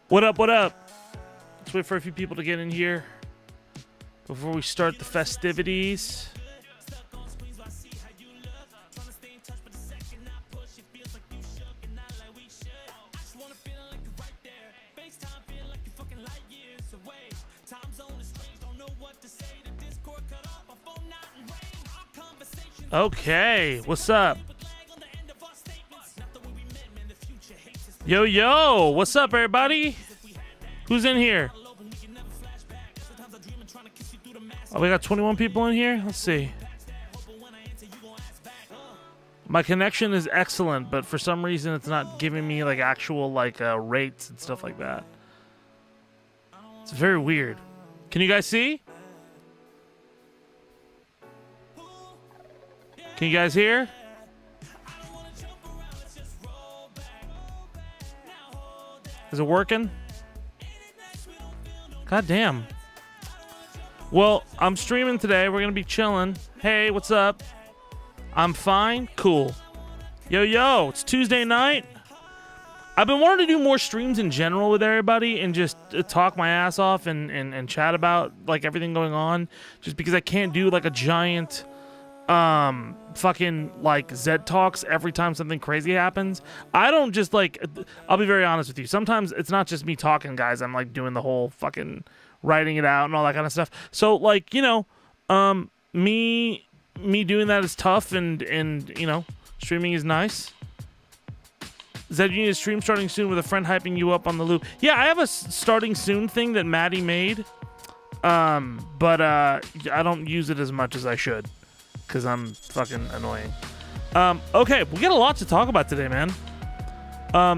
What up, what up? Let's wait for a few people to get in here before we start the festivities. Okay, what's up? Yo, yo, what's up, everybody? Who's in here? Oh, we got 21 people in here? Let's see. My connection is excellent, but for some reason it's not giving me like actual like rates and stuff like that. It's very weird. Can you guys see? Can you guys hear? Is it working? God damn. Well, I'm streaming today. We're going to be chilling. Hey, what's up? I'm fine. Cool. Yo, yo, it's Tuesday night. I've been wanting to do more streams in general with everybody and just talk my ass off and chat about like everything going on, just because I can't do like a giant fucking like Zed talks every time something crazy happens. I don't just like, I'll be very honest with you, sometimes it's not just me talking, guys. I'm like doing the whole fucking writing it out and all that kind of stuff. So like, you know, me doing that is tough, and you know, streaming is nice. Zed, you need a stream starting soon with a friend hyping you up on the loop. Yeah, I have a starting soon thing that Maddie made, but I don't use it as much as I should, because I'm fucking annoying. Okay, we got a lot to talk about today, man.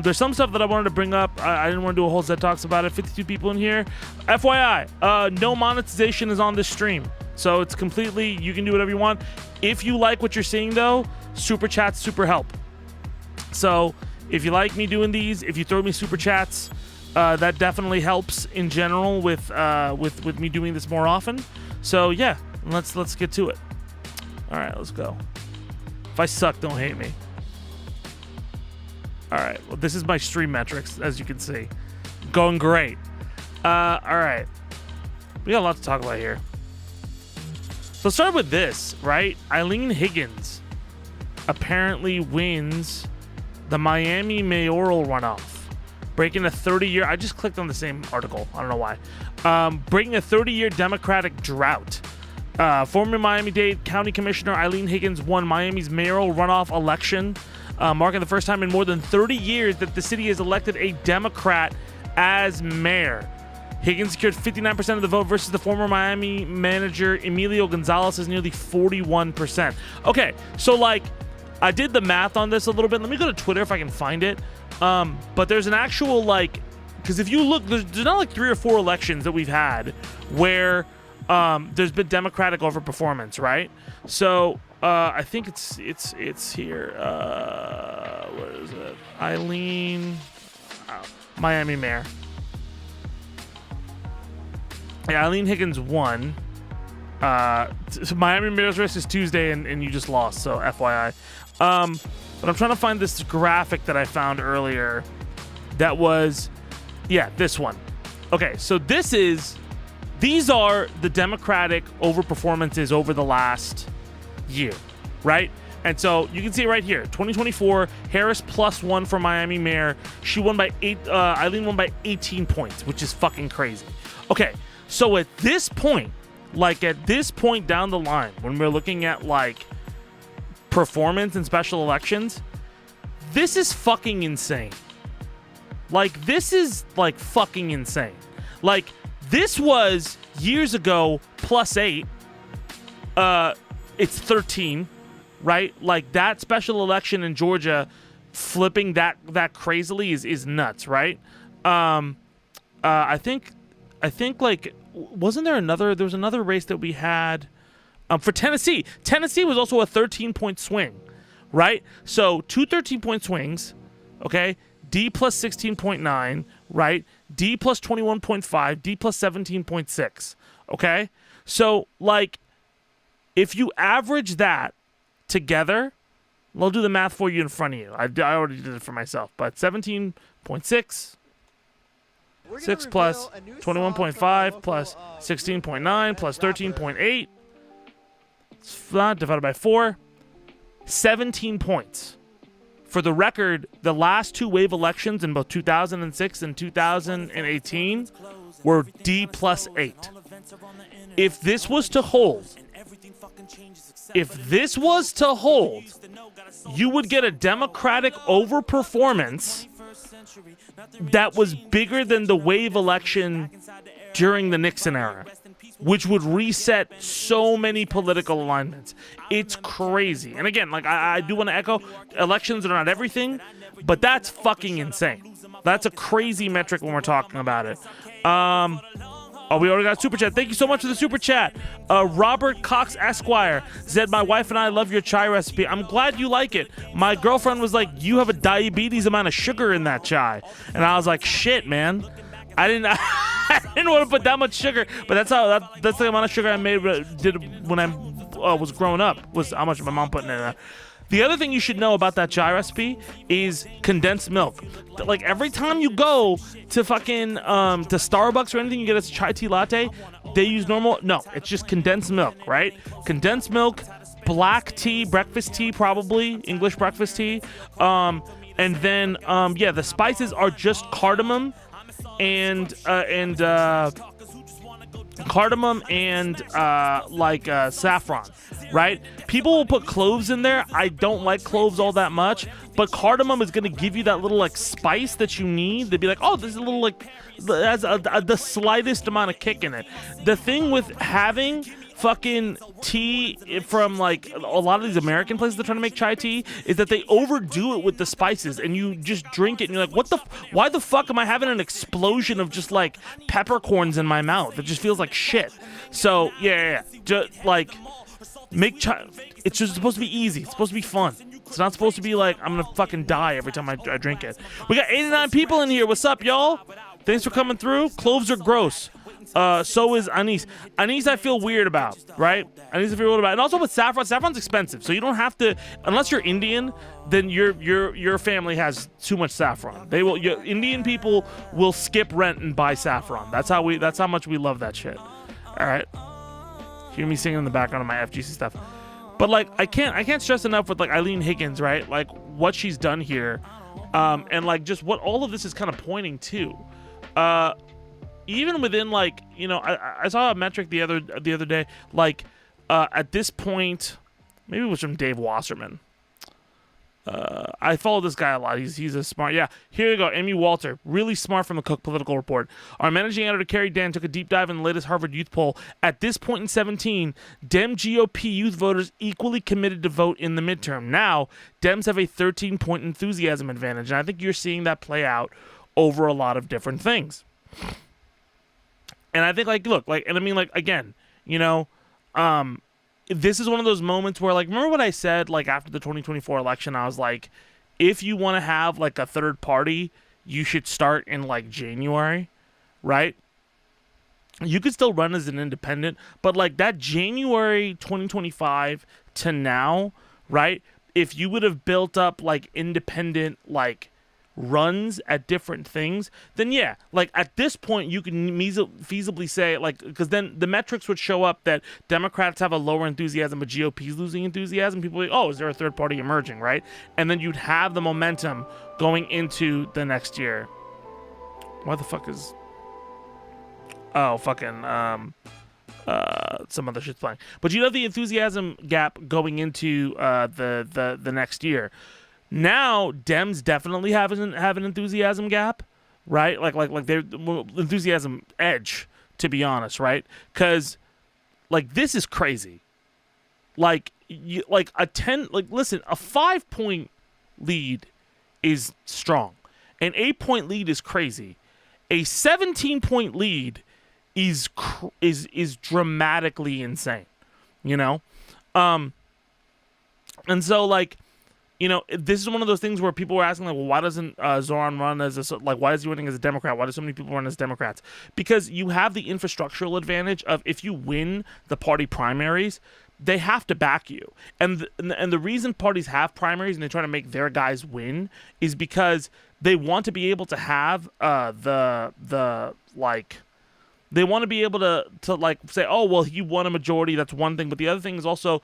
There's some stuff that I wanted to bring up. I didn't want to do a whole set talks about it. 52 people in here. FYI, no monetization is on this stream. So it's completely, you can do whatever you want. If you like what you're seeing, though, super chats super help. So if you like me doing these, if you throw me super chats, that definitely helps in general with me doing this more often. So yeah, let's get to it. All right, let's go. If I suck, don't hate me. All right, well, this is my stream metrics, as you can see. Going great. All right. We got a lot to talk about here. So let's start with this, right? Eileen Higgins apparently wins the Miami mayoral runoff, breaking a 30-year... I just clicked on the same article. I don't know why. Breaking a 30-year Democratic drought. Former Miami-Dade County Commissioner Eileen Higgins won Miami's mayoral runoff election, marking the first time in more than 30 years that the city has elected a Democrat as mayor. Higgins secured 59% of the vote versus the former Miami manager Emilio Gonzalez's nearly 41%. Okay, so like, I did the math on this a little bit. Let me go to Twitter if I can find it. But there's an actual like, because if you look, there's not like 3 or 4 elections that we've had where there's been Democratic overperformance, right? So I think it's here. What is it? Eileen, Miami mayor. Yeah, Eileen Higgins won. Miami mayor's race is Tuesday, and you just lost. So FYI. But I'm trying to find this graphic that I found earlier. That was, yeah, this one. Okay, so these are the Democratic overperformances over the last year, right? And so you can see it right here. 2024, Harris +1 for Miami mayor. She won by 8. Eileen won by 18 points, which is fucking crazy. Okay, so at this point down the line, when we're looking at like performance in special elections, this is fucking insane. Like, this is like fucking insane. Like, this was years ago +8. It's 13, right? Like, that special election in Georgia flipping that crazily is nuts, right? I think like, there was another race that we had for Tennessee. Tennessee was also a 13-point swing, right? So 2 13-point swings, okay? D plus 16.9, right? D plus 21.5, D plus 17.6, okay? So, like, if you average that together, I'll do the math for you in front of you. I already did it for myself, but 17.6 6 plus 21.5 plus 16.9 plus 13.8 divided by 4. 17 points. For the record, the last 2 wave elections in both 2006 and 2018 were D plus 8. If this was to hold, you would get a Democratic overperformance that was bigger than the wave election during the Nixon era, which would reset so many political alignments. It's crazy. And again, like I do want to echo, elections are not everything, but that's fucking insane. That's a crazy metric when we're talking about it. Oh, we already got a super chat. Thank you so much for the super chat. Robert Cox Esquire said, my wife and I love your chai recipe. I'm glad you like it. My girlfriend was like, you have a diabetes amount of sugar in that chai. And I was like, shit, man. I didn't want to put that much sugar, but that's the amount of sugar I did when I was growing up, was how much my mom put in it. The other thing you should know about that chai recipe is condensed milk. Like every time you go to fucking to Starbucks or anything, you get a chai tea latte, they use normal. No, it's just condensed milk, right? Condensed milk, black tea, breakfast tea, probably English breakfast tea, and then yeah, the spices are just cardamom and saffron, right? People will put cloves in there. I don't like cloves all that much, but cardamom is going to give you that little like spice that you need. They'd be like, oh, this is a little like, has the slightest amount of kick in it. The thing with having fucking tea from like a lot of these American places that are trying to make chai tea is that they overdo it with the spices, and you just drink it and you're like, why the fuck am I having an explosion of just like peppercorns in my mouth? It just feels like shit. So yeah. Just like make chai. It's just supposed to be easy. It's supposed to be fun. It's not supposed to be like I'm gonna fucking die every time I drink it. We got 89 people in here. What's up, y'all? Thanks for coming through. Cloves are gross. So is anise. Anise I feel weird about, right? Anise I feel weird about. And also with saffron, saffron's expensive. So you don't have to, unless you're Indian, then your family has too much saffron. Indian people will skip rent and buy saffron. That's how much we love that shit. All right. Hear me singing in the background of my FGC stuff. But like I can't stress enough with like Eileen Higgins, right? Like what she's done here. And like just what all of this is kind of pointing to. Even within like, you know, I saw a metric the other day, like at this point, maybe it was from Dave Wasserman. I follow this guy a lot. He's a smart. Yeah, here you go. Amy Walter, really smart from the Cook Political Report. Our managing editor Carrie Dan took a deep dive in the latest Harvard Youth poll. At this point in 2017, Dem GOP youth voters equally committed to vote in the midterm. Now, Dems have a 13-point enthusiasm advantage, and I think you're seeing that play out over a lot of different things. And I think, like, look, like, and I mean, like, again, you know, this is one of those moments where, like, remember what I said, like, after the 2024 election, I was like, if you want to have, like, a third party, you should start in, like, January, right? You could still run as an independent, but, like, that January 2025 to now, right, if you would have built up, like, independent, like, runs at different things, then yeah, like at this point you can feasibly say, like, because then the metrics would show up that Democrats have a lower enthusiasm but GOP's losing enthusiasm. People are like, oh, is there a third party emerging, right? And then you'd have the momentum going into the next year. Why the fuck is fucking some other shit's playing, but you have the enthusiasm gap going into the next year. Now, Dems definitely have an enthusiasm gap, right? Like their enthusiasm edge, to be honest, right? Because, like, this is crazy. Like, a 5-point lead is strong. An 8-point lead is crazy. A 17-point lead is dramatically insane, you know? And so, like, you know, this is one of those things where people were asking, like, well, why doesn't Zoran run as why is he running as a Democrat? Why do so many people run as Democrats? Because you have the infrastructural advantage of if you win the party primaries, they have to back you. And the reason parties have primaries and they try to make their guys win is because they want to be able to have they want to be able to like say, oh, well, he won a majority. That's one thing. But the other thing is also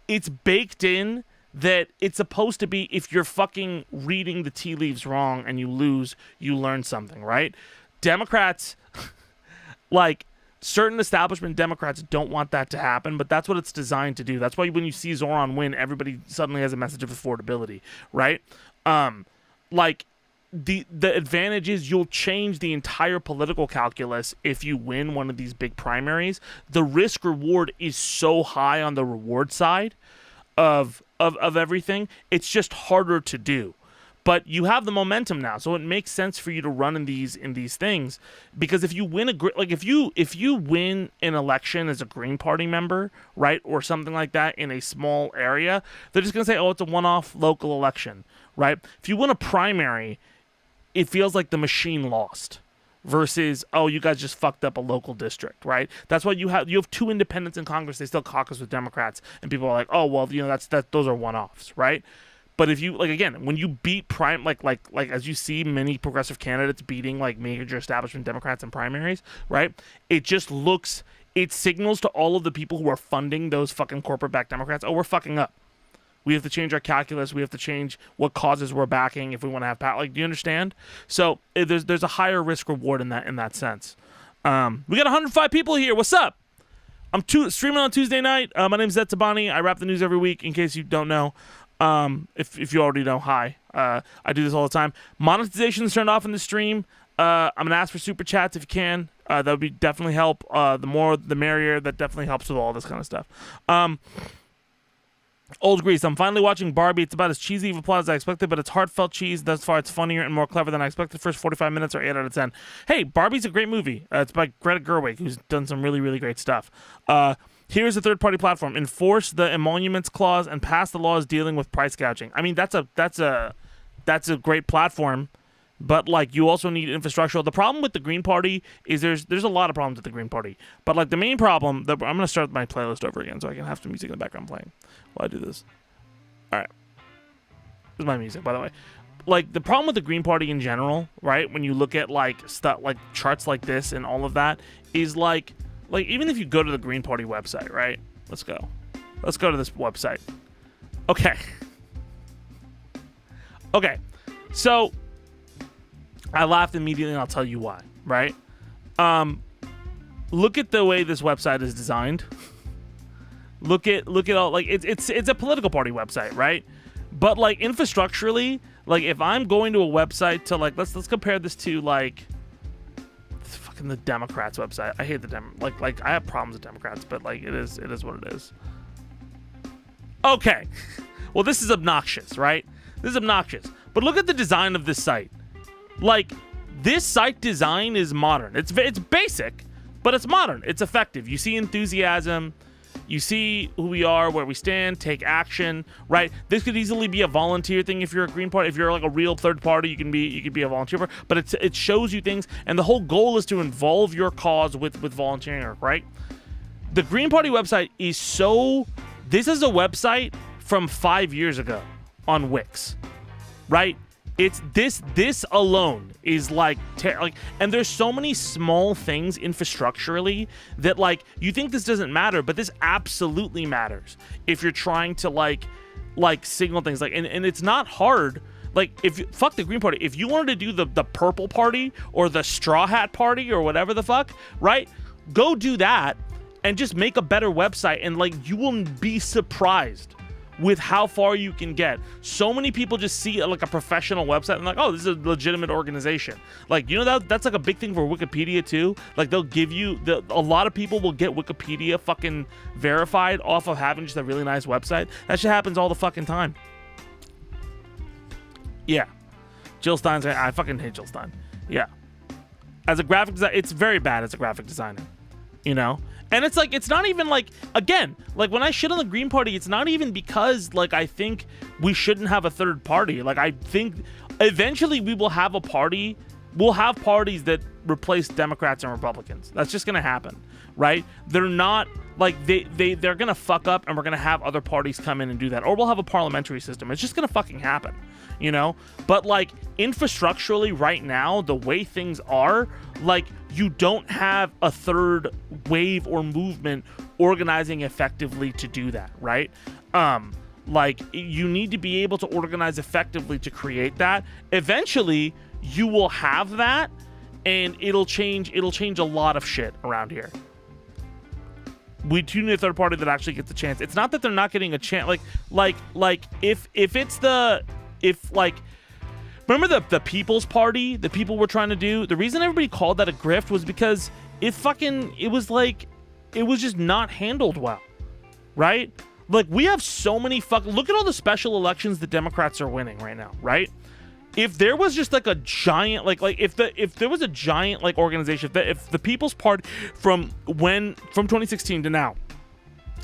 it's baked in that it's supposed to be if you're fucking reading the tea leaves wrong and you lose, you learn something, right? Democrats, like certain establishment Democrats don't want that to happen, but that's what it's designed to do. That's why when you see Zoran win, everybody suddenly has a message of affordability, right? Like the advantage is you'll change the entire political calculus if you win one of these big primaries. The risk reward is so high on the reward side of everything. It's just harder to do. But you have the momentum now, so it makes sense for you to run in these things, because if you win if you win an election as a Green Party member, right, or something like that in a small area, they're just gonna say, oh, it's a one-off local election, right? If you win a primary, it feels like the machine lost, versus, oh, you guys just fucked up a local district, right? That's why you have two independents in Congress. They still caucus with Democrats, and people are like, oh, well, you know, those are one-offs, right? But if you, like, again, when you beat like as you see many progressive candidates beating like major establishment Democrats in primaries, right? It signals to all of the people who are funding those fucking corporate-backed Democrats, oh, we're fucking up. We have to change our calculus. We have to change what causes we're backing if we want to have power. Like, do you understand? So there's a higher risk reward in that sense. We got 105 people here. What's up? I'm streaming on Tuesday night. My name's Zed Tabani. I wrap the news every week. In case you don't know, if you already know, hi. I do this all the time. Monetization is turned off in the stream. I'm gonna ask for super chats if you can. That would be definitely help. The more the merrier. That definitely helps with all this kind of stuff. Old Grease, I'm finally watching Barbie. It's about as cheesy of a plot as I expected, but it's heartfelt cheese. Thus far, it's funnier and more clever than I expected. The first 45 minutes are 8 out of 10. Hey, Barbie's a great movie. It's by Greta Gerwig, who's done some really, really great stuff. Here's a third-party platform. Enforce the emoluments clause and pass the laws dealing with price gouging. I mean, that's a great platform, but like you also need infrastructure. The problem with the Green Party is there's a lot of problems with the Green Party, but like the main problem that I'm gonna start my playlist over again so I can have some music in the background playing while I do this. All right, this is my music, by the way. Like the problem with the Green Party in general, right? When you look at like stuff like charts like this and all of that, is like even if you go to the Green Party website, right? Let's go to this website. Okay. So I laughed immediately, and I'll tell you why, right? Look at the way this website is designed. Look at all, like it's a political party website, right? But like infrastructurally, like if I'm going to a website to like let's compare this to like fucking the Democrats website. I hate the like I have problems with Democrats, but like it is what it is. Okay. Well, this is obnoxious, right? This is obnoxious. But look at the design of this site. Like, this site design is modern. It's basic, but it's modern. It's effective. You see enthusiasm. You see who we are, where we stand, take action, right? This could easily be a volunteer thing if you're a Green Party. If you're like a real third party, you can be a volunteer. But it shows you things, and the whole goal is to involve your cause with volunteering work, right? The Green Party website is so... This is a website from 5 years ago on Wix, right? It's this alone is like and there's so many small things infrastructurally that like you think this doesn't matter, but this absolutely matters if you're trying to like signal things like and it's not hard. Like if you fuck the Green Party, if you wanted to do the purple party or the straw hat party or whatever the fuck, right? Go do that and just make a better website, and like you will be surprised with how far you can get. So many people just see like a professional website and like, oh, this is a legitimate organization. Like, you know, that's like a big thing for Wikipedia too. Like they'll give you a lot of people will get Wikipedia fucking verified off of having just a really nice website. That shit happens all the fucking time. Yeah. Jill Stein's, I fucking hate Jill Stein. Yeah. As a graphic designer, it's very bad as a graphic designer, you know? And it's like, it's not even like, again, like when I shit on the Green Party, it's not even because like I think we shouldn't have a third party. Like I think eventually we will have a party. We'll have parties that replace Democrats and Republicans. That's just going to happen, right? They're not Like they're gonna fuck up, and we're gonna have other parties come in and do that, or we'll have a parliamentary system. It's just gonna fucking happen, you know. But like infrastructurally, right now, the way things are, like you don't have a third wave or movement organizing effectively to do that, right? Like you need to be able to organize effectively to create that. Eventually, you will have that, and it'll change a lot of shit around here. We do need a third party that actually gets a chance. It's not that they're not getting a chance. Like if remember the People's Party, the people were trying to do, the reason everybody called that a grift was because it was just not handled well, right? Like we have so many look at all the special elections the Democrats are winning right now, right? If there was just like a giant if there was a giant like organization, if the People's Party from 2016 to now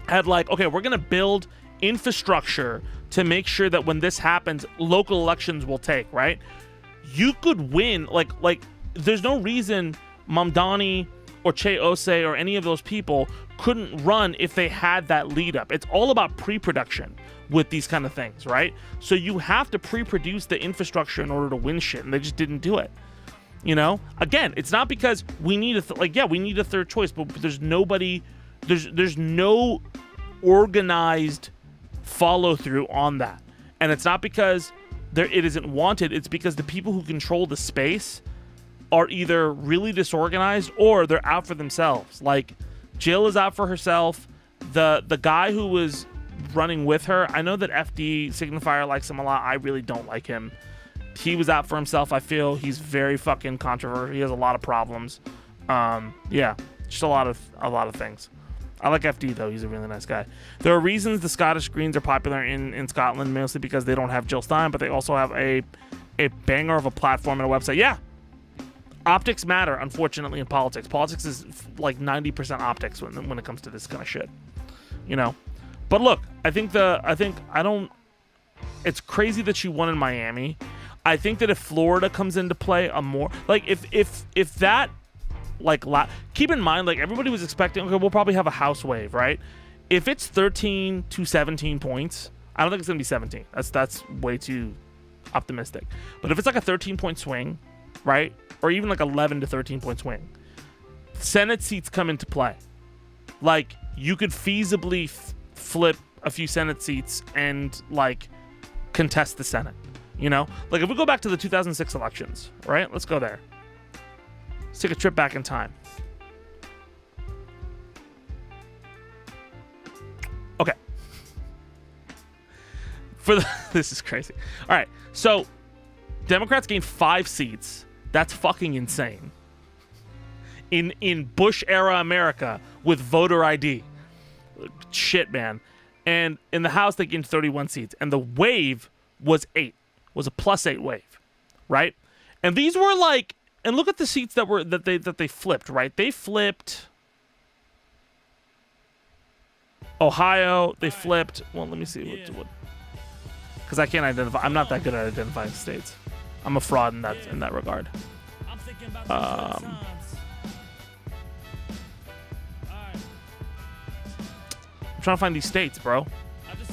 had like, okay, we're gonna build infrastructure to make sure that when this happens, local elections will take, right? You could win like there's no reason Mamdani or KOSA or any of those people couldn't run if they had that lead up. It's all about pre-production with these kind of things, right? So you have to pre-produce the infrastructure in order to win shit, and they just didn't do it. You know, again, it's not because we need we need a third choice, but there's nobody, there's no organized follow through on that, and it's not because it isn't wanted. It's because the people who control the space are either really disorganized or they're out for themselves. Like Jill is out for herself. The guy who was running with her, I know that FD Signifier likes him a lot. I really don't like him. He was out for himself. I feel he's very fucking controversial. He has a lot of problems. Yeah, just a lot of things. I like FD though. He's a really nice guy. There are reasons the Scottish Greens are popular in Scotland, mostly because they don't have Jill Stein, but they also have a banger of a platform and a website. Yeah. Optics matter, unfortunately, in politics. Politics is like 90% optics when it comes to this kind of shit, you know. But look, it's crazy that she won in Miami. I think that if Florida comes into play, if that keep in mind, like everybody was expecting, okay, we'll probably have a house wave, right? If it's 13 to 17 points, I don't think it's gonna be 17. That's way too optimistic. But if it's like a 13-point swing, right? Or even like 11 to 13-point swing, Senate seats come into play. Like you could feasibly flip a few Senate seats and like contest the Senate, you know? Like if we go back to the 2006 elections, right? Let's go there. Let's take a trip back in time. Okay. This is crazy. All right. So Democrats gained 5 seats. That's fucking insane. In Bush era America with voter ID. Shit, man. And in the House they gained 31 seats, and the wave was 8. Was a +8 wave, right? And these were like, and look at the seats that they flipped, right? They flipped Ohio, they flipped, well, let me see what because I can't identify. I'm not that good at identifying states. I'm a fraud in that regard. I'm trying to find these states, bro.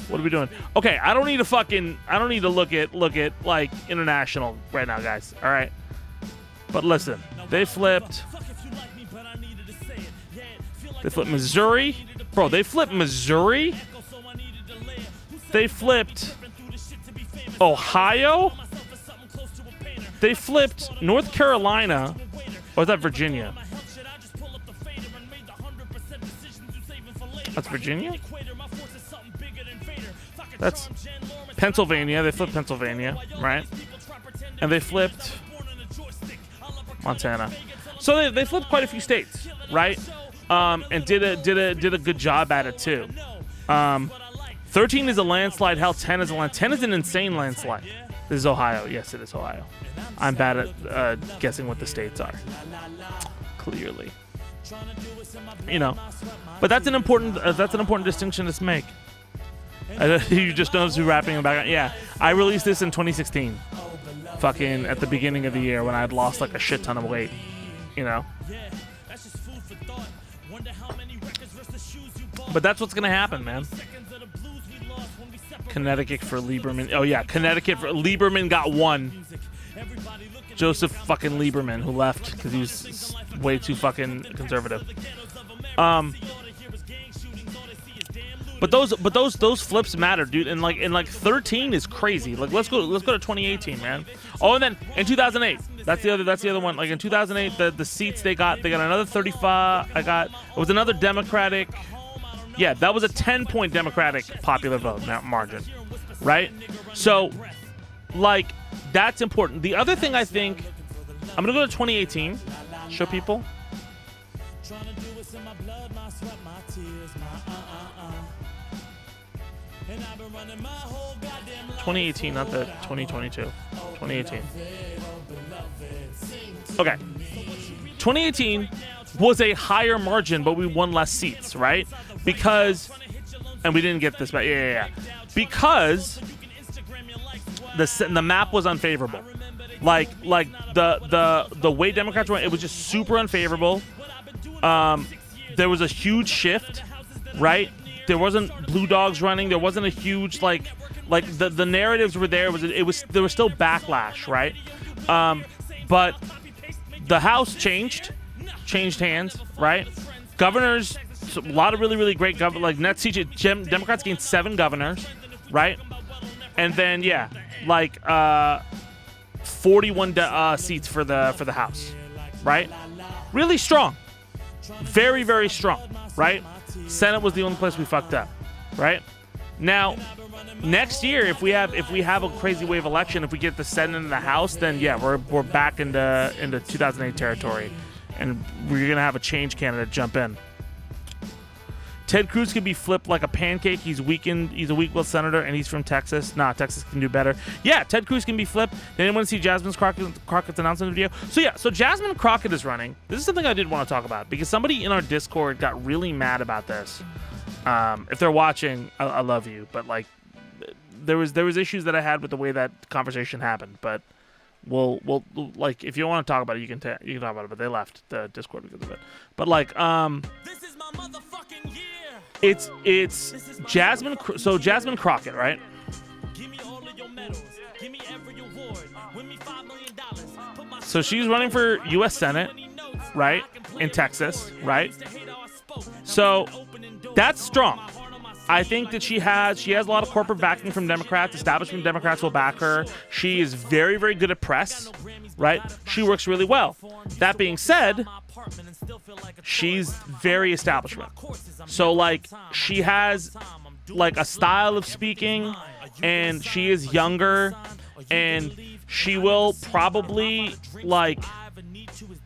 What are we doing? Okay, I don't need to look at like international right now, guys. All right. But listen, they flipped Missouri. Bro, they flipped Missouri. They flipped Ohio. They flipped North Carolina. Or is that Virginia? That's Virginia? That's Pennsylvania. They flipped Pennsylvania, right? And they flipped Montana. So they flipped quite a few states, right? And did a good job at it too. 13 is a landslide. Hell, 10 is a landslide. 10 is an insane landslide. This is Ohio. Yes, it is Ohio. I'm bad at guessing what the states are. Clearly, you know. But that's an important distinction to make. You just noticed who rapping in the background. Yeah, I released this in 2016. Fucking at the beginning of the year when I had lost like a shit ton of weight. You know. But that's what's gonna happen, man. Connecticut for Lieberman. Oh yeah, Connecticut for Lieberman got one. Joseph fucking Lieberman, who left because he was way too fucking conservative. But those flips matter, dude. And like 13 is crazy. Like let's go to 2018, man. Oh, and then in 2008, that's the other one. Like in 2008, the seats they got another 35. It was another Democratic. Yeah, that was a 10-point Democratic popular vote margin, right? So, like, that's important. The other thing I think, I'm gonna go to 2018, show people. 2018, not the 2022. 2018. Okay. 2018 was a higher margin, but we won less seats, right? Because, and we didn't get this back. Yeah. Because the map was unfavorable. Like the way Democrats went, it was just super unfavorable. There was a huge shift, right? There wasn't blue dogs running. There wasn't a huge like the narratives were there. There was still backlash, right? But the House changed hands, right? Governors, a lot of really great governors, like net seats. Democrats gained 7 governors, right? And then 41 seats for the House, right? Really strong, very strong, right? Senate was the only place we fucked up, right? Now, next year, if we have a crazy wave election, if we get the Senate and the House, then we're back into 2008 territory, and we're gonna have a change candidate jump in. Ted Cruz can be flipped like a pancake. He's a weak-willed senator, and he's from Texas. Nah, Texas can do better. Yeah, Ted Cruz can be flipped. Did anyone see Jasmine Crockett's announcement video? So Jasmine Crockett is running. This is something I did want to talk about because somebody in our Discord got really mad about this. If they're watching, I love you, but like, there was issues that I had with the way that conversation happened. But we'll like, if you want to talk about it, you can talk about it. But they left the Discord because of it. But like, this is my motherfucking year. It's Jasmine. So Jasmine Crockett, right? So she's running for U.S. Senate, right? In Texas, right? So that's strong. I think that she has a lot of corporate backing from Democrats. Establishment Democrats will back her. She is very good at press, right? She works really well. That being said, she's very establishment. So like, she has like a style of speaking, and she is younger, and she will probably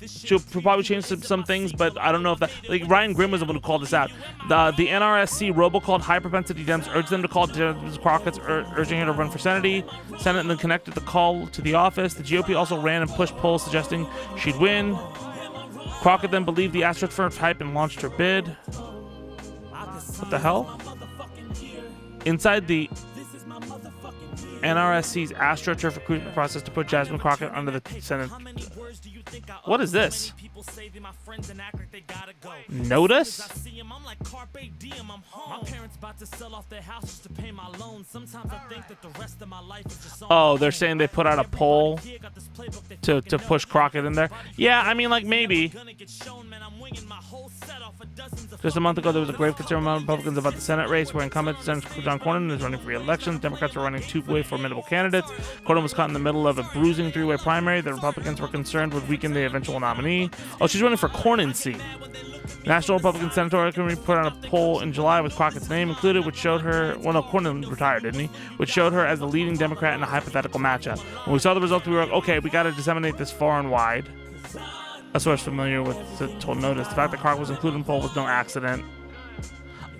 she'll probably change some things, but I don't know if that, like, Ryan Grimm was the one who called this out. The NRSC robocalled high-propensity Dems, urged them to call Jasmine Crockett, urging her to run for Senate, and then connected the call to the office. The GOP also ran and pushed polls suggesting she'd win. Crockett then believed the asterisk firm's hype and launched her bid. What the hell? Inside the NRSC's AstroTurf recruitment process to put Jasmine Crockett under the Senate. What is this? Notice? Oh, they're saying they put out a poll to push Crockett in there. Yeah, I mean, like, maybe. Just a month ago, there was a grave concern among Republicans about the Senate race, where incumbent Senator John Cornyn is running for re-election. Democrats were running 2 formidable candidates. Cornyn was caught in the middle of a bruising 3-way primary. The Republicans were concerned would weaken the eventual nominee. Oh, she's running for Cornyn's seat. The National Republican Senatorial Committee put out a poll in July with Crockett's name included, which showed her, well, no, Cornyn retired, didn't he? Which showed her as the leading Democrat in a hypothetical matchup. When we saw the results, we were like, okay, we got to disseminate this far and wide. A source familiar with told Notice. The fact that Crockett was included in the poll was no accident.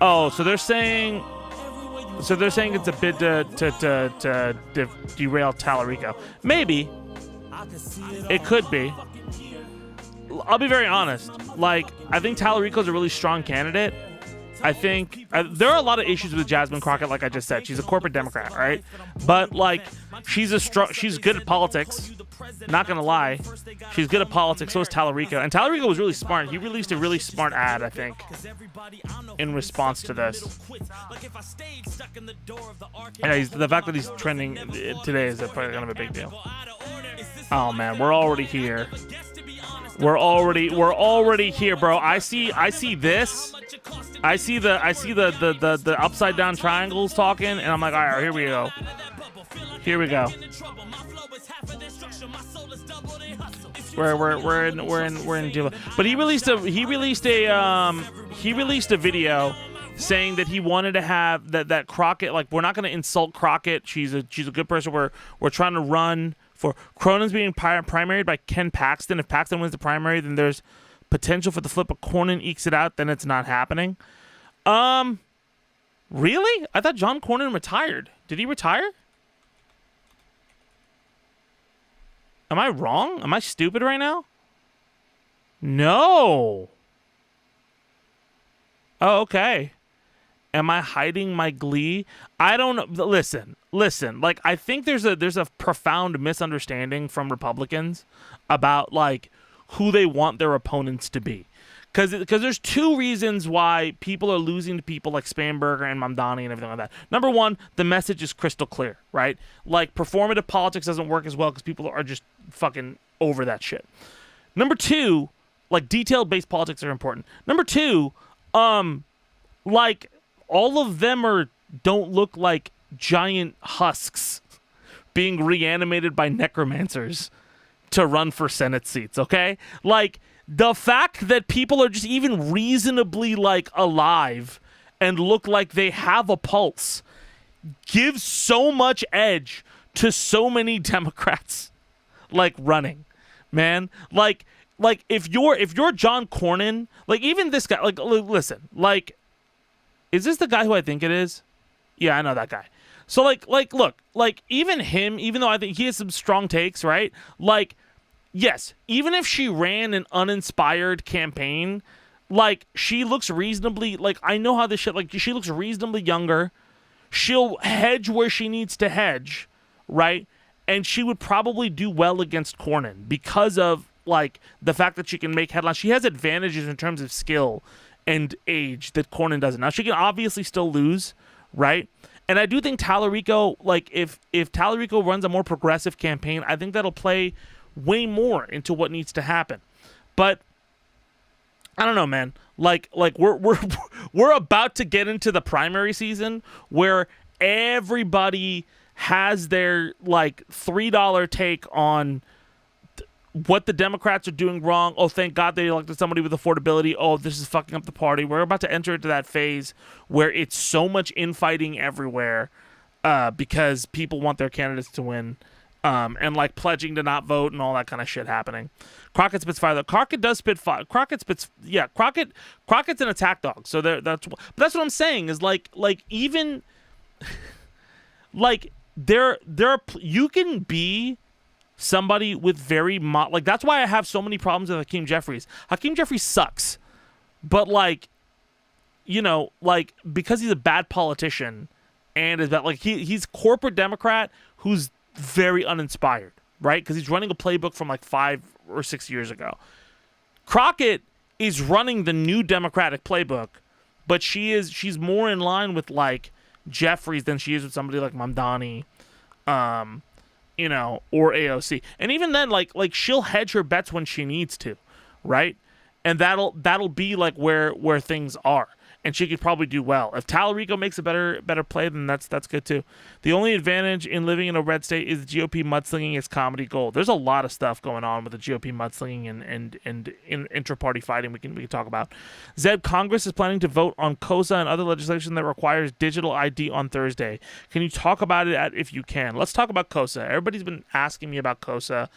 Oh, so they're saying it's a bid to derail Tallarico. Maybe. It could be. I'll be very honest. Like, I think Tallarico's a really strong candidate, there are a lot of issues with Jasmine Crockett, like I just said. She's a corporate Democrat, right? But like, she's good at politics. Not gonna lie, she's good at politics. So is Tallarico, and Tallarico was really smart. He released a really smart ad, I think, in response to this. Yeah, the fact that he's trending today is probably kind of a big deal. Oh man, we're already here. We're already here, bro. I see this. I see the upside down triangles talking, and I'm like, all right, here we go. Here we go. We're in jail. But he released a video saying that he wanted to have that Crockett, like, we're not going to insult Crockett. She's a good person. We're trying to run for Cronin's being primaried by Ken Paxton. If Paxton wins the primary, then there's potential for the flip. But Cornyn ekes it out, then it's not happening. Really? I thought John Cornyn retired. Did he retire? Am I wrong? Am I stupid right now? No. Oh, okay. Am I hiding my glee? I don't know. Listen. Like, I think there's a profound misunderstanding from Republicans about, like, who they want their opponents to be. Because there's two reasons why people are losing to people like Spanberger and Mamdani and everything like that. Number one, the message is crystal clear, right? Like, performative politics doesn't work as well because people are just fucking over that shit. Number two, like, detail-based politics are important. Number two, like, all of them don't look like giant husks being reanimated by necromancers to run for Senate seats, okay? Like, the fact that people are just even reasonably, like, alive and look like they have a pulse gives so much edge to so many Democrats, like, running, man. Like if you're John Cornyn, like, even this guy, like, listen, like, is this the guy who I think it is? Yeah, I know that guy. So, like, look, like, even him, even though I think he has some strong takes, right? Like, yes, even if she ran an uninspired campaign, like, she looks reasonably, like, I know how this shit, like, she looks reasonably younger. She'll hedge where she needs to hedge, right? And she would probably do well against Cornyn because of, like, the fact that she can make headlines. She has advantages in terms of skill and age that Cornyn doesn't. Now, she can obviously still lose, right? And I do think Tallarico, like, if Tallarico runs a more progressive campaign, I think that'll play way more into what needs to happen. But I don't know, man. Like we're about to get into the primary season where everybody has their, like, $3 take on what the Democrats are doing wrong. Oh, thank God they elected somebody with affordability. Oh, this is fucking up the party. We're about to enter into that phase where it's so much infighting everywhere because people want their candidates to win. And, like, pledging to not vote and all that kind of shit happening. Crockett spits fire, though. Crockett does spit fire. Crockett's an attack dog. So that's what I'm saying is, like even like there you can be somebody with very like, that's why I have so many problems with Hakeem Jeffries. Hakeem Jeffries sucks, but, like, you know, like, because he's a bad politician and is that, like, he's corporate Democrat who's very uninspired, right? Because he's running a playbook from, like, 5 or 6 years ago. Crockett is running the new Democratic playbook, but she's more in line with, like, Jeffries than she is with somebody like Mamdani, you know, or AOC. And even then, like she'll hedge her bets when she needs to, right? And that'll be, like, where things are. And she could probably do well. If Tallarico makes a better play, then that's good too. The only advantage in living in a red state is the GOP mudslinging is comedy gold. There's a lot of stuff going on with the GOP mudslinging and intra-party fighting we can talk about. Zed, Congress is planning to vote on KOSA and other legislation that requires digital ID on Thursday. Can you talk about it if you can? Let's talk about KOSA. Everybody's been asking me about KOSA.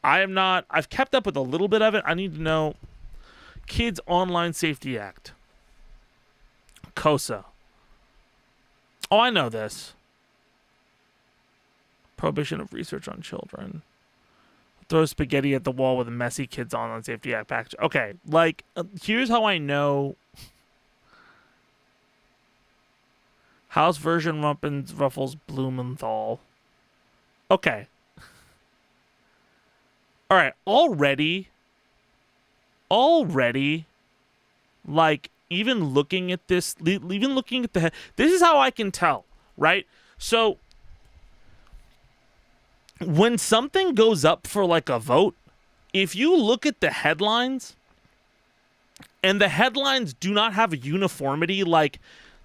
I've kept up with a little bit of it. I need to know. Kids Online Safety Act. KOSA. Oh, I know this. Prohibition of research on children. Throw spaghetti at the wall with a messy Kids Online Safety Act package. Okay, like, here's how I know House version ruffles Blumenthal. Okay. All right. Already, like, even looking at this, even looking at the head, this is how I can tell, right? So, when something goes up for, like, a vote, if you look at the headlines, and the headlines do not have a uniformity, like,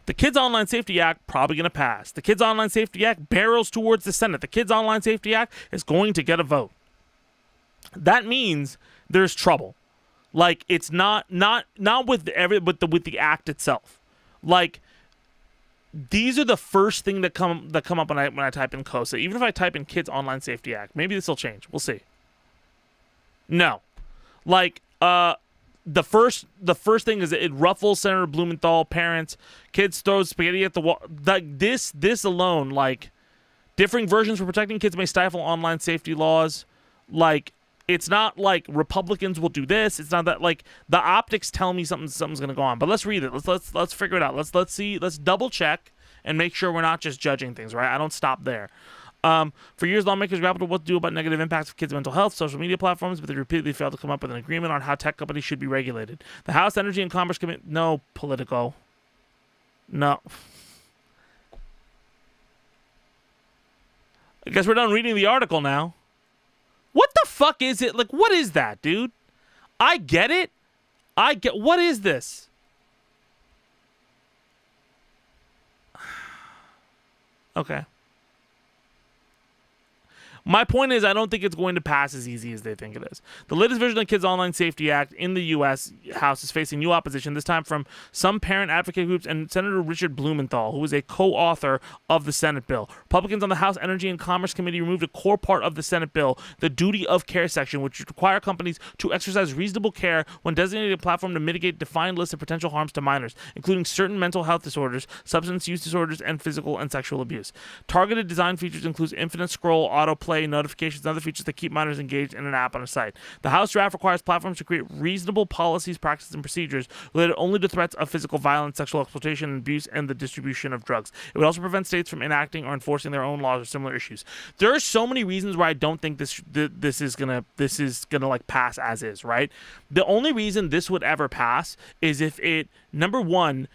the Kids Online Safety Act, probably going to pass. The Kids Online Safety Act barrels towards the Senate. The Kids Online Safety Act is going to get a vote. That means there's trouble. Like, it's not with the act itself. Like, these are the first thing that come up when I type in KOSA. Even if I type in Kids Online Safety Act, maybe this will change. We'll see. No, like the first thing is it ruffles Senator Blumenthal parents. Kids throw spaghetti at the wall. Like this alone, like differing versions for protecting kids may stifle online safety laws. Like, it's not like Republicans will do this. It's not that, like, the optics tell me something's gonna go on. But let's read it. Let's figure it out. Let's see. Let's double check and make sure we're not just judging things. Right? I don't stop there. For years, lawmakers grappled with what to do about negative impacts of kids' mental health, social media platforms, but they repeatedly failed to come up with an agreement on how tech companies should be regulated. The House Energy and Commerce Committee. No, Politico. No. I guess we're done reading the article now. What the fuck is it? Like, what is that, dude? I get it. What is this? Okay. My point is, I don't think it's going to pass as easy as they think it is. The latest version of the Kids Online Safety Act in the U.S. House is facing new opposition, this time from some parent advocate groups and Senator Richard Blumenthal, who is a co-author of the Senate bill. Republicans on the House Energy and Commerce Committee removed a core part of the Senate bill, the duty of care section, which would require companies to exercise reasonable care when designating a platform to mitigate defined lists of potential harms to minors, including certain mental health disorders, substance use disorders, and physical and sexual abuse. Targeted design features include infinite scroll, autoplay, notifications, and other features that keep minors engaged in an app on a site. The House draft requires platforms to create reasonable policies, practices, and procedures related only to threats of physical violence, sexual exploitation, and abuse, and the distribution of drugs. It would also prevent states from enacting or enforcing their own laws or similar issues. There are so many reasons why I don't think this is gonna like pass as is, right? The only reason this would ever pass is if it, number one,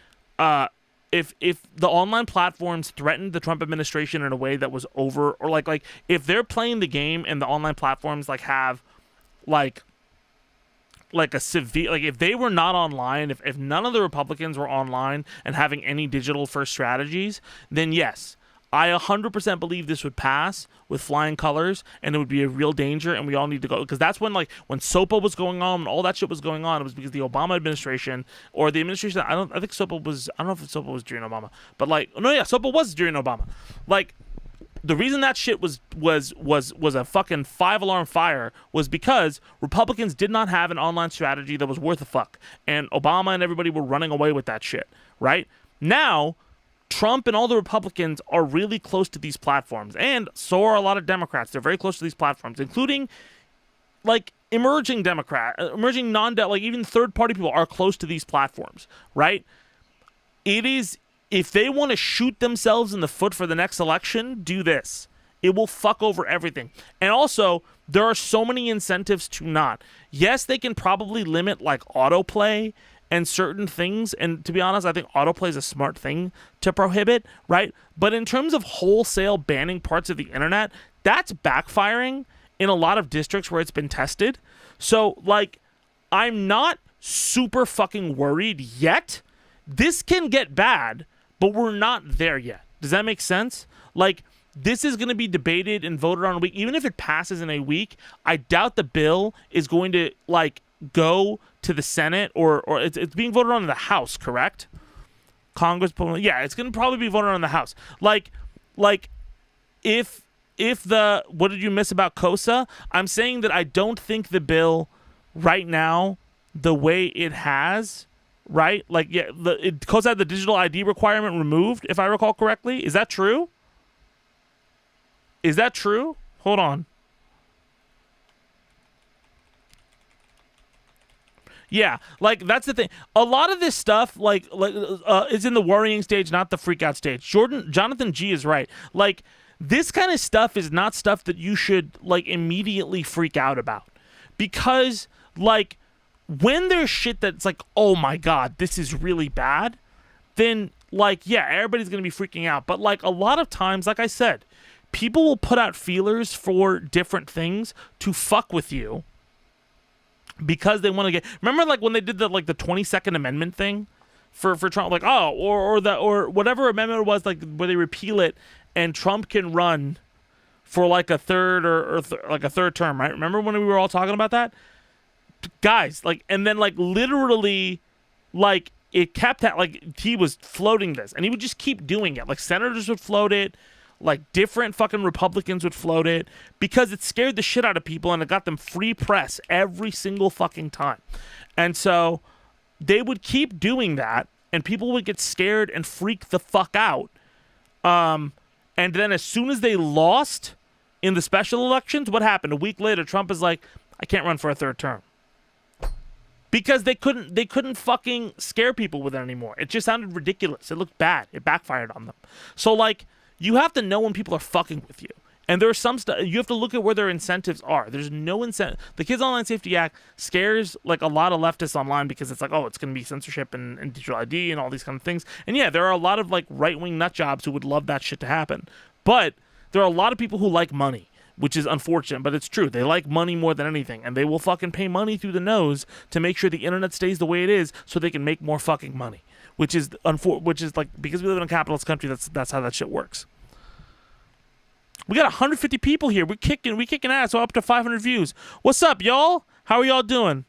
if the online platforms threatened the Trump administration in a way that was over, or like if they're playing the game and the online platforms like have like a severe, like if they were not online, if none of the Republicans were online and having any digital first strategies, then yes, I 100% believe this would pass with flying colors, and it would be a real danger, and we all need to go, because that's when when SOPA was going on and all that shit was going on. It was because the Obama administration, or the administration, I think SOPA was, I don't know if SOPA was during Obama, but SOPA was during Obama. Like, the reason that shit was a fucking 5-alarm fire was because Republicans did not have an online strategy that was worth a fuck, and Obama and everybody were running away with that shit, right? Now, Trump and all the Republicans are really close to these platforms, and so are a lot of Democrats. They're very close to these platforms, including like emerging like even third-party people are close to these platforms, right? It is, if they want to shoot themselves in the foot for the next election, do this. It will fuck over everything. And also, there are so many incentives to not. Yes, they can probably limit like autoplay and certain things, and to be honest, I think autoplay is a smart thing to prohibit, right? But in terms of wholesale banning parts of the internet, that's backfiring in a lot of districts where it's been tested. So, like, I'm not super fucking worried yet. This can get bad, but we're not there yet. Does that make sense? Like, this is going to be debated and voted on a week. Even if it passes in a week, I doubt the bill is going to, like, go to the Senate, or it's being voted on in the House, correct? Congress, yeah, it's going to probably be voted on in the House. Like if the, what did you miss about KOSA? I'm saying that I don't think the bill right now, the way it has, right? Like, yeah, KOSA had the digital ID requirement removed, if I recall correctly. Is that true? Is that true? Hold on. Yeah, like that's the thing. A lot of this stuff, is in the worrying stage, not the freak out stage. Jonathan G is right. Like this kind of stuff is not stuff that you should like immediately freak out about, because like when there's shit that's like, oh my god, this is really bad, then like yeah, everybody's gonna be freaking out. But like a lot of times, like I said, people will put out feelers for different things to fuck with you. Because they want to get, remember like when they did the 22nd Amendment thing for Trump, like or whatever amendment it was, like where they repeal it and Trump can run for like a third or like a third term, right? Remember when we were all talking about that, guys? Like, and then like literally, like it kept at like he was floating this, and he would just keep doing it. Like senators would float it. Like different fucking Republicans would float it because it scared the shit out of people and it got them free press every single fucking time. And so they would keep doing that and people would get scared and freak the fuck out. And then as soon as they lost in the special elections, what happened? A week later, Trump is like, I can't run for a third term. Because they couldn't fucking scare people with it anymore. It just sounded ridiculous. It looked bad. It backfired on them. So like, you have to know when people are fucking with you. And there's some stuff, you have to look at where their incentives are. There's no incentive. The Kids Online Safety Act scares like a lot of leftists online because it's like, oh, it's going to be censorship and digital ID and all these kind of things. And yeah, there are a lot of like right-wing nut jobs who would love that shit to happen. But there are a lot of people who like money, which is unfortunate, but it's true. They like money more than anything. And they will fucking pay money through the nose to make sure the internet stays the way it is so they can make more fucking money. Which is like, because we live in a capitalist country, that's how that shit works. We got 150 people here. We kicking ass. We're up to 500 views. What's up, y'all? How are y'all doing?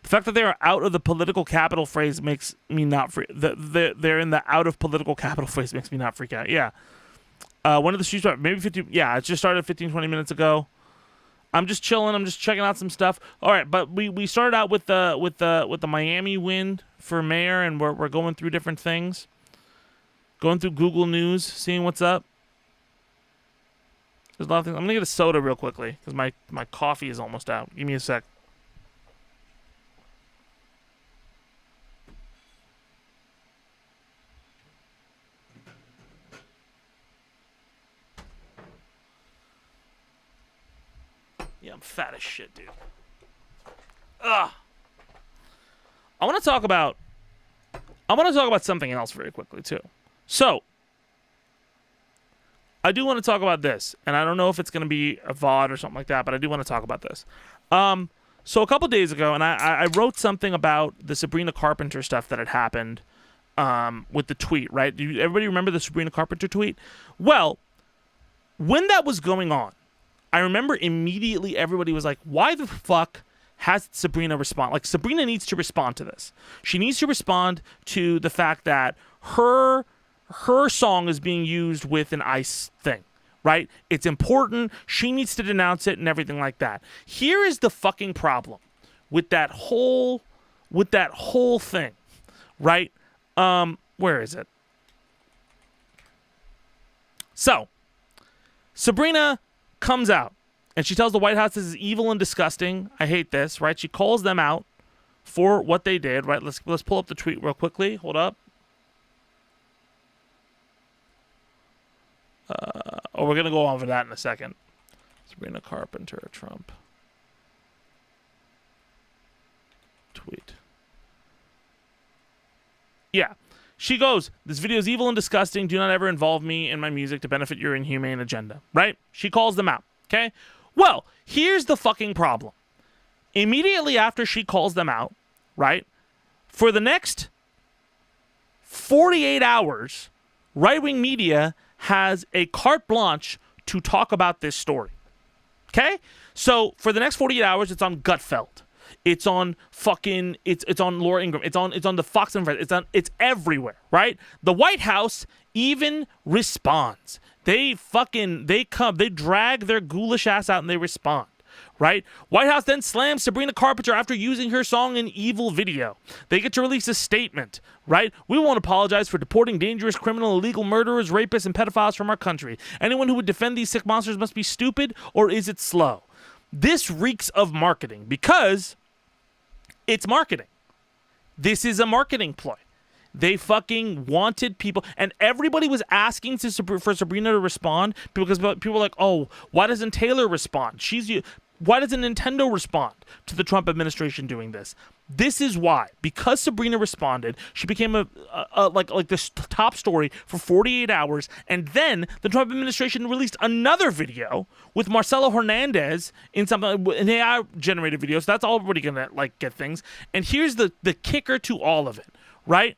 The fact that they are out of the political capital phrase makes me not freak. They're in the out of political capital phrase makes me not freak out. Yeah. When did the stream start? Maybe 50. Yeah, it just started 15, 20 minutes ago. I'm just chilling. I'm just checking out some stuff. All right, but we started out with the Miami win for mayor, and we're going through different things. Going through Google News, seeing what's up. There's a lot of things. I'm going to get a soda real quickly because my coffee is almost out. Give me a sec. Yeah, I'm fat as shit, dude. Ugh. I want to talk about something else very quickly, too. So, I do want to talk about this, and I don't know if it's going to be a VOD or something like that, but I do want to talk about this. So a couple days ago, and I wrote something about the Sabrina Carpenter stuff that had happened with the tweet, right? Do everybody remember the Sabrina Carpenter tweet? Well, when that was going on, I remember immediately everybody was like, why the fuck has Sabrina respond? Like, Sabrina needs to respond to this. She needs to respond to the fact that her song is being used with an ICE thing, right? It's important. She needs to denounce it and everything like that. Here is the fucking problem with that whole thing, right? Where is it? So, Sabrina comes out and she tells the White House this is evil and disgusting. I hate this, right? She calls them out for what they did, right? Let's pull up the tweet real quickly. Hold up. We're going to go over that in a second. Sabrina Carpenter, Trump. Tweet. Yeah. She goes, this video is evil and disgusting. Do not ever involve me in my music to benefit your inhumane agenda. Right? She calls them out. Okay? Well, here's the fucking problem. Immediately after she calls them out, right? For the next 48 hours, right-wing media has a carte blanche to talk about this story. Okay? So for the next 48 hours, it's on Gutfeld. It's on fucking it's on Laura Ingraham. It's on the Fox and Friends. It's everywhere, right? The White House even responds. They drag their ghoulish ass out and they respond. Right? White House then slams Sabrina Carpenter after using her song in Evil video. They get to release a statement, right? We won't apologize for deporting dangerous criminal, illegal murderers, rapists, and pedophiles from our country. Anyone who would defend these sick monsters must be stupid, or is it slow? This reeks of marketing because It's marketing. This is a marketing ploy. They fucking wanted people, and everybody was asking for Sabrina to respond because people were like, oh, why doesn't Taylor respond? Why doesn't Nintendo respond to the Trump administration doing this? This is why. Because Sabrina responded, she became like this top story for 48 hours, and then the Trump administration released another video with Marcelo Hernandez in an AI-generated video, so that's already gonna like get things. And here's the kicker to all of it, right?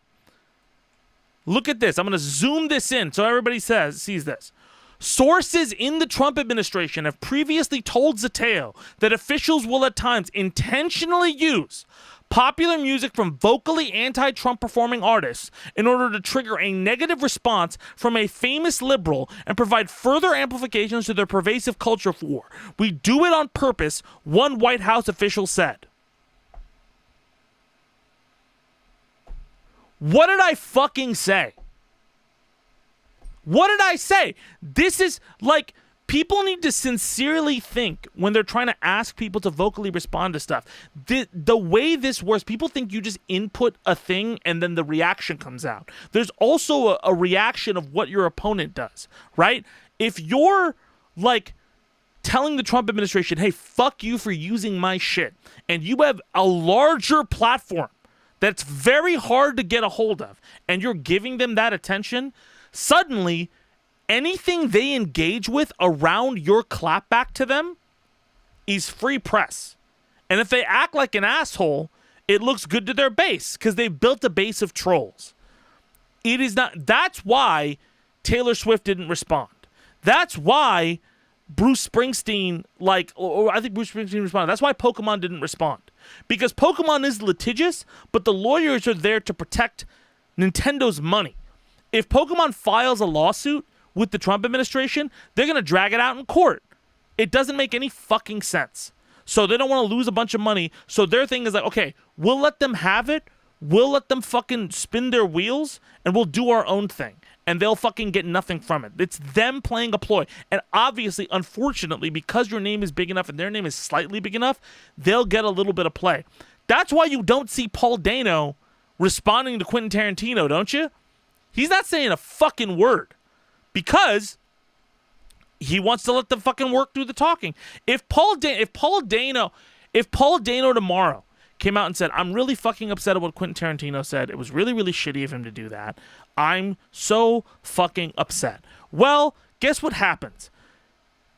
Look at this. I'm going to zoom this in so everybody sees this. Sources in the Trump administration have previously told Zateo that officials will at times intentionally use popular music from vocally anti-Trump performing artists in order to trigger a negative response from a famous liberal and provide further amplifications to their pervasive culture war. We do it on purpose, one White House official said. What did I fucking say? What did I say? This is like, people need to sincerely think when they're trying to ask people to vocally respond to stuff. The way this works, people think you just input a thing and then the reaction comes out. There's also a reaction of what your opponent does, right? If you're like telling the Trump administration, hey, fuck you for using my shit, and you have a larger platform that's very hard to get a hold of, and you're giving them that attention, suddenly anything they engage with around your clapback to them is free press. And if they act like an asshole, it looks good to their base because they've built a base of trolls. It is not. That's why Taylor Swift didn't respond. That's why Bruce Springsteen, or I think Bruce Springsteen responded. That's why Pokemon didn't respond. Because Pokemon is litigious, but the lawyers are there to protect Nintendo's money. If Pokemon files a lawsuit with the Trump administration, they're going to drag it out in court. It doesn't make any fucking sense. So they don't want to lose a bunch of money. So their thing is like, okay, we'll let them have it. We'll let them fucking spin their wheels, and we'll do our own thing. And they'll fucking get nothing from it. It's them playing a ploy. And obviously, unfortunately, because your name is big enough and their name is slightly big enough, they'll get a little bit of play. That's why you don't see Paul Dano responding to Quentin Tarantino, don't you? He's not saying a fucking word because he wants to let the fucking work do the talking. If Paul Dano tomorrow came out and said, I'm really fucking upset at what Quentin Tarantino said. It was really, really shitty of him to do that. I'm so fucking upset. Well, guess what happens?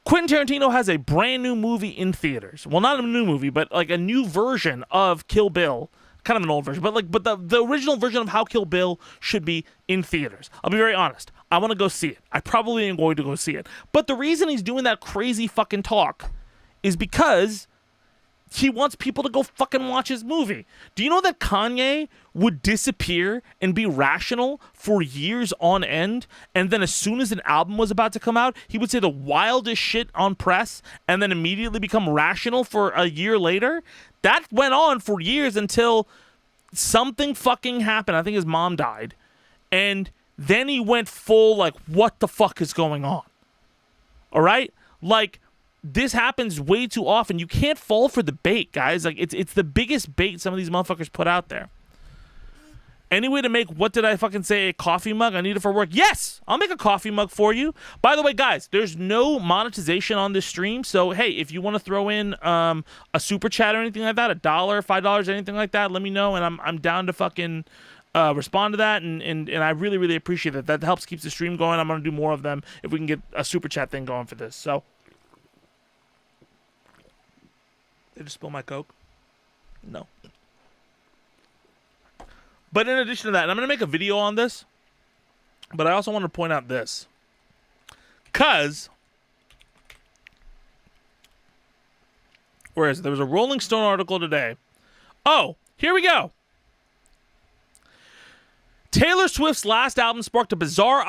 Quentin Tarantino has a brand new movie in theaters. Well, not a new movie, but like a new version of Kill Bill. Kind of an old version, but the original version of how Kill Bill should be in theaters. I'll be very honest. I want to go see it. I probably am going to go see it. But the reason he's doing that crazy fucking talk is because he wants people to go fucking watch his movie. Do you know that Kanye would disappear and be rational for years on end, and then as soon as an album was about to come out, he would say the wildest shit on press and then immediately become rational for a year later? That went on for years until something fucking happened. I think his mom died. And then he went full, like, what the fuck is going on? All right? Like, this happens way too often. You can't fall for the bait, guys. Like, it's the biggest bait some of these motherfuckers put out there. Any way to make, what did I fucking say, a coffee mug? I need it for work. Yes, I'll make a coffee mug for you. By the way, guys, there's no monetization on this stream. So, hey, if you want to throw in a super chat or anything like that, $1, $5, anything like that, let me know. And I'm down to fucking respond to that. And I really, really appreciate that. That helps keep the stream going. I'm going to do more of them if we can get a super chat thing going for this. So, did I just spill my Coke? No. But in addition to that, and I'm going to make a video on this, but I also want to point out this. Because, where is it? There was a Rolling Stone article today. Oh, here we go. Taylor Swift's last album sparked a bizarre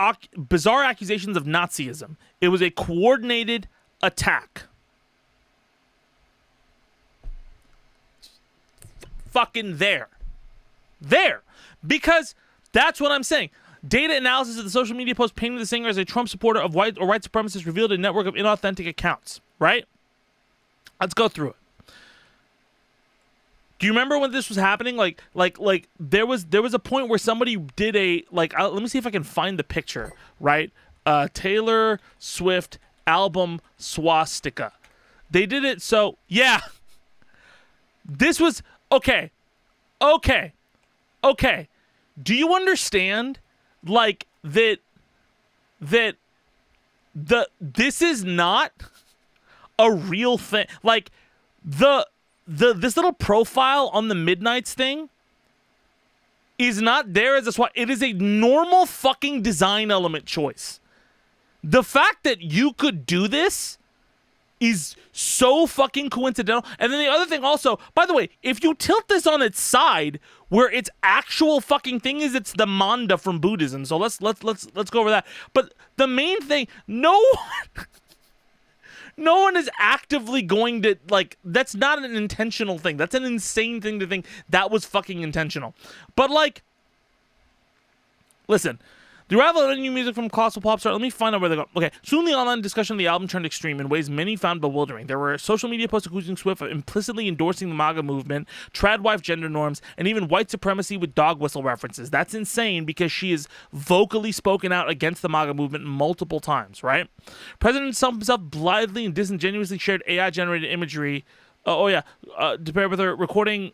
accusations of Nazism. It was a coordinated attack. Fucking there. Because that's what I'm saying. Data analysis of the social media post painting the singer as a Trump supporter of white supremacists revealed a network of inauthentic accounts. Right? Let's go through it. Do you remember when this was happening? Like there was a point where somebody did a let me see if I can find the picture, right? Taylor Swift album swastika. They did it so yeah. This was okay. Do you understand like that this is not a real thing? Like this little profile on the Midnights thing is not there as a swap. It is a normal fucking design element choice. The fact that you could do this is so fucking coincidental. And then the other thing also, by the way, if you tilt this on its side, where its actual fucking thing is, it's the manda from Buddhism. So let's go over that. But the main thing, no one is actively going to, like, that's not an intentional thing. That's an insane thing to think that was fucking intentional. But, like, listen, the arrival of new music from colossal pop star, let me find out where they go. Okay, soon the online discussion of the album turned extreme in ways many found bewildering. There were social media posts accusing Swift of implicitly endorsing the MAGA movement, trad wife gender norms, and even white supremacy with dog whistle references. That's insane because she has vocally spoken out against the MAGA movement multiple times, right? President Trump himself blithely and disingenuously shared AI-generated imagery. To pair with her recording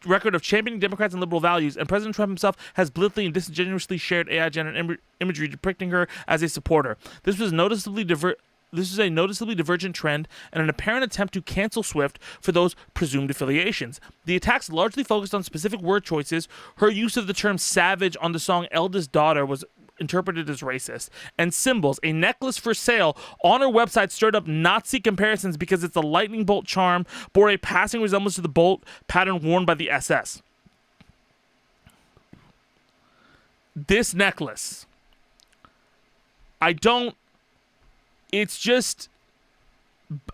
record of championing Democrats and liberal values, and President Trump himself has blithely and disingenuously shared AI-generated imagery depicting her as a supporter. This was a noticeably divergent trend and an apparent attempt to cancel Swift for those presumed affiliations. The attacks largely focused on specific word choices. Her use of the term savage on the song Eldest Daughter was interpreted as racist, and symbols. A necklace for sale on her website stirred up Nazi comparisons because it's a lightning bolt charm bore a passing resemblance to the bolt pattern worn by the SS. This necklace, it's just,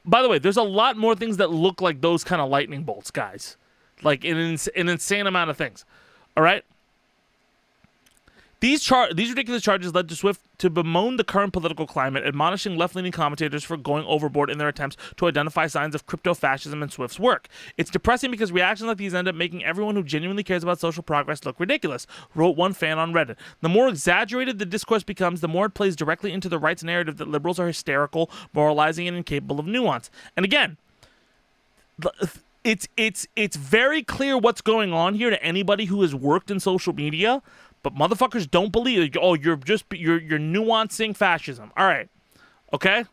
by the way, there's a lot more things that look like those kind of lightning bolts, guys. Like an insane amount of things. All right? These ridiculous charges led to Swift to bemoan the current political climate, admonishing left-leaning commentators for going overboard in their attempts to identify signs of crypto-fascism in Swift's work. It's depressing because reactions like these end up making everyone who genuinely cares about social progress look ridiculous, wrote one fan on Reddit. The more exaggerated the discourse becomes, the more it plays directly into the right's narrative that liberals are hysterical, moralizing, and incapable of nuance. And again, it's very clear what's going on here to anybody who has worked in social media. But motherfuckers don't believe it. Oh, you're nuancing fascism. All right. Okay?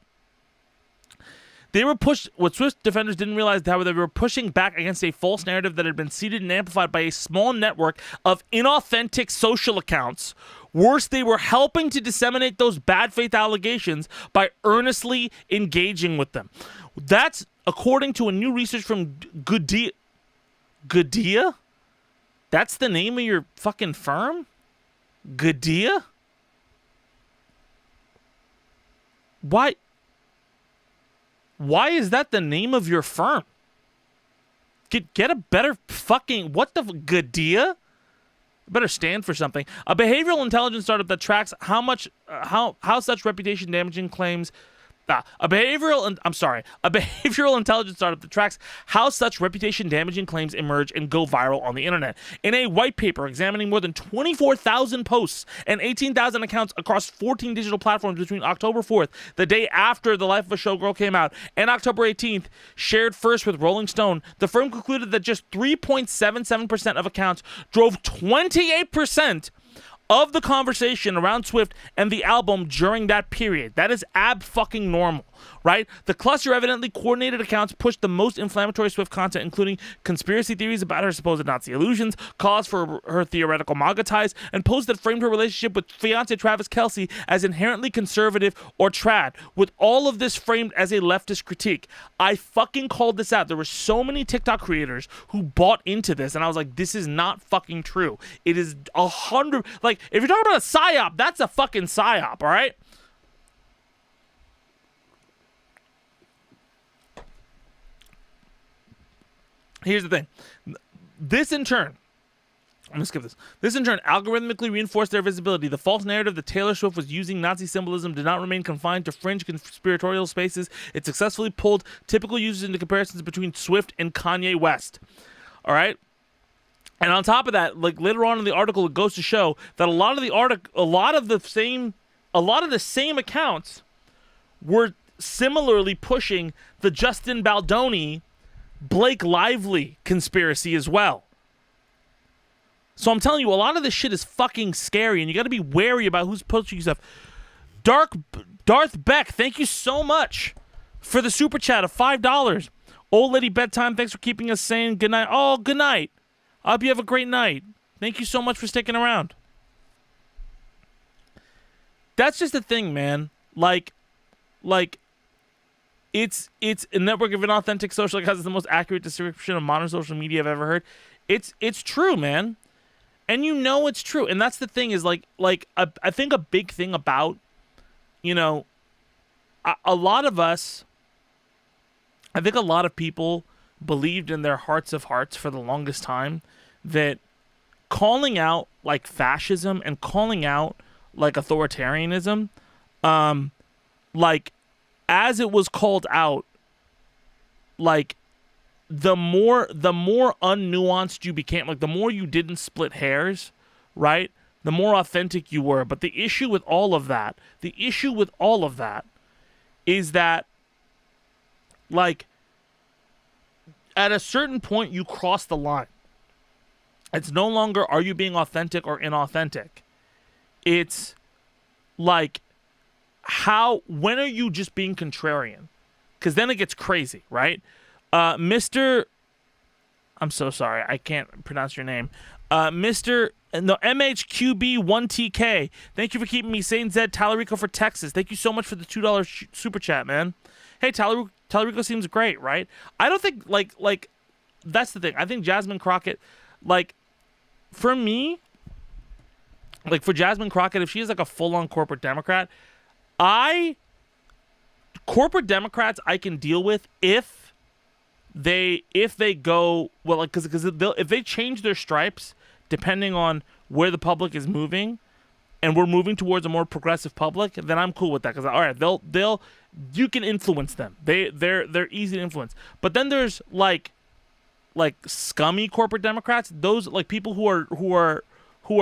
They were pushed. What Swift defenders didn't realize, however, they were pushing back against a false narrative that had been seeded and amplified by a small network of inauthentic social accounts. Worse, they were helping to disseminate those bad faith allegations by earnestly engaging with them. That's according to a new research from Goodia? That's the name of your fucking firm? Goodia? Why is that the name of your firm? Get a better fucking, what the Goodia? Better stand for something. A behavioral intelligence startup that tracks how such reputation damaging claims. A behavioral intelligence startup that tracks how such reputation-damaging claims emerge and go viral on the internet. In a white paper examining more than 24,000 posts and 18,000 accounts across 14 digital platforms between October 4th, the day after The Life of a Showgirl came out, and October 18th, shared first with Rolling Stone, the firm concluded that just 3.77% of accounts drove 28% of the conversation around Swift and the album during that period. That is fucking normal, right? The cluster evidently coordinated accounts pushed the most inflammatory Swift content, including conspiracy theories about her supposed Nazi illusions, calls for her theoretical MAGA ties, and posts that framed her relationship with fiancé Travis Kelce as inherently conservative or trad, with all of this framed as a leftist critique. I fucking called this out. There were so many TikTok creators who bought into this, and I was like, this is not fucking true. It is 100, like, if you're talking about a psyop, that's a fucking psyop, all right? Here's the thing. This in turn, I'm gonna skip this. This in turn algorithmically reinforced their visibility. The false narrative that Taylor Swift was using Nazi symbolism did not remain confined to fringe conspiratorial spaces. It successfully pulled typical users into comparisons between Swift and Kanye West. All right. And on top of that, like later on in the article, it goes to show that a lot of the same accounts were similarly pushing the Justin Baldoni, Blake Lively conspiracy as well. So I'm telling you, a lot of this shit is fucking scary, and you got to be wary about who's pushing stuff. Darth Beck, thank you so much for the super chat of $5. Old Lady Bedtime, thanks for keeping us sane. Good night. Oh, good night. I hope you have a great night. Thank you so much for sticking around. That's just the thing, man. Like, it's a network of inauthentic social accounts is the most accurate description of modern social media I've ever heard. It's true, man. And you know it's true. And that's the thing is I think a big thing about, a lot of us, I think a lot of people believed in their hearts of hearts for the longest time that calling out like fascism and calling out like authoritarianism, like as it was called out, like the more unnuanced you became, like the more you didn't split hairs, right? The more authentic you were. But the issue with all of that is that, like, at a certain point you cross the line. It's no longer are you being authentic or inauthentic. It's like when are you just being contrarian? Because then it gets crazy, right? I'm so sorry, I can't pronounce your name. MHQB1TK. Thank you for keeping me sane, Zed. Talarico for Texas. Thank you so much for the $2 super chat, man. Hey, Talarico seems great, right? I don't think, like, that's the thing. I think Jasmine Crockett, like, for me, like, for Jasmine Crockett, if she is, like, a full-on corporate Democrat, corporate Democrats I can deal with if they go, well, like, because if they change their stripes depending on where the public is moving, and we're moving towards a more progressive public, then I'm cool with that. Because all right, you can influence them. They're easy to influence. But then there's like scummy corporate Democrats. Those like people who are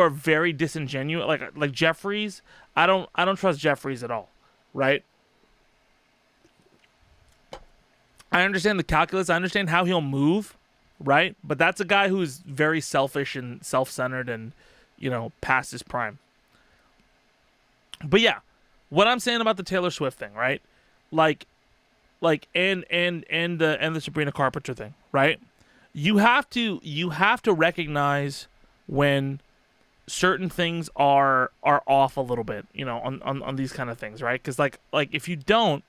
very disingenuous, like Jeffries. I don't trust Jeffries at all, right? I understand the calculus. I understand how he'll move, right? But that's a guy who's very selfish and self-centered and, past his prime. But yeah, what I'm saying about the Taylor Swift thing, right? And the Sabrina Carpenter thing, right? You have to recognize when certain things are off a little bit, on these kind of things, right? Because like if you don't,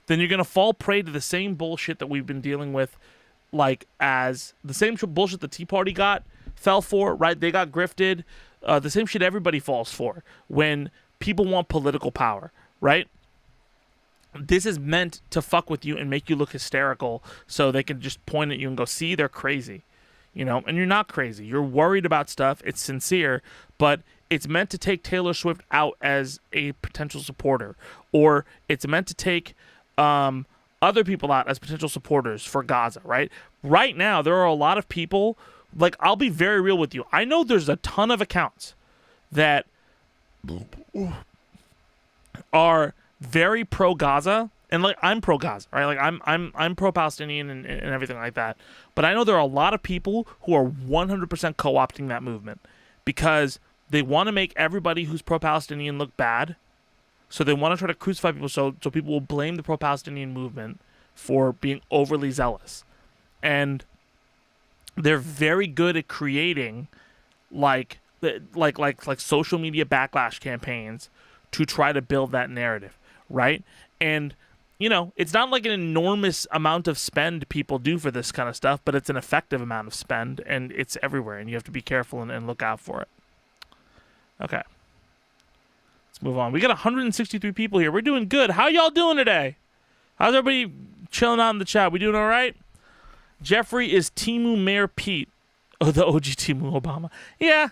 then you're going to fall prey to the same bullshit that we've been dealing with, like as the same bullshit the Tea Party fell for, right? They got grifted. The same shit everybody falls for when people want political power, right? This is meant to fuck with you and make you look hysterical so they can just point at you and go, see, they're crazy, and you're not crazy. You're worried about stuff. It's sincere, but it's meant to take Taylor Swift out as a potential supporter, or it's meant to take other people out as potential supporters for Gaza, right? Right now, there are a lot of people, like, I'll be very real with you. I know there's a ton of accounts that are very pro-Gaza, and like I'm pro-Gaza, right? Like I'm pro-Palestinian and everything like that. But I know there are a lot of people who are 100% co-opting that movement because they want to make everybody who's pro-Palestinian look bad. So they want to try to crucify people so people will blame the pro-Palestinian movement for being overly zealous. And they're very good at creating like social media backlash campaigns to try to build that narrative, right? And it's not like an enormous amount of spend people do for this kind of stuff, but it's an effective amount of spend, and it's everywhere, and you have to be careful and look out for it. Okay. Let's move on. We got 163 people here. We're doing good. How y'all doing today? How's everybody chilling out in the chat? We doing all right? Jeffrey is Timu Mayor Pete. Oh, the OG Timu Obama. Yeah.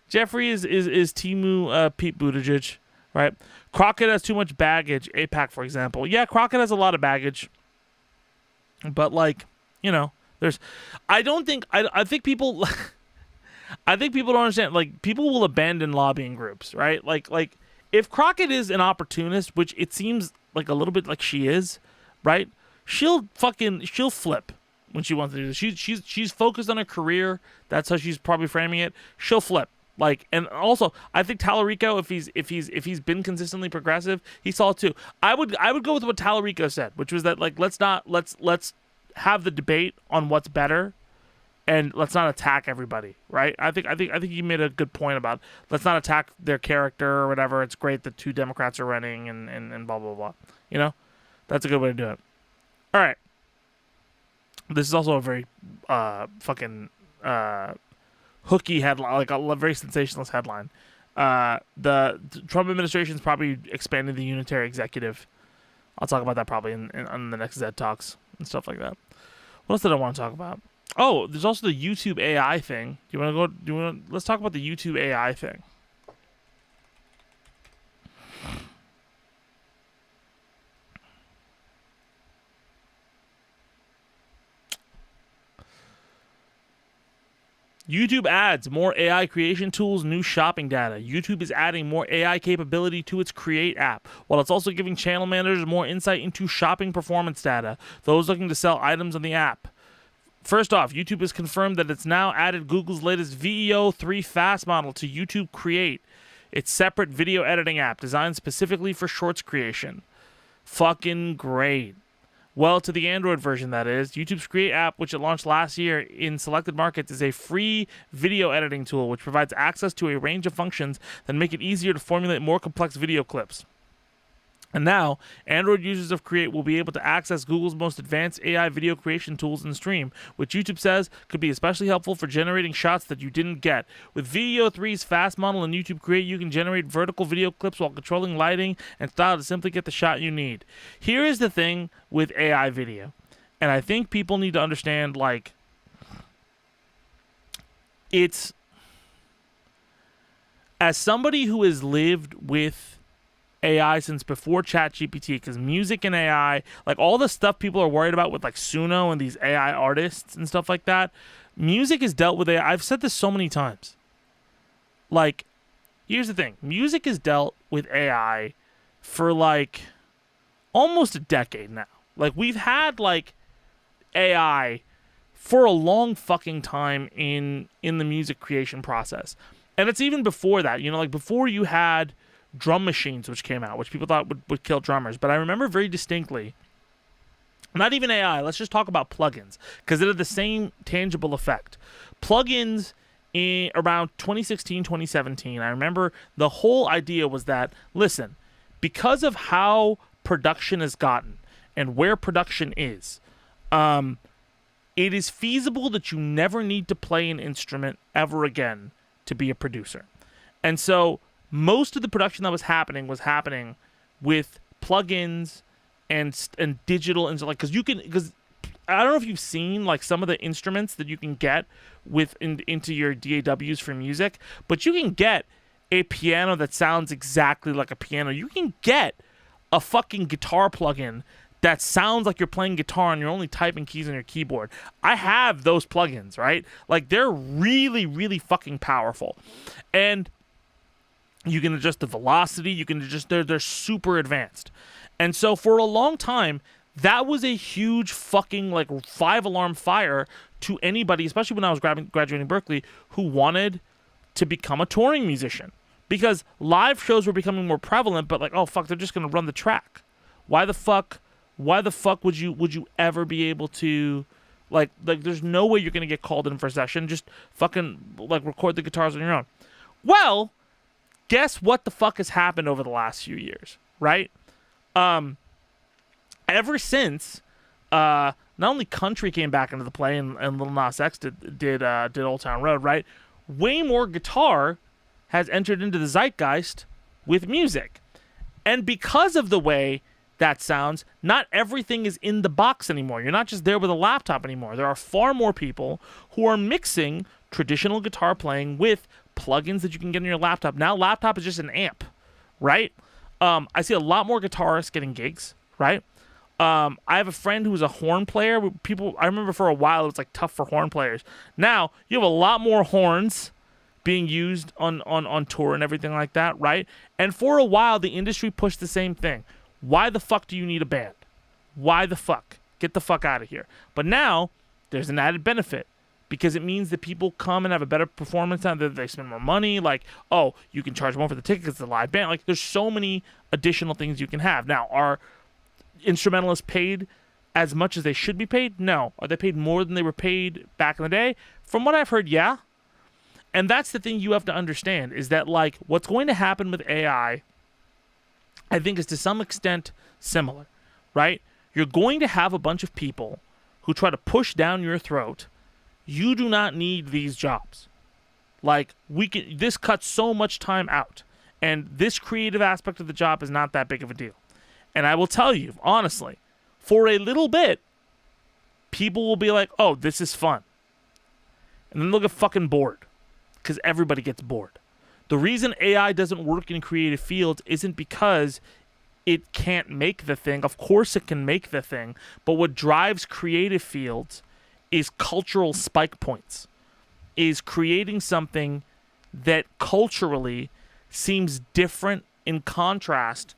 Jeffrey is Timu Pete Buttigieg, right? Crockett has too much baggage. APAC, for example. Yeah, Crockett has a lot of baggage. But, there's I don't think I think people I think people don't understand. Like, people will abandon lobbying groups, right? Like if Crockett is an opportunist, which it seems like a little bit like she is, right? She'll flip when she wants to do this. She's focused on her career. That's how she's probably framing it. She'll flip. Like, and also I think Tallarico, if he's been consistently progressive, he saw it too. I would go with what Tallarico said, which was that, like, let's have the debate on what's better, and let's not attack everybody, right? I think you made a good point about let's not attack their character or whatever. It's great that 2 Democrats are running and blah blah blah. You know, that's a good way to do it. All right. This is also a very fucking hooky headline, like a very sensationalist headline. The Trump administration is probably expanding the unitary executive. I'll talk about that probably on the next Zed Talks and stuff like that. What else did I want to talk about? Oh, there's also the YouTube AI thing. Let's talk about the YouTube AI thing. YouTube adds more AI creation tools, new shopping data. YouTube is adding more AI capability to its Create app, while it's also giving channel managers more insight into shopping performance data, those looking to sell items on the app. First off, YouTube has confirmed that it's now added Google's latest VEO 3 fast model to YouTube Create, its separate video editing app designed specifically for shorts creation. Fucking great. Well, to the Android version, that is. YouTube's Create app, which it launched last year in selected markets, is a free video editing tool which provides access to a range of functions that make it easier to formulate more complex video clips. And now, Android users of Create will be able to access Google's most advanced AI video creation tools in Stream, which YouTube says could be especially helpful for generating shots that you didn't get. With VEO 3's fast model in YouTube Create, you can generate vertical video clips while controlling lighting and style to simply get the shot you need. Here is the thing with AI video, and I think people need to understand, like, it's, as somebody who has lived with AI since before ChatGPT, because music and AI, like all the stuff people are worried about with like Suno and these AI artists and stuff like that, music is dealt with AI. I've said this so many times. Like, here's the thing. Music is dealt with AI for like almost a decade now. Like, we've had like AI for a long fucking time in the music creation process. And it's even before that, you know, like before you had drum machines, which came out, which people thought would kill drummers. But I remember very distinctly, not even AI, let's just talk about plugins, because it had the same tangible effect. Plugins in around 2016, 2017, I remember the whole idea was that, listen, because of how production has gotten and where production is, it is feasible that you never need to play an instrument ever again to be a producer. And so most of the production that was happening with plugins and digital, and so, like, because I don't know if you've seen like some of the instruments that you can get into your DAWs for music, but you can get a piano that sounds exactly like a piano. You can get a fucking guitar plugin that sounds like you're playing guitar and you're only typing keys on your keyboard. I have those plugins, right? Like, they're really, really fucking powerful. And you can adjust the velocity. You can adjust, they're super advanced. And so for a long time, that was a huge fucking like 5-alarm fire to anybody, especially when I was graduating Berkeley, who wanted to become a touring musician. Because live shows were becoming more prevalent, but like, oh fuck, they're just gonna run the track. Why the fuck would you ever be able to like there's no way you're gonna get called in for a session. Just fucking like record the guitars on your own. Well, guess what the fuck has happened over the last few years, right? Ever since not only country came back into the play and Lil Nas X did Old Town Road, right? Way more guitar has entered into the zeitgeist with music. And because of the way that sounds, not everything is in the box anymore. You're not just there with a laptop anymore. There are far more people who are mixing traditional guitar playing with plugins that you can get on your laptop. Now laptop is just an amp, right? I see a lot more guitarists getting gigs, right? I have a friend who's a horn player. I remember for a while it was like tough for horn players. Now you have a lot more horns being used on tour and everything like that, right? And for a while the industry pushed the same thing. Why the fuck do you need a band? Why the fuck? Get the fuck out of here. But now there's an added benefit, because it means that people come and have a better performance and they spend more money. Like, oh, you can charge more for the ticket because it's a live band. Like, there's so many additional things you can have. Now, are instrumentalists paid as much as they should be paid? No. Are they paid more than they were paid back in the day? From what I've heard, yeah. And that's the thing you have to understand, is that, like, what's going to happen with AI, I think, is to some extent similar, right? You're going to have a bunch of people who try to push down your throat. You do not need these jobs. Like, this cuts so much time out. And this creative aspect of the job is not that big of a deal. And I will tell you, honestly, for a little bit, people will be like, oh, this is fun. And then they'll get fucking bored. Because everybody gets bored. The reason AI doesn't work in creative fields isn't because it can't make the thing. Of course it can make the thing. But what drives creative fields is cultural spike points, is creating something that culturally seems different in contrast,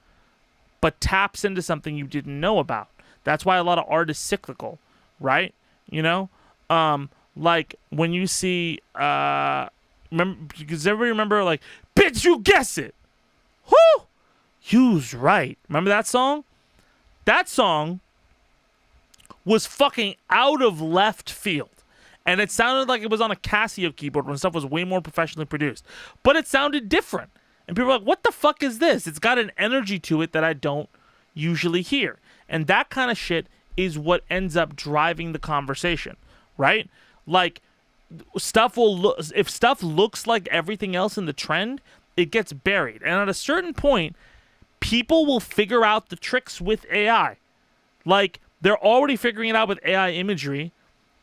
but taps into something you didn't know about. That's why a lot of art is cyclical, right? You know, like when you see, does everybody remember, like, bitch, you guess it, whoo, you's right. Remember that song? That song was fucking out of left field. And it sounded like it was on a Casio keyboard when stuff was way more professionally produced. But it sounded different. And people were like, what the fuck is this? It's got an energy to it that I don't usually hear. And that kind of shit is what ends up driving the conversation, right? Like, if stuff looks like everything else in the trend, it gets buried. And at a certain point, people will figure out the tricks with AI. Like, they're already figuring it out with AI imagery.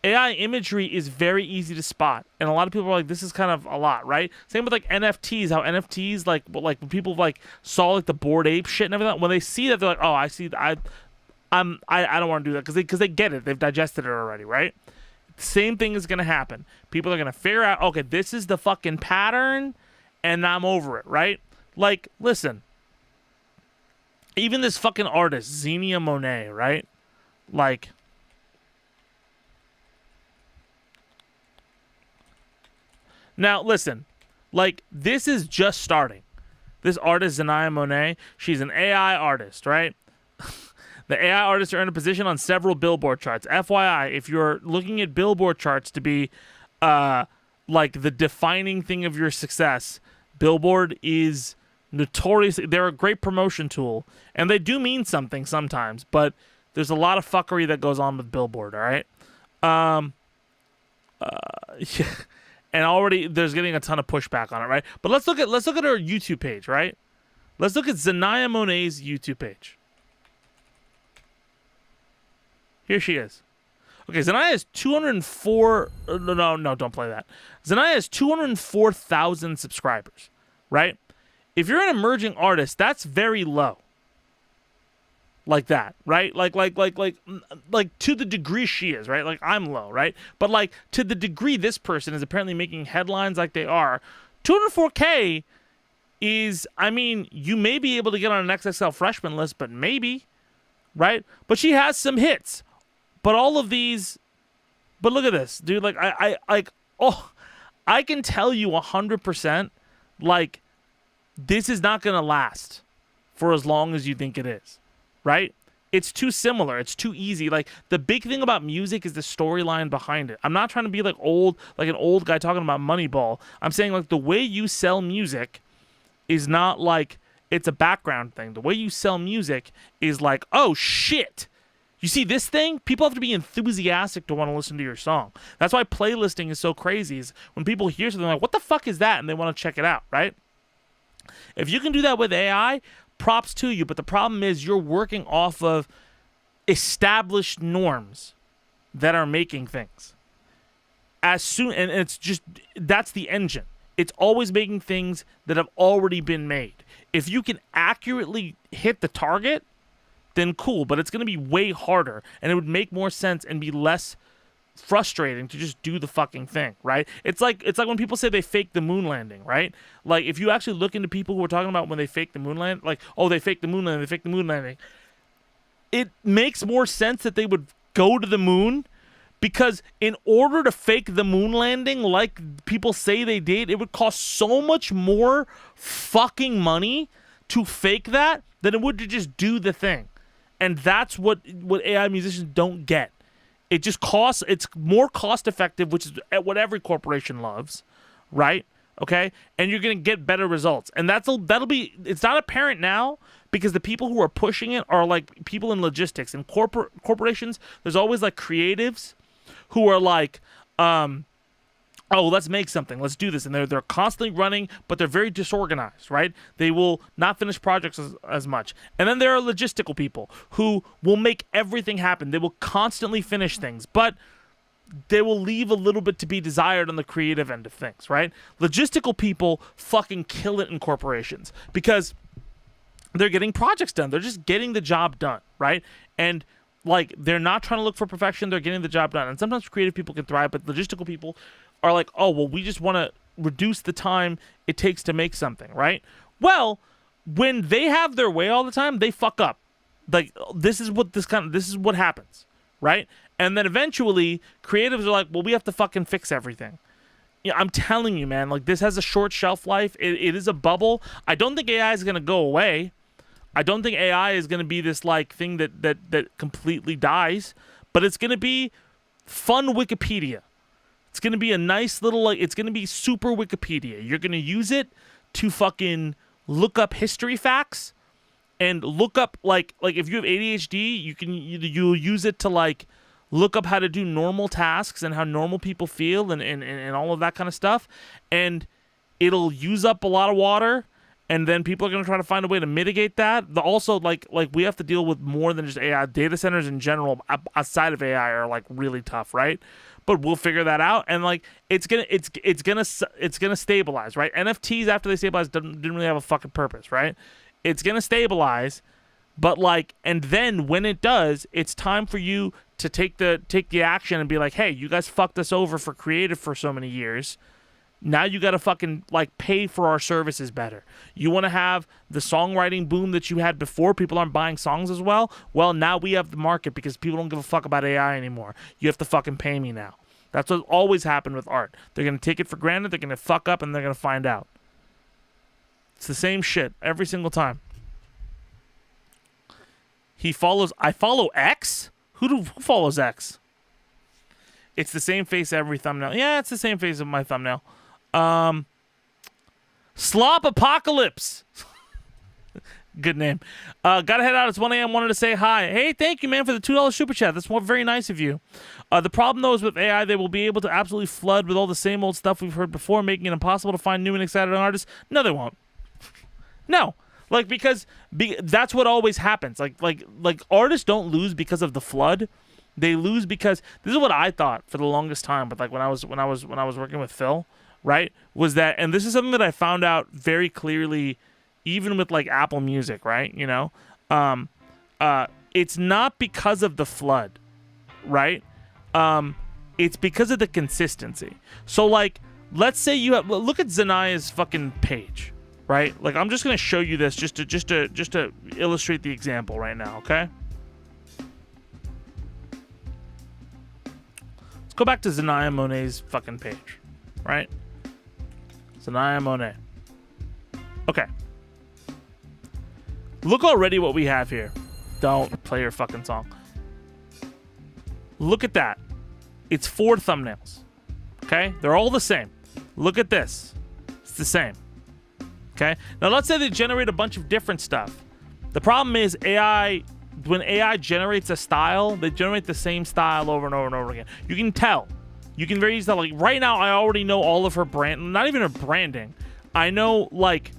AI imagery is very easy to spot. And a lot of people are like, this is kind of a lot, right? Same with, like, NFTs. How NFTs, like when people, like, saw, like, the Bored Ape shit and everything, when they see that, they're like, oh, I see, I don't want to do that. Because they get it. They've digested it already, right? Same thing is going to happen. People are going to figure out, okay, this is the fucking pattern, and I'm over it, right? Like, listen. Even this fucking artist, Xenia Monet, right? Like, now listen, like, this is just starting. This artist, Xenia Monet, she's an AI artist, right? The AI artists are in a position on several Billboard charts. FYI, if you're looking at Billboard charts to be like the defining thing of your success, Billboard is notoriously, they're a great promotion tool, and they do mean something sometimes, but there's a lot of fuckery that goes on with Billboard, all right? Yeah. And already there's getting a ton of pushback on it, right? But let's look at her YouTube page, right? Let's look at Xenia Monet's YouTube page. Here she is. Okay, Xenia has 204. No, don't play that. Xenia has 204,000 subscribers, right? If you're an emerging artist, that's very low. Like that, right? Like to the degree she is, right? Like, I'm low, right? But, like, to the degree this person is apparently making headlines like they are, 204K is, I mean, you may be able to get on an XXL freshman list, but maybe, right? But she has some hits. But all of these, but look at this, dude. Like, I can tell you 100%, like, this is not going to last for as long as you think it is. Right? It's too similar. It's too easy. Like, the big thing about music is the storyline behind it. I'm not trying to be like an old guy talking about Moneyball. I'm saying, like, the way you sell music is not like it's a background thing. The way you sell music is like, oh shit, you see this thing? People have to be enthusiastic to want to listen to your song. That's why playlisting is so crazy. Is when people hear something like, what the fuck is that? And they want to check it out, right? If you can do that with AI, props to you, but the problem is you're working off of established norms that are making things. And it's just, that's the engine. It's always making things that have already been made. If you can accurately hit the target, then cool. But it's going to be way harder, and it would make more sense and be less frustrating to just do the fucking thing, right? It's like when people say they faked the moon landing, right? Like, if you actually look into people who are talking about when they fake the moon landing, like, oh, they faked the moon landing, they faked the moon landing. It makes more sense that they would go to the moon, because in order to fake the moon landing like people say they did, it would cost so much more fucking money to fake that than it would to just do the thing. And that's what AI musicians don't get. It just costs, it's more cost effective, which is what every corporation loves, right? Okay? And you're going to get better results. And that'll be, it's not apparent now, because the people who are pushing it are like people in logistics. In corporations, there's always like creatives who are like, oh, let's make something, let's do this. And they're constantly running, but they're very disorganized, right? They will not finish projects as much. And then there are logistical people who will make everything happen. They will constantly finish things, but they will leave a little bit to be desired on the creative end of things, right? Logistical people fucking kill it in corporations because they're getting projects done. They're just getting the job done, right? And like, they're not trying to look for perfection. They're getting the job done. And sometimes creative people can thrive, but logistical people are like, oh, well, we just want to reduce the time it takes to make something, right? Well, when they have their way all the time, they fuck up. Like, this is what happens, right? And then eventually, creatives are like, well, we have to fucking fix everything. Yeah, I'm telling you, man, like, this has a short shelf life. It is a bubble. I don't think AI is going to go away. I don't think AI is going to be this, like, thing that completely dies, but it's going to be fun Wikipedia. It's going to be a nice little, like, it's going to be super Wikipedia. You're going to use it to fucking look up history facts and look up, like if you have ADHD, you'll use it to, like, look up how to do normal tasks and how normal people feel and all of that kind of stuff. And it'll use up a lot of water, and then people are going to try to find a way to mitigate that. Also, like we have to deal with more than just AI. Data centers in general, outside of AI, are, like, really tough, right? But we'll figure that out, and, like, it's gonna stabilize, right? NFTs, after they stabilize, didn't really have a fucking purpose, right? It's gonna stabilize, but, like, and then when it does, it's time for you to take the action and be like, hey, you guys fucked us over for creative for so many years. Now you got to fucking, like, pay for our services better. You want to have the songwriting boom that you had before. People aren't buying songs as well. Well, now we have the market because people don't give a fuck about AI anymore. You have to fucking pay me now. That's what always happened with art. They're going to take it for granted. They're going to fuck up, and they're going to find out. It's the same shit every single time. I follow X? Who follows X? It's the same face every thumbnail. Yeah, it's the same face of my thumbnail. Slop Apocalypse. Good name. Gotta head out. It's 1 a.m. Wanted to say hi. Hey, thank you, man, for the $2 super chat. That's very nice of you. The problem, though, is with AI, they will be able to absolutely flood with all the same old stuff we've heard before, making it impossible to find new and exciting artists. No, they won't. No. Like, because that's what always happens. Like artists don't lose because of the flood. They lose because this is what I thought for the longest time. But, like, when I was working with Phil, right, was that, and this is something that I found out very clearly, even with, like, Apple Music, right? You know, it's not because of the flood, right? It's because of the consistency. So, like, let's say you have, look at Zanaya's fucking page, right? Like, I'm just gonna show you this just to illustrate the example right now, okay? Let's go back to Zanaya Monet's fucking page, right? Zanaya Monet. Okay. Look already what we have here. Don't play your fucking song. Look at that. It's 4 thumbnails. Okay? They're all the same. Look at this. It's the same. Okay? Now let's say they generate a bunch of different stuff. The problem is AI, when AI generates a style, they generate the same style over and over and over again. You can tell. You can very easily tell. Like, right now, I already know all of her brand, not even her branding. I know, like,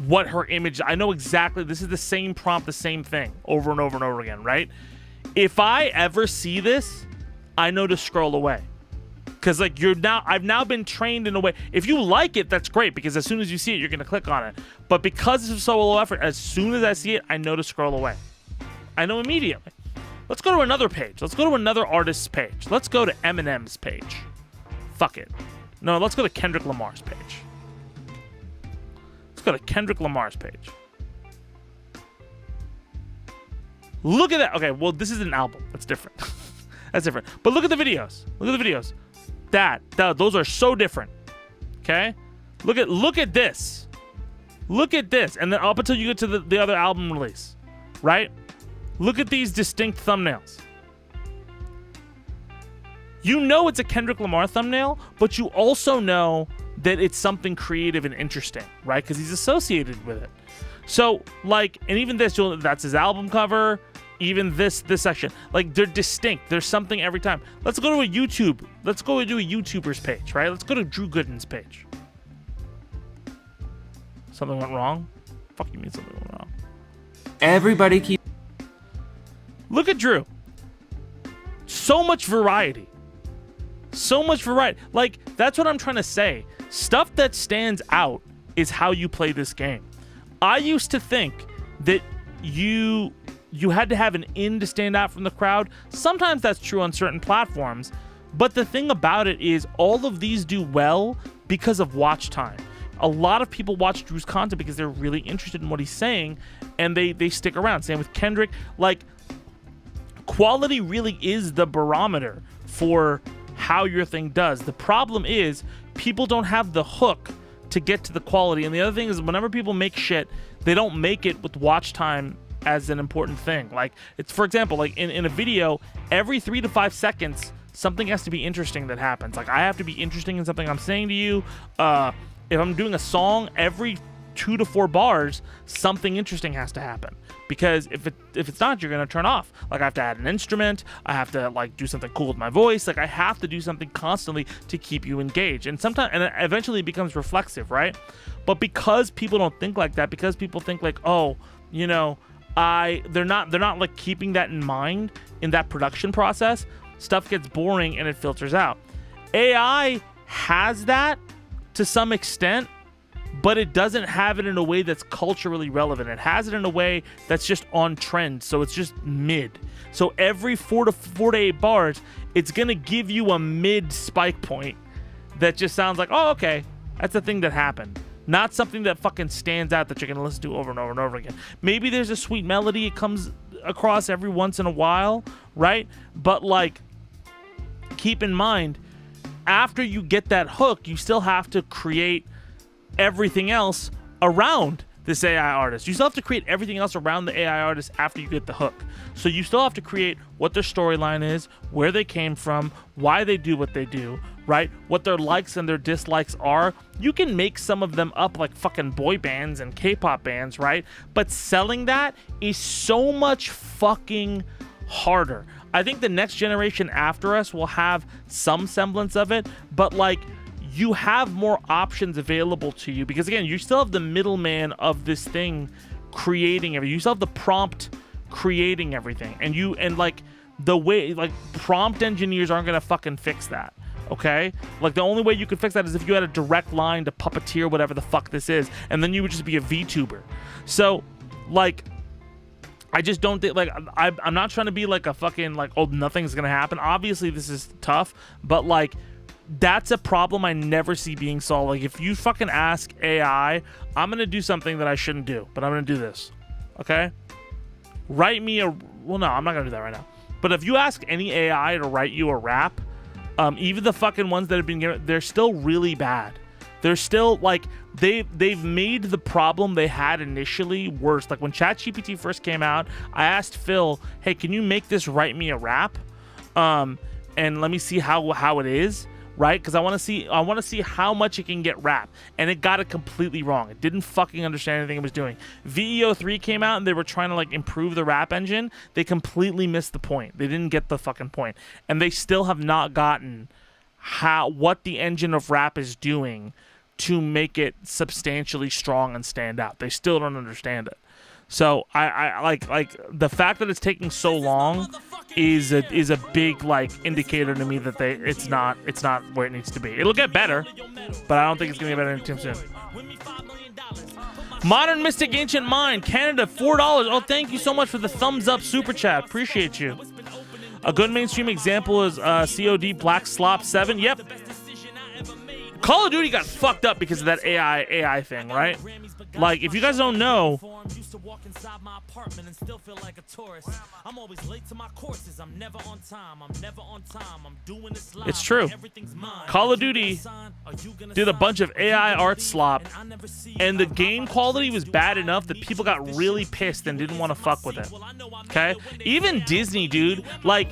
what her image, I know exactly, this is the same prompt, the same thing over and over and over again, right? If I ever see this, I know to scroll away. Because, like, I've now been trained in a way. If you like it, that's great, because as soon as you see it, you're going to click on it. But because it's so low effort, as soon as I see it, I know to scroll away. I know immediately. Let's go to another page. Let's go to another artist's page. Let's go to Eminem's page. Fuck it. No, let's go to Kendrick Lamar's page. Let's go to Kendrick Lamar's page. Look at that. Okay, well, this is an album. That's different. That's different. But look at the videos. Look at the videos. Those are so different. Okay? Look at this. Look at this. And then up until you get to the other album release. Right? Look at these distinct thumbnails. You know it's a Kendrick Lamar thumbnail, but you also know that it's something creative and interesting, right? Because he's associated with it. So, like, and even this, that's his album cover. Even this section, like, they're distinct. There's something every time. Let's go to a YouTube. Let's go to a YouTuber's page, right? Let's go to Drew Gooden's page. Something went wrong? Fuck you mean something went wrong? Everybody keep. Look at Drew. So much variety. So much variety. Like, that's what I'm trying to say. Stuff that stands out is how you play this game. I used to think that you had to have an in to stand out from the crowd. Sometimes that's true on certain platforms, but the thing about it is all of these do well because of watch time. A lot of people watch Drew's content because they're really interested in what he's saying, and they stick around. Same with Kendrick. Like, quality really is the barometer for how your thing does. The problem is people don't have the hook to get to the quality. And the other thing is, whenever people make shit, they don't make it with watch time as an important thing. Like, it's, for example, like in a video, every 3 to 5 seconds, something has to be interesting that happens. Like, I have to be interesting in something I'm saying to you. If I'm doing a song, every 2 to 4 bars, something interesting has to happen. Because if it's not, you're gonna turn off. Like, I have to add an instrument. I have to, like, do something cool with my voice. Like, I have to do something constantly to keep you engaged. And sometimes, and eventually it becomes reflexive, right? But because people don't think like that, because people think like, oh, you know, they're not like keeping that in mind in that production process, stuff gets boring and it filters out. AI has that to some extent, but it doesn't have it in a way that's culturally relevant. It has it in a way that's just on trend, so it's just mid. So every 4 to 8 bars, it's gonna give you a mid spike point that just sounds like, oh, okay, that's a thing that happened. Not something that fucking stands out that you're gonna listen to over and over and over again. Maybe there's a sweet melody it comes across every once in a while, right? But, like, keep in mind, after you get that hook, you still have to create everything else around this AI artist. You still have to create everything else around the AI artist after you get the hook. So you still have to create what their storyline is, where they came from, why they do what they do, right? What their likes and their dislikes are. You can make some of them up like fucking boy bands and K-pop bands, right? But selling that is so much fucking harder. I think the next generation after us will have some semblance of it, but, like, you have more options available to you because, again, you still have the middleman of this thing creating everything. You still have the prompt creating everything, and like the way, like, prompt engineers aren't gonna fucking fix that. Okay, like, the only way you could fix that is if you had a direct line to Puppeteer, whatever the fuck this is, and then you would just be a VTuber. So, like, I just don't think, like, I'm not trying to be like a fucking, like, oh, nothing's gonna happen. Obviously this is tough, but, like, that's a problem I never see being solved. Like, if you fucking ask AI, I'm gonna do something that I shouldn't do, but I'm gonna do this, okay? Write me a, well, no, I'm not gonna do that right now. But if you ask any AI to write you a rap, even the fucking ones that have been given, they're still really bad. They're still, like, they've made the problem they had initially worse. Like, when ChatGPT first came out, I asked Phil, hey, can you make this write me a rap? And let me see how it is, right? Because I want to see how much it can get rap. And it got it completely wrong. It didn't fucking understand anything it was doing. VEO 3 came out and they were trying to, like, improve the rap engine. They completely missed the point. They didn't get the fucking point. And they still have not gotten what the engine of rap is doing to make it substantially strong and stand out. They still don't understand it. So I like the fact that it's taking so long is a big, like, indicator to me that it's not where it needs to be. It'll get better, but I don't think it's gonna get better anytime soon. Modern Mystic Ancient Mind, Canada, $4. Oh, thank you so much for the thumbs up super chat. Appreciate you. A good mainstream example is COD Black Slop 7. Yep. Call of Duty got fucked up because of that AI thing, right? Like, if you guys don't know, it's true. Call of Duty did a bunch of AI art slop, and the game quality was bad enough that people got really pissed and didn't want to fuck with it. Okay? Even Disney, dude, like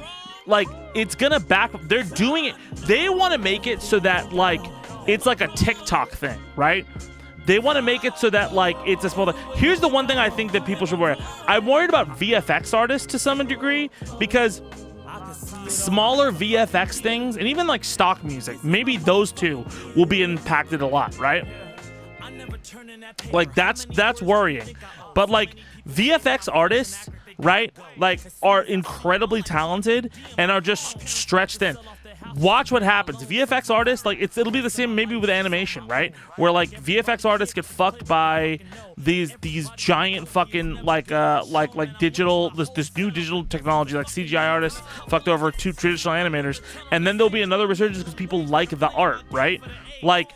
it's gonna back. They're doing it. They want to make it so that like it's like a TikTok thing, right? They want to make it so that like it's a small. Here's the one thing I think that people should worry. I'm worried about VFX artists to some degree because smaller VFX things and even like stock music, maybe those two will be impacted a lot, right? Like that's worrying. But like VFX artists, right? Like are incredibly talented and are just stretched thin. Watch what happens. VFX artists, like it'll be the same maybe with animation, right? Where like VFX artists get fucked by these giant fucking like digital this new digital technology, like CGI artists fucked over two traditional animators, and then there'll be another resurgence because people like the art, right? Like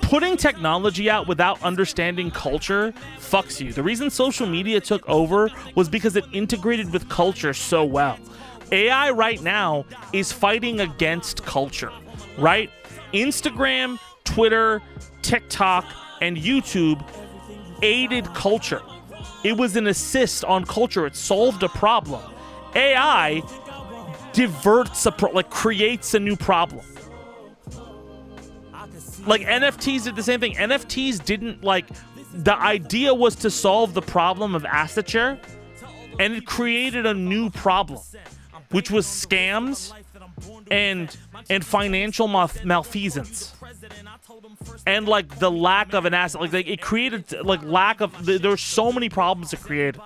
putting technology out without understanding culture fucks you. The reason social media took over was because it integrated with culture so well. AI right now is fighting against culture, right? Instagram, Twitter, TikTok, and YouTube aided culture. It was an assist on culture. It solved a problem. AI diverts creates a new problem. Like NFTs did the same thing. NFTs didn't the idea was to solve the problem of assetshare, and it created a new problem, which was scams and financial malfeasance and like the lack of an asset. Like it created like lack of. There were so many problems it created.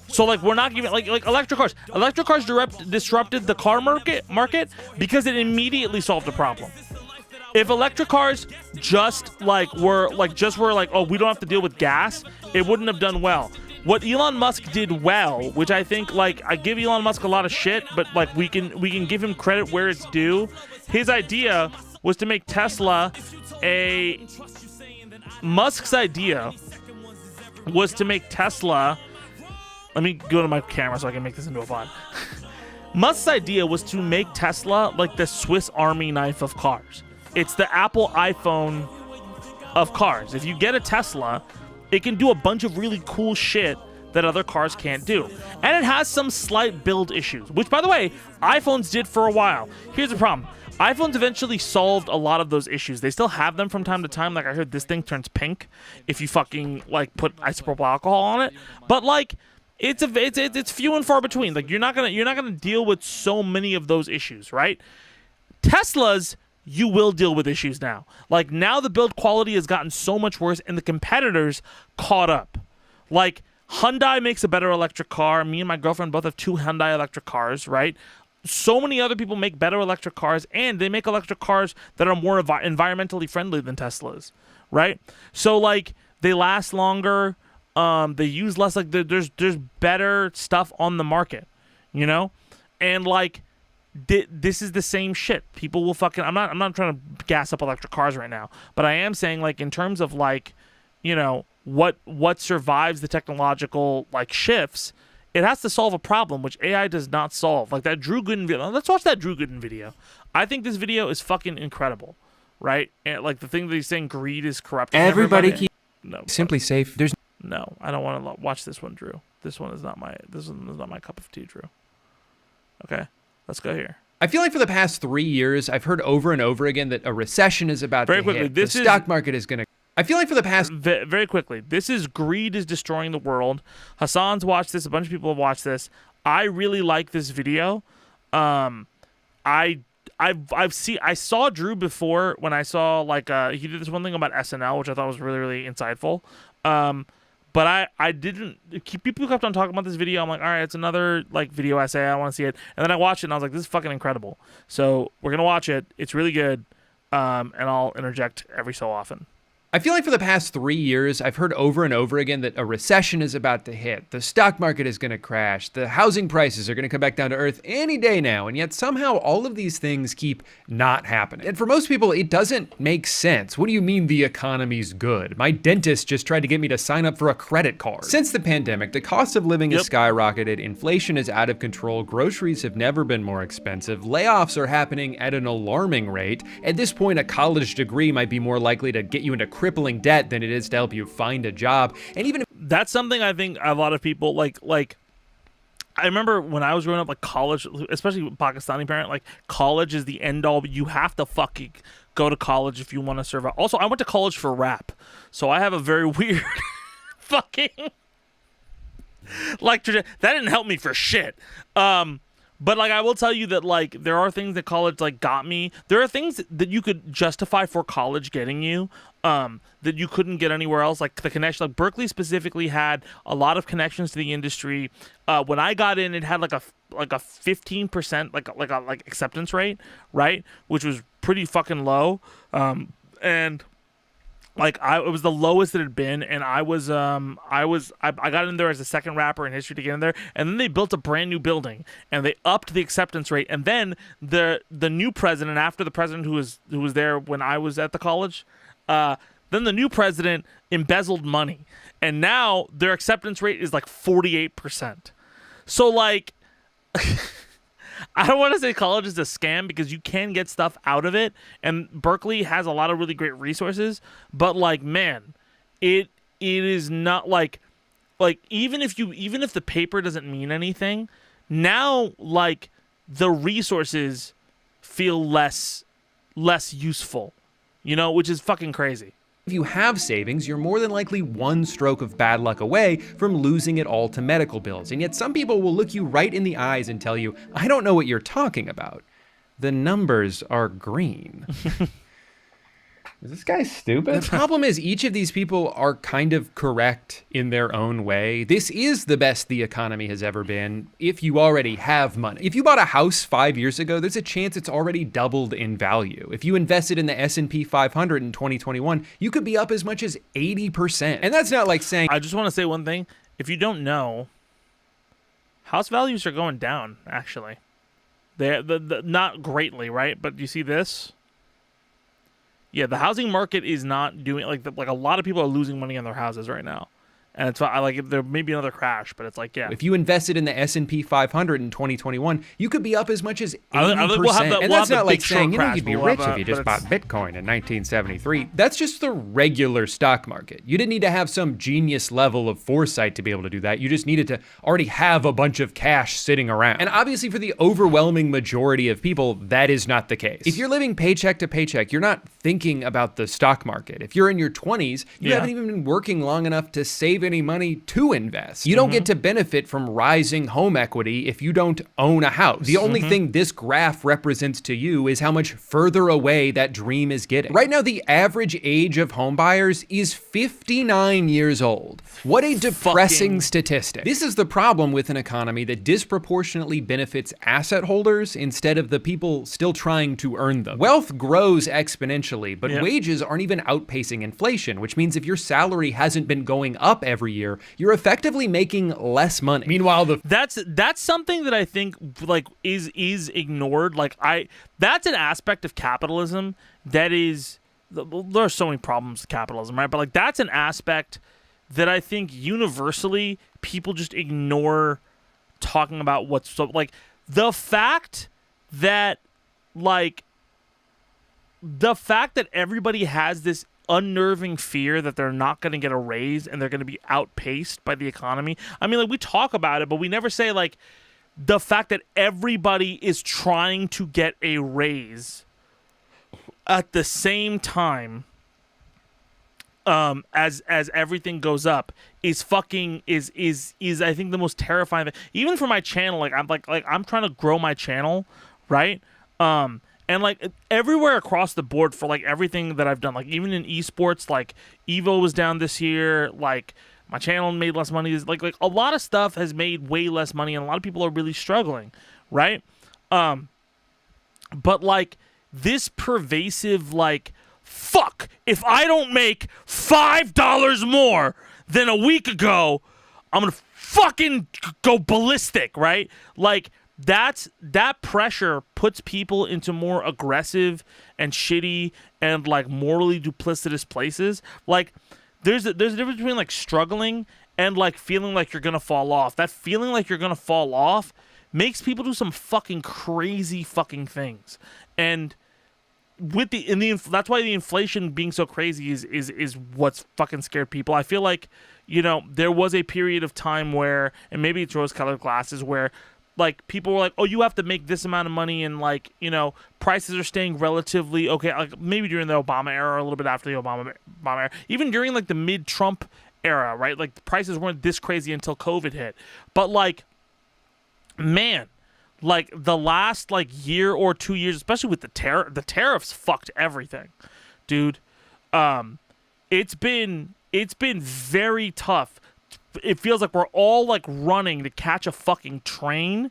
So like we're not giving like electric cars. Electric cars disrupted the car market because it immediately solved the problem. If electric cars just were oh, we don't have to deal with gas, it wouldn't have done well. What Elon Musk did well, which I think I give Elon Musk a lot of shit, but like we can give him credit where it's due. His idea was to make Tesla Musk's idea was to make Tesla. Let me go to my camera so I can make this into a VOD. Musk's idea was to make Tesla like the Swiss Army knife of cars. It's the Apple iPhone of cars. If you get a Tesla, it can do a bunch of really cool shit that other cars can't do. And it has some slight build issues, which, by the way, iPhones did for a while. Here's the problem. iPhones eventually solved a lot of those issues. They still have them from time to time. Like I heard this thing turns pink if you fucking like put isopropyl alcohol on it. But like it's few and far between. Like you're not gonna deal with so many of those issues, right? Teslas, you will deal with issues now. Like now the build quality has gotten so much worse and the competitors caught up. Like Hyundai makes a better electric car. Me and my girlfriend both have 2 Hyundai electric cars, right? So many other people make better electric cars, and they make electric cars that are more environmentally friendly than Teslas, right? So like they last longer, they use less, like there's better stuff on the market, you know? And like this is the same shit. People will fucking. I'm not trying to gas up electric cars right now, but I am saying like in terms of like, you know, what survives the technological like shifts, it has to solve a problem which AI does not solve. Like that Drew Gooden video. Let's watch that Drew Gooden video. I think this video is fucking incredible, right? And like the thing that he's saying, greed is corrupting everybody. Keep no simply safe. There's no. I don't want to watch this one, Drew. This one is not my cup of tea, Drew. Okay. Let's go here. I feel like for the past 3 years, I've heard over and over again that a recession is about to hit. The stock market is going to... I feel like for the past... Very quickly, this is greed is destroying the world. Hassan's watched this. A bunch of people have watched this. I really like this video. I saw Drew before when I saw like he did this one thing about SNL, which I thought was really, really insightful. But I didn't. People kept on talking about this video. I'm like, all right, it's another like video essay. I want to see it. And then I watched it, and I was like, this is fucking incredible. So we're gonna watch it. It's really good. and I'll interject every so often. I feel like for the past 3 years, I've heard over and over again that a recession is about to hit. The stock market is going to crash. The housing prices are going to come back down to earth any day now. And yet somehow all of these things keep not happening. And for most people, it doesn't make sense. What do you mean the economy's good? My dentist just tried to get me to sign up for a credit card. Since the pandemic, the cost of living has skyrocketed. Inflation is out of control. Groceries have never been more expensive. Layoffs are happening at an alarming rate. At this point, a college degree might be more likely to get you into crippling debt than it is to help you find a job. And even if that's something I think a lot of people like I remember when I was growing up, like college, especially with Pakistani parent, like college is the end all. You have to fucking go to college if you want to survive. Also, I went to college for rap, so I have a very weird fucking like that didn't help me for shit. But like I will tell you that like there are things that college like got me. There are things that you could justify for college getting you that you couldn't get anywhere else. Like the connection, like Berkeley specifically had a lot of connections to the industry. When I got in, it had like a 15% like acceptance rate, right, which was pretty fucking low. And like it was the lowest it had been, and I got in there as the second rapper in history to get in there, and then they built a brand new building and they upped the acceptance rate, and then the new president, after the president who was there when I was at the college, then the new president embezzled money, and now their acceptance rate is like 48%. So like I don't want to say college is a scam because you can get stuff out of it, and Berkeley has a lot of really great resources, but like man, it is not like even if the paper doesn't mean anything, now like the resources feel less useful, you know, which is fucking crazy. If you have savings, you're more than likely one stroke of bad luck away from losing it all to medical bills. And yet some people will look you right in the eyes and tell you, I don't know what you're talking about. The numbers are green. Is this guy stupid? The problem is each of these people are kind of correct in their own way. This is the best the economy has ever been if you already have money. If you bought a house 5 years ago, there's a chance it's already doubled in value. If you invested in the S&P 500 in 2021, you could be up as much as 80%. And that's not like saying... I just want to say one thing. If you don't know, house values are going down, actually. They're not greatly, right? But you see this? Yeah, the housing market is not doing like a lot of people are losing money on their houses right now, and it's there may be another crash, but it's like yeah. If you invested in the S&P 500 in 2021, you could be up as much as 80%. And that's not like saying you'd be rich if you just bought Bitcoin in 1973. That's just the regular stock market. You didn't need to have some genius level of foresight to be able to do that. You just needed to already have a bunch of cash sitting around. And obviously, for the overwhelming majority of people, that is not the case. If you're living paycheck to paycheck, you're not thinking about the stock market. If you're in your 20s, you haven't even been working long enough to save any money to invest. You don't get to benefit from rising home equity if you don't own a house. The only thing this graph represents to you is how much further away that dream is getting. Right now, the average age of home buyers is 59 years old. What a depressing statistic. This is the problem with an economy that disproportionately benefits asset holders instead of the people still trying to earn them. Wealth grows exponentially, but wages aren't even outpacing inflation, which means if your salary hasn't been going up every year, you're effectively making less money. Meanwhile, that's something that I think like is ignored. Like that's an aspect of capitalism that is there are so many problems with capitalism, right? But like that's an aspect that I think universally people just ignore talking about what's so like the fact that everybody has this unnerving fear that they're not going to get a raise and they're going to be outpaced by the economy. I mean, like we talk about it, but we never say like the fact that everybody is trying to get a raise at the same time as everything goes up is fucking is I think the most terrifying thing. Even for my channel, like I'm trying to grow my channel, right? And like everywhere across the board for like everything that I've done, like even in esports, like EVO was down this year, like my channel made less money. Like a lot of stuff has made way less money, and a lot of people are really struggling, right? But like this pervasive, like, fuck, if I don't make $5 more than a week ago, I'm gonna fucking go ballistic, right? Like, that pressure puts people into more aggressive and shitty and, like, morally duplicitous places. Like, there's a difference between, like, struggling and, like, feeling like you're gonna fall off. That feeling like you're gonna fall off makes people do some fucking crazy fucking things. And with that's why the inflation being so crazy is what's fucking scared people. I feel like, you know, there was a period of time where, and maybe it's rose-colored glasses, where, like, people were like, oh, you have to make this amount of money, and, like, you know, prices are staying relatively okay. Like, maybe during the Obama era, or a little bit after the Obama era, even during, like, the mid-Trump era, right? Like, the prices weren't this crazy until COVID hit. But, like, man, like, the last, like, year or 2 years, especially with the tariffs fucked everything, dude. It's been very tough. It feels like we're all, like, running to catch a fucking train,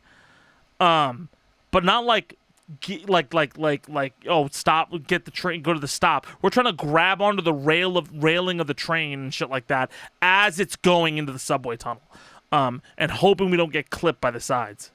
but not like oh, stop, get the train, go to the stop. We're trying to grab onto the railing of the train and shit like that as it's going into the subway tunnel, and hoping we don't get clipped by the sides.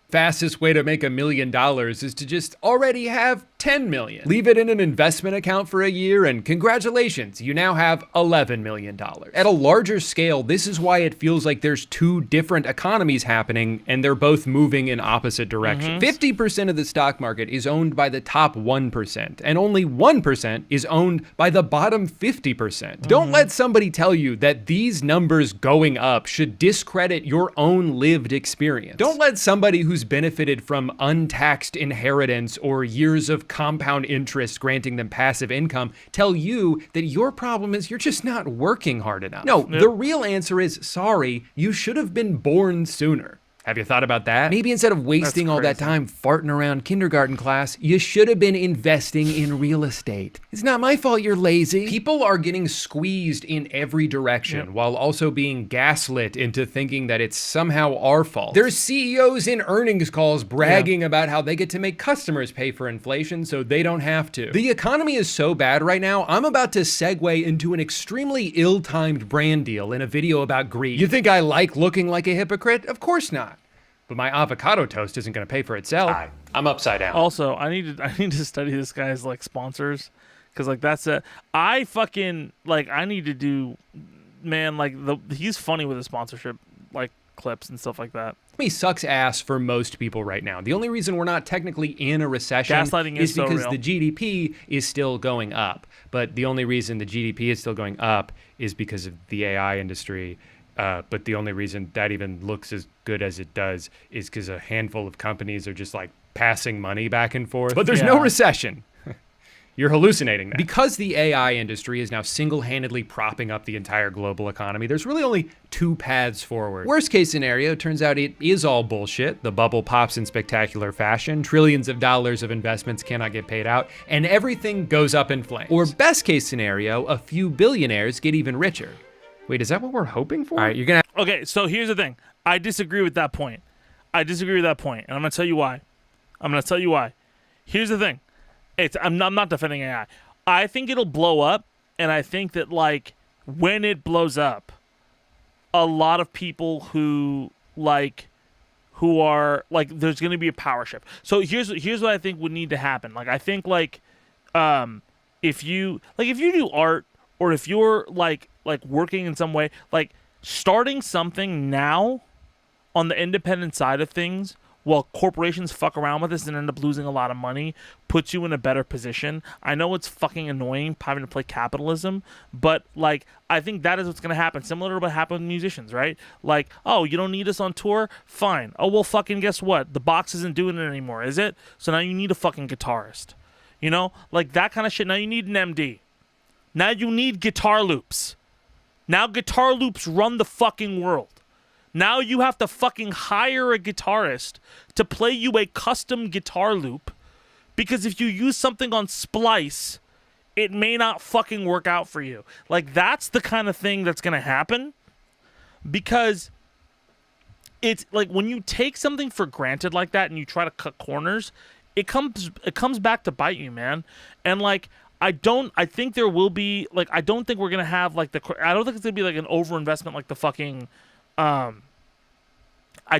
Fastest way to make $1 million is to just already have 10 million. Leave it in an investment account for a year and congratulations, you now have $11 million. At a larger scale, this is why it feels like there's two different economies happening and they're both moving in opposite directions. 50% of the stock market is owned by the top 1% and only 1% is owned by the bottom 50%. Don't let somebody tell you that these numbers going up should discredit your own lived experience. Don't let somebody who's benefited from untaxed inheritance or years of compound interest granting them passive income tell you that your problem is you're just not working hard enough. No, the real answer is, sorry, you should have been born sooner. Have you thought about that? Maybe instead of wasting all that time farting around kindergarten class, you should have been investing in real estate. It's not my fault you're lazy. People are getting squeezed in every direction while also being gaslit into thinking that it's somehow our fault. There's CEOs in earnings calls bragging about how they get to make customers pay for inflation so they don't have to. The economy is so bad right now, I'm about to segue into an extremely ill-timed brand deal in a video about greed. You think I like looking like a hypocrite? Of course not. But my avocado toast isn't going to pay for itself. I'm upside down. Also, I need to study this guy's, like, sponsors, because, like, I need to do, man, like, he's funny with his sponsorship, like, clips and stuff like that. Economy sucks ass for most people right now. The only reason we're not technically in a recession is because the GDP is still going up. But the only reason the GDP is still going up is because of the AI industry. But the only reason that even looks as good as it does is because a handful of companies are just, like, passing money back and forth. But there's no recession. You're hallucinating that. Because the AI industry is now single-handedly propping up the entire global economy, there's really only two paths forward. Worst case scenario, turns out it is all bullshit. The bubble pops in spectacular fashion, trillions of dollars of investments cannot get paid out, and everything goes up in flames. Or best case scenario, a few billionaires get even richer. Wait, is that what we're hoping for? All right, you're gonna. Okay, so here's the thing. I disagree with that point. And I'm gonna tell you why. Here's the thing. I'm not defending AI. I think it'll blow up, and I think that, like, when it blows up, a lot of people who are like, there's gonna be a power shift. So here's what I think would need to happen. Like, I think, like, if you do art, or if you're like working in some way, like, starting something now on the independent side of things while corporations fuck around with this and end up losing a lot of money puts you in a better position. I know it's fucking annoying having to play capitalism, but, like, I think that is what's going to happen. Similar to what happened with musicians, right? Like, oh, you don't need us on tour? Fine. Oh, well, fucking guess what? The box isn't doing it anymore, is it? So now you need a fucking guitarist. You know? Like, that kind of shit. Now you need an MD. Now you need guitar loops. Now guitar loops run the fucking world. Now you have to fucking hire a guitarist to play you a custom guitar loop, because if you use something on Splice, it may not fucking work out for you. Like, that's the kind of thing that's going to happen, because it's like when you take something for granted like that and you try to cut corners, it comes back to bite you, man. And like, I think there will be like, I don't think we're gonna have like I don't think it's gonna be like an overinvestment like the fucking, I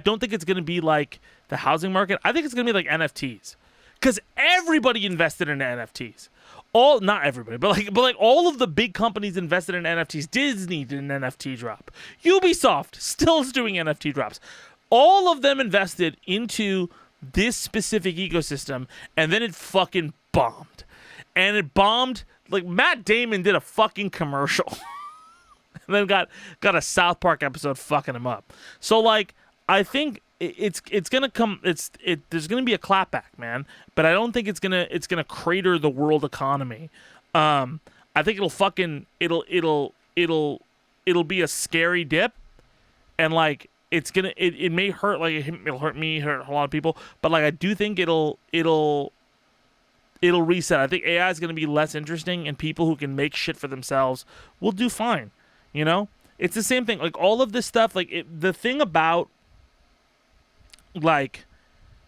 don't think it's gonna be like the housing market. I think it's gonna be like NFTs, because everybody invested in NFTs. Not everybody, but like all of the big companies invested in NFTs. Disney did an NFT drop. Ubisoft still is doing NFT drops. All of them invested into this specific ecosystem, and then it fucking bombed. And it bombed, like Matt Damon did a fucking commercial. And then got a South Park episode fucking him up. So like, I think it's gonna come. There's gonna be a clapback, man. But I don't think it's gonna crater the world economy. I think it'll be a scary dip, and like it may hurt, like it'll hurt me, hurt a lot of people. But like I do think it'll reset. I think AI is gonna be less interesting, and people who can make shit for themselves will do fine. You know, it's the same thing. Like all of this stuff. Like the thing about like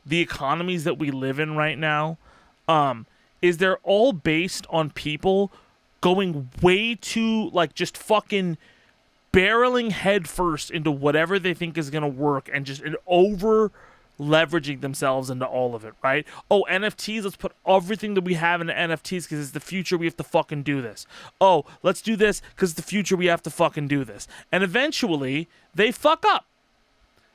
the economies that we live in right now, is they're all based on people going way too like just fucking barreling headfirst into whatever they think is gonna work, and just over leveraging themselves into all of it, right? Oh, NFTs, let's put everything that we have into NFTs because it's the future, we have to fucking do this. Oh, let's do this because it's the future, we have to fucking do this. And eventually, they fuck up.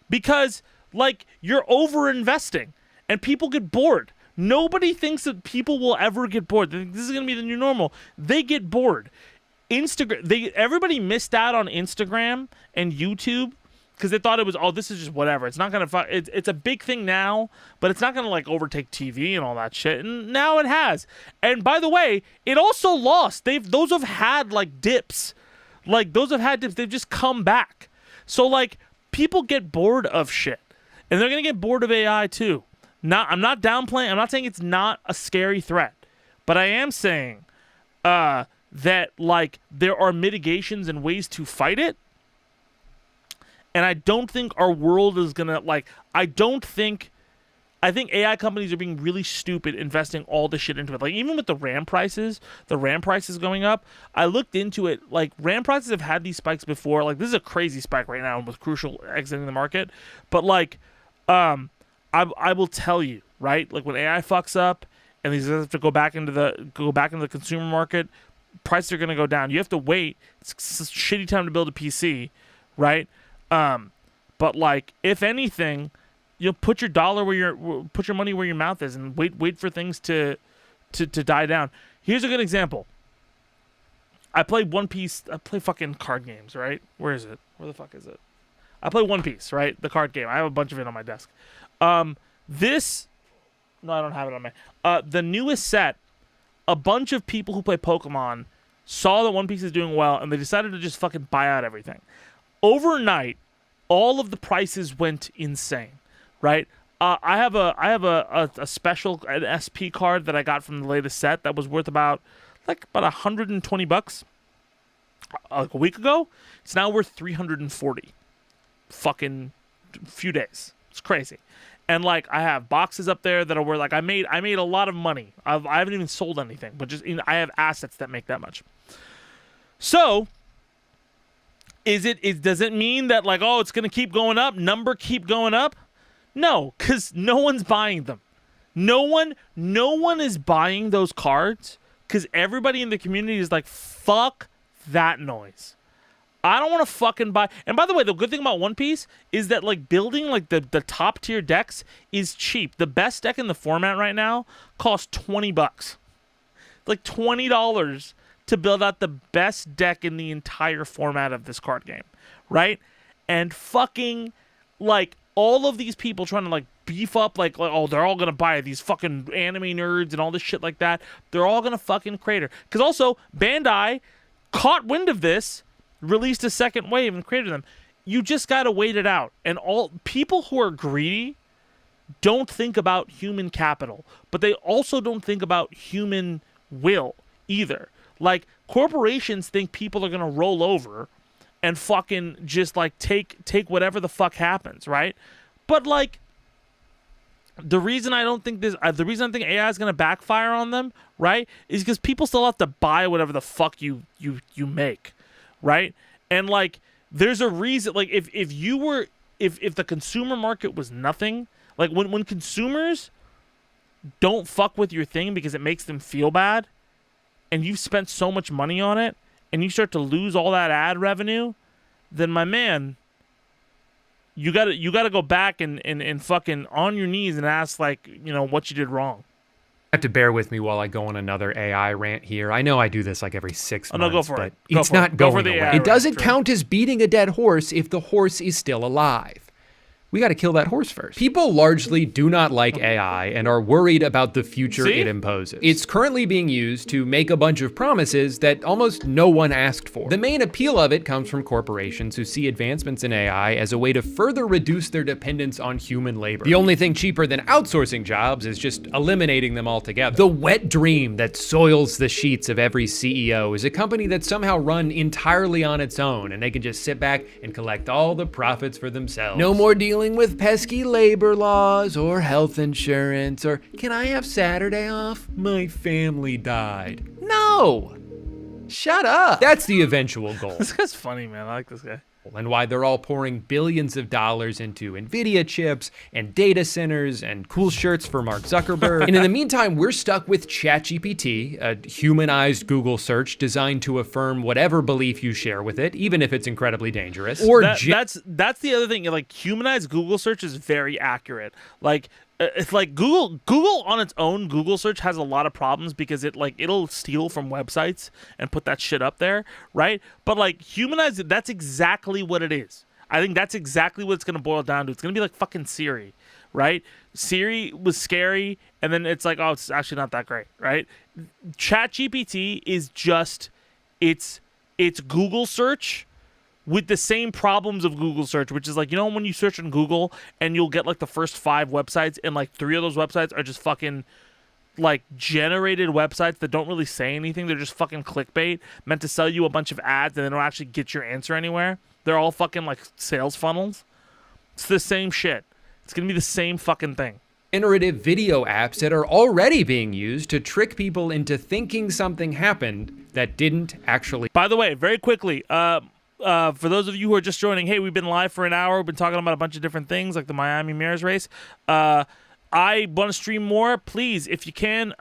Because, like, you're over-investing, and people get bored. Nobody thinks that people will ever get bored. They think this is going to be the new normal. They get bored. Everybody missed out on Instagram and YouTube because they thought it was, oh, this is just whatever. It's not going to, it's a big thing now, but it's not going to like overtake TV and all that shit. And now it has. And by the way, it also lost. Those have had like dips. Like those have had dips. They've just come back. So like people get bored of shit, and they're going to get bored of AI too. I'm not downplaying. I'm not saying it's not a scary threat, but I am saying that like there are mitigations and ways to fight it. And I don't think our world is gonna like. I think AI companies are being really stupid investing all the shit into it. Like even with the RAM prices going up. I looked into it. Like RAM prices have had these spikes before. Like this is a crazy spike right now with Crucial exiting the market. But like, I will tell you, right? Like when AI fucks up and these have to go back into the consumer market, prices are gonna go down. You have to wait. It's a shitty time to build a PC, right? But like, if anything, you'll put your money where your mouth is, and wait for things to die down. Here's a good example. I play One Piece. I play fucking card games, right? Where is it? Where the fuck is it? I play One Piece, right? The card game. I have a bunch of it on my desk. No, I don't have it on my. The newest set. A bunch of people who play Pokemon saw that One Piece is doing well, and they decided to just fucking buy out everything. Overnight, all of the prices went insane, right? I have a special an SP card that I got from the latest set that was worth about $120 like a week ago. It's now worth $340. Fucking few days. It's crazy. And like I have boxes up there that are worth like I made a lot of money. I haven't even sold anything, but just I have assets that make that much. So. Does it mean that like, oh, it's going to keep going up? Keep going up? No, because no one's buying them. No one is buying those cards because everybody in the community is like, fuck that noise. I don't want to fucking buy. And by the way, the good thing about One Piece is that like building like the top tier decks is cheap. The best deck in the format right now costs $20. Like $20 to build out the best deck in the entire format of this card game, right? And fucking like all of these people trying to like beef up like oh, they're all gonna buy it, these fucking anime nerds and all this shit like that. They're all gonna fucking crater. Because also Bandai caught wind of this, released a second wave and cratered them. You just gotta wait it out. And all people who are greedy don't think about human capital, but they also don't think about human will either. Like, corporations think people are going to roll over and fucking just, like, take whatever the fuck happens, right? But, like, the reason I think AI is going to backfire on them, right, is because people still have to buy whatever the fuck you make, right? And like, there's a reason. Like, if the consumer market was nothing, like when consumers don't fuck with your thing because it makes them feel bad, and you've spent so much money on it, and you start to lose all that ad revenue, then my man, you gotta go back and fucking on your knees and ask, like, you know, what you did wrong. You have to bear with me while I go on another AI rant here. I know I do this like every 6 months. No, go for it. It's not going away. It doesn't true. count as beating a dead horse if the horse is still alive. We got to kill that horse first. People largely do not like AI and are worried about the future it imposes. It's currently being used to make a bunch of promises that almost no one asked for. The main appeal of it comes from corporations who see advancements in AI as a way to further reduce their dependence on human labor. The only thing cheaper than outsourcing jobs is just eliminating them altogether. The wet dream that soils the sheets of every CEO is a company that's somehow run entirely on its own, and they can just sit back and collect all the profits for themselves. No more dealing with pesky labor laws or health insurance or can I have Saturday off? My family died. No! Shut up. That's the eventual goal. This guy's funny, man. I like this guy. And why they're all pouring billions of dollars into NVIDIA chips and data centers and cool shirts for Mark Zuckerberg. And in the meantime, we're stuck with ChatGPT, a humanized Google search designed to affirm whatever belief you share with it, even if it's incredibly dangerous. Or that's the other thing. Like, humanized Google search is very accurate. Like, it's like Google on its own, Google search has a lot of problems because it'll steal from websites and put that shit up there, right? But like, humanized, that's exactly what it is. I think that's exactly what it's going to boil down to. It's going to be like fucking Siri, right? Siri was scary, and then it's like, oh, it's actually not that great, right? ChatGPT is just, it's Google search with the same problems of Google search, which is like, you know, when you search on Google and you'll get like the first 5 websites and like 3 of those websites are just fucking like generated websites that don't really say anything. They're just fucking clickbait meant to sell you a bunch of ads and they don't actually get your answer anywhere. They're all fucking like sales funnels. It's the same shit. It's going to be the same fucking thing. Generative video apps that are already being used to trick people into thinking something happened that didn't actually. By the way, very quickly, for those of you who are just joining, hey, we've been live for an hour. We've been talking about a bunch of different things like the Miami Mayor's race. I want to stream more. Please, if you can,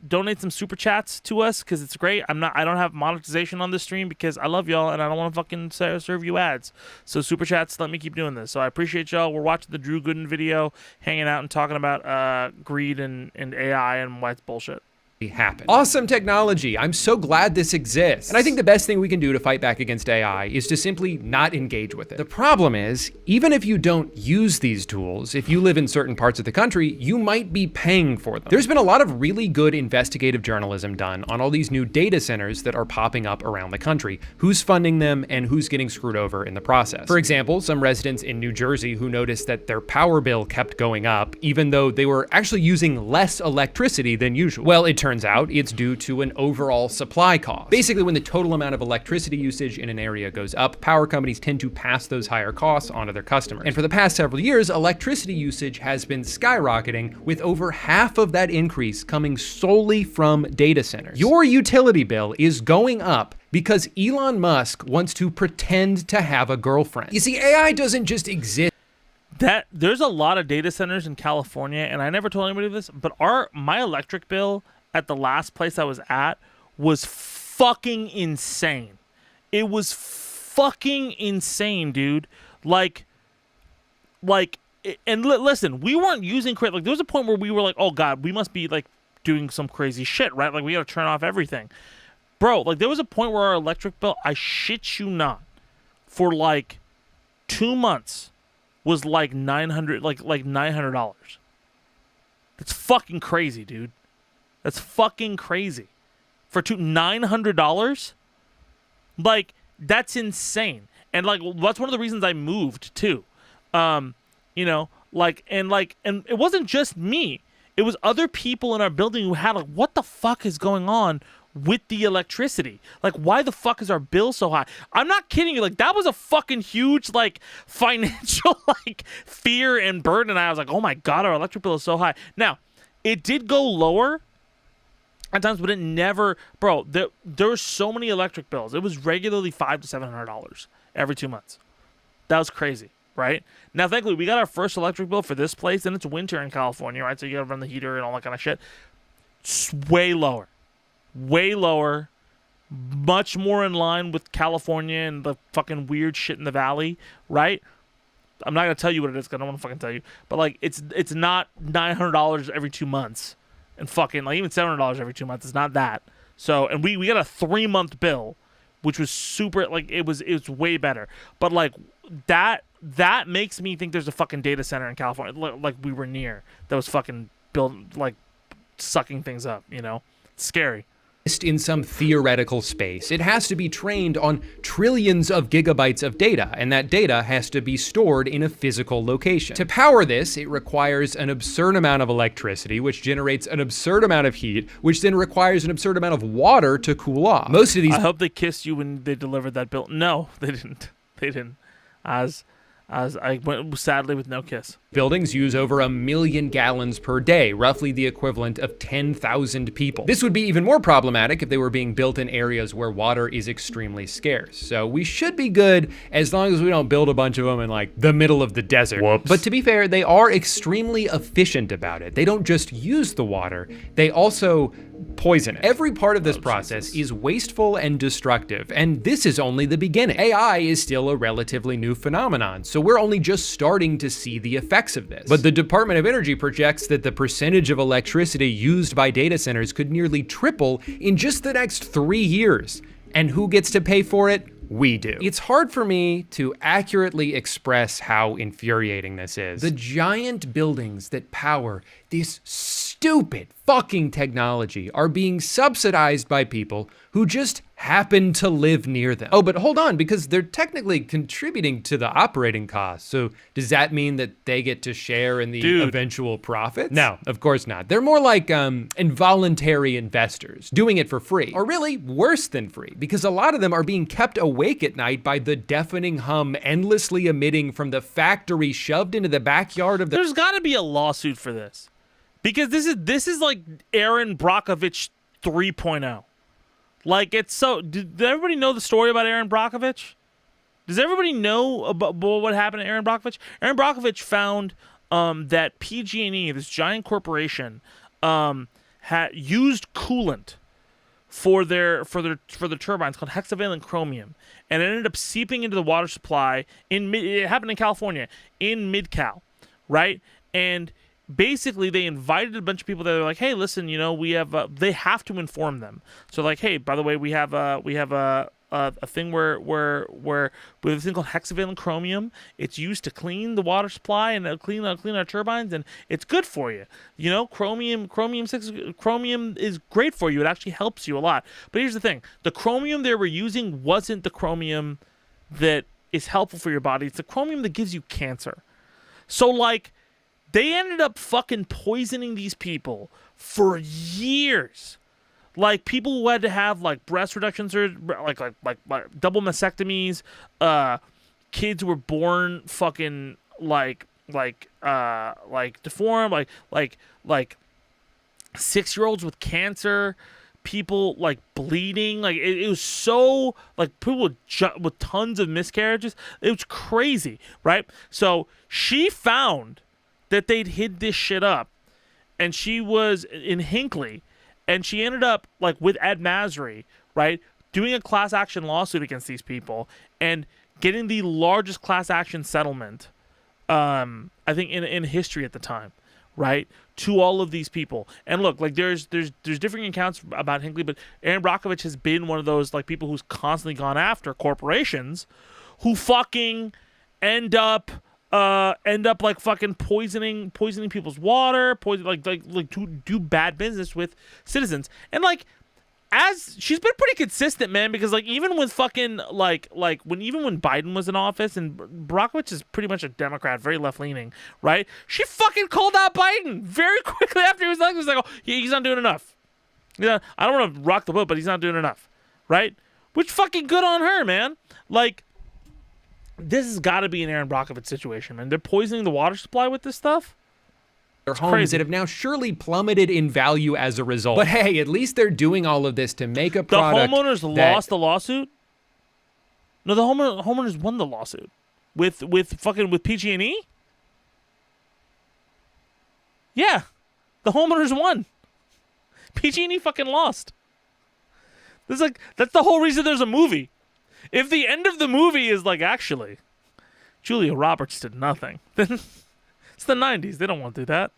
donate some super chats to us because it's great. I don't have monetization on this stream because I love y'all and I don't want to fucking serve you ads. So super chats, let me keep doing this. So I appreciate y'all. We're watching the Drew Gooden video, hanging out and talking about greed and AI and why it's bullshit. Happen. Awesome technology. I'm so glad this exists. And I think the best thing we can do to fight back against AI is to simply not engage with it. The problem is, even if you don't use these tools, if you live in certain parts of the country, you might be paying for them. There's been a lot of really good investigative journalism done on all these new data centers that are popping up around the country. Who's funding them and who's getting screwed over in the process. For example, some residents in New Jersey who noticed that their power bill kept going up, even though they were actually using less electricity than usual. Well, it turns out it's due to an overall supply cost. Basically, when the total amount of electricity usage in an area goes up, power companies tend to pass those higher costs onto their customers. And for the past several years, electricity usage has been skyrocketing, with over half of that increase coming solely from data centers. Your utility bill is going up because Elon Musk wants to pretend to have a girlfriend. You see, AI doesn't just exist. That there's a lot of data centers in California, and I never told anybody this, but my electric bill at the last place I was at was fucking insane. It was fucking insane, dude. Listen, we weren't using like there was a point where we were like, oh god, we must be like doing some crazy shit, right? Like we gotta turn off everything. Bro, like there was a point where our electric bill, I shit you not, for like 2 months was like $900. That's fucking crazy, dude. That's fucking crazy. For $900? Like, that's insane. And like that's one of the reasons I moved too. You know, and it wasn't just me. It was other people in our building who had like, what the fuck is going on with the electricity. Like, why the fuck is our bill so high? I'm not kidding you. Like, that was a fucking huge, like, financial, like, fear and burden. I was like, oh my God, our electric bill is so high. Now, it did go lower at times, but it never, bro, there were so many electric bills. It was regularly $500 to $700 every 2 months. That was crazy, right? Now, thankfully, we got our first electric bill for this place, and it's winter in California, right? So you got to run the heater and all that kind of shit. It's way lower, much more in line with California and the fucking weird shit in the valley, right? I'm not gonna tell you what it is because I don't want to fucking tell you, but like it's not $900 every 2 months, and fucking like even $700 every 2 months. It's not that. So, and we got a 3-month bill, which was super, like it was way better. But like that makes me think there's a fucking data center in California, like we were near, that was fucking built, like sucking things up. You know, it's scary. In some theoretical space. It has to be trained on trillions of gigabytes of data, and that data has to be stored in a physical location. To power this, it requires an absurd amount of electricity, which generates an absurd amount of heat, which then requires an absurd amount of water to cool off. Most of these— I hope they kissed you when they delivered that bill. No, they didn't. They didn't. As I went, sadly, with no kiss. Buildings use over 1 million gallons per day, roughly the equivalent of 10,000 people. This would be even more problematic if they were being built in areas where water is extremely scarce. So we should be good as long as we don't build a bunch of them in like the middle of the desert. Whoops. But to be fair, they are extremely efficient about it. They don't just use the water, they also poison it. Every part of this process is wasteful and destructive, and this is only the beginning. AI is still a relatively new phenomenon, so we're only just starting to see the effects of this. But the Department of Energy projects that the percentage of electricity used by data centers could nearly triple in just the next 3 years. And who gets to pay for it? We do. It's hard for me to accurately express how infuriating this is. The giant buildings that power this stupid fucking technology are being subsidized by people who just happen to live near them. Oh, but hold on, because they're technically contributing to the operating costs. So does that mean that they get to share in the eventual profits? No, of course not. They're more like involuntary investors, doing it for free. Or really, worse than free, because a lot of them are being kept awake at night by the deafening hum endlessly emitting from the factory shoved into the backyard of the— There's gotta be a lawsuit for this. Because this is like Aaron Brockovich 3.0. Like, it's so... Did everybody know the story about Aaron Brockovich? Does everybody know about what happened to Aaron Brockovich? Aaron Brockovich found that PG&E, this giant corporation, had used coolant for their turbines called hexavalent chromium, and it ended up seeping into the water supply it happened in California, in Mid-Cal, right? And basically they invited a bunch of people that are like, hey, listen, you know, we have they have to inform them. So like, hey, by the way, we have a thing where we have a thing called hexavalent chromium. It's used to clean the water supply and clean our turbines, and it's good for you. You know, chromium is great for you. It actually helps you a lot. But here's the thing: the chromium they were using wasn't the chromium that is helpful for your body. It's the chromium that gives you cancer. So like, they ended up fucking poisoning these people for years. Like, people who had to have like breast reduction surgery, like double mastectomies, kids who were born fucking like deformed, like 6-year-olds with cancer, people like bleeding, like it was so, like, people with tons of miscarriages. It was crazy, right? So she found that they'd hid this shit up, and she was in Hinckley, and she ended up like with Ed Masry, right, doing a class action lawsuit against these people and getting the largest class action settlement, I think in history at the time, right, to all of these people. And look, like there's differing accounts about Hinckley, but Aaron Brockovich has been one of those like people who's constantly gone after corporations who fucking end up like fucking poisoning people's water, to do bad business with citizens. And like, as she's been pretty consistent, man, because like even with fucking when Biden was in office, and Brockovich is pretty much a Democrat, very left leaning, right? She fucking called out Biden very quickly after he was elected. He was like, oh, he's not doing enough. Yeah, I don't want to rock the boat, but he's not doing enough, right? Which fucking good on her, man. Like, this has got to be an Aaron Brockovich situation, man. They're poisoning the water supply with this stuff. Their homes crazy. That have now surely plummeted in value as a result. But hey, at least they're doing all of this to make a product. The homeowners lost the lawsuit. No, the homeowners won the lawsuit with PG&E. Yeah, the homeowners won. PG&E fucking lost. That's the whole reason there's a movie. If the end of the movie is like, actually, Julia Roberts did nothing, then it's the 90s. They don't want to do that.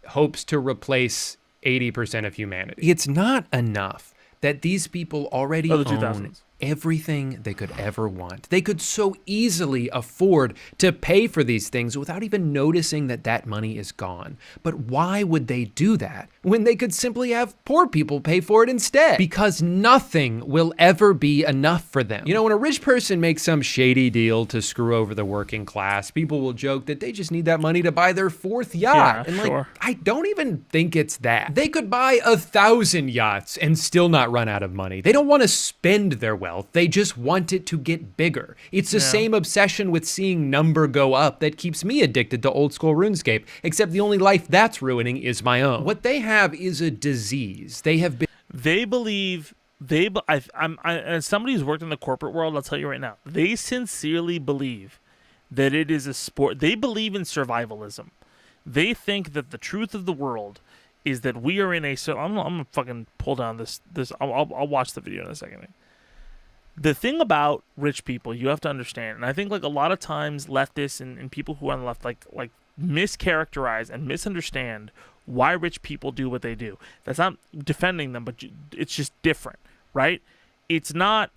Hopes to replace 80% of humanity. It's not enough that these people already own everything they could ever want. They could so easily afford to pay for these things without even noticing that that money is gone. But why would they do that when they could simply have poor people pay for it instead? Because nothing will ever be enough for them. You know, when a rich person makes some shady deal to screw over the working class, people will joke that they just need that money to buy their 4th yacht. Yeah, and sure. I don't even think it's that. They could buy 1,000 yachts and still not run out of money. They don't want to spend their wealth. They just want it to get bigger. It's the same obsession with seeing number go up that keeps me addicted to old school RuneScape, except the only life that's ruining is my own. What they have is a disease. They believe, as somebody who's worked in the corporate world, I'll tell you right now, they sincerely believe that it is a sport. They believe in survivalism. They think that the truth of the world is that we are in a, so I'm gonna fucking pull down this, I'll watch the video in a second. The thing about rich people, you have to understand, and I think like a lot of times leftists and people who are on the left like mischaracterize and misunderstand why rich people do what they do. That's not defending them, but it's just different, right? It's not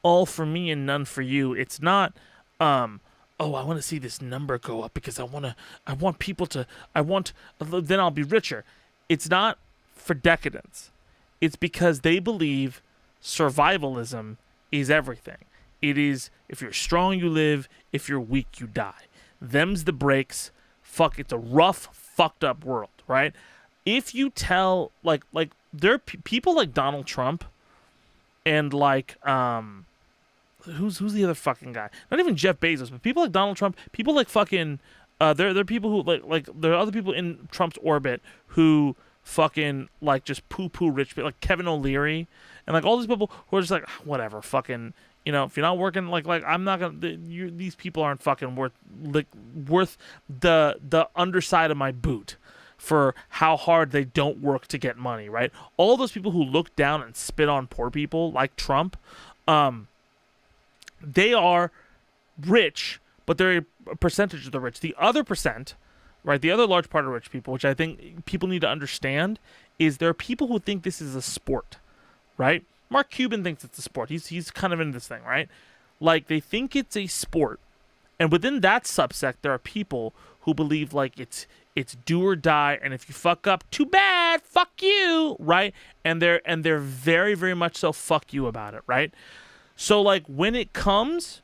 all for me and none for you. It's not oh, I want to see this number go up because I want people to, then I'll be richer. It's not for decadence. It's because they believe survivalism is everything. It is, if you're strong, you live. If you're weak, you die. Them's the breaks. Fuck, it's a rough, fucked up world, right? If you tell, like there are people like Donald Trump and like, who's the other fucking guy? Not even Jeff Bezos, but people like Donald Trump, people like fucking, there are people who, like there are other people in Trump's orbit who fucking, like, just poo-poo rich people, like Kevin O'Leary, and like all these people who are just like, whatever, fucking, you know, if you're not working, like I'm not gonna, these people aren't fucking worth the underside of my boot for how hard they don't work to get money, right? All those people who look down and spit on poor people, like Trump, they are rich, but they're a percentage of the rich. The other percent, right, the other large part of rich people, which I think people need to understand, is there are people who think this is a sport, right? Mark Cuban thinks it's a sport. He's kind of in this thing, right? Like, they think it's a sport. And within that subsect, there are people who believe, like, it's do or die, and if you fuck up, too bad, fuck you, right? And they're very, very much so fuck you about it, right? So, like, when it comes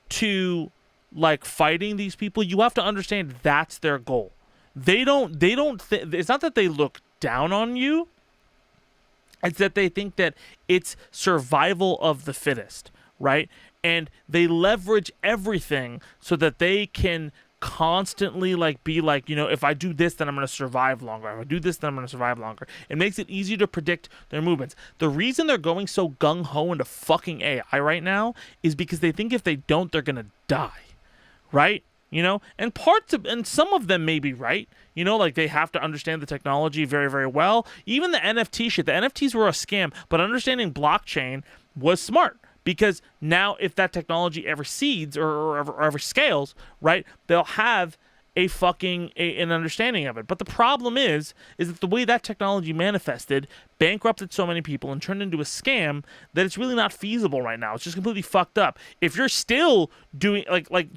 to, like, fighting these people, you have to understand that's their goal. It's not that they look down on you. It's that they think that it's survival of the fittest, right? And they leverage everything so that they can constantly, like, be like, you know, if I do this, then I'm going to survive longer. If I do this, then I'm going to survive longer. It makes it easier to predict their movements. The reason they're going so gung-ho into fucking AI right now is because they think if they don't, they're going to die, right? You know, and some of them may be right. You know, like, they have to understand the technology very, very well. Even the NFT shit, the NFTs were a scam, but understanding blockchain was smart, because now if that technology ever seeds or ever scales, right, they'll have an understanding of it. But the problem is that the way that technology manifested bankrupted so many people and turned into a scam that it's really not feasible right now. It's just completely fucked up. If you're still doing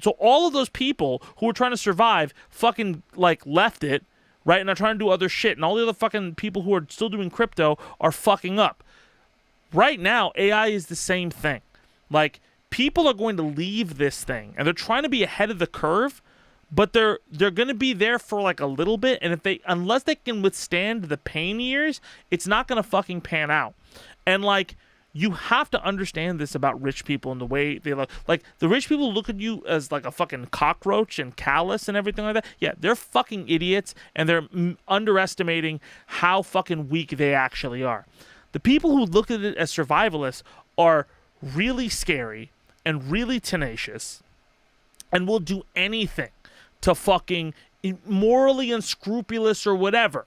so all of those people who were trying to survive fucking, like, left it, right, and are trying to do other shit, and all the other fucking people who are still doing crypto are fucking up. Right now, AI is the same thing. Like, people are going to leave this thing, and they're trying to be ahead of the curve, but they're going to be there for like a little bit, and unless they can withstand the pain years, it's not going to fucking pan out. And like, you have to understand this about rich people and the way they look. Like, the rich people look at you as like a fucking cockroach and callous and everything like that. Yeah, they're fucking idiots, and they're underestimating how fucking weak they actually are. The people who look at it as survivalists are really scary and really tenacious and will do anything to fucking morally unscrupulous or whatever,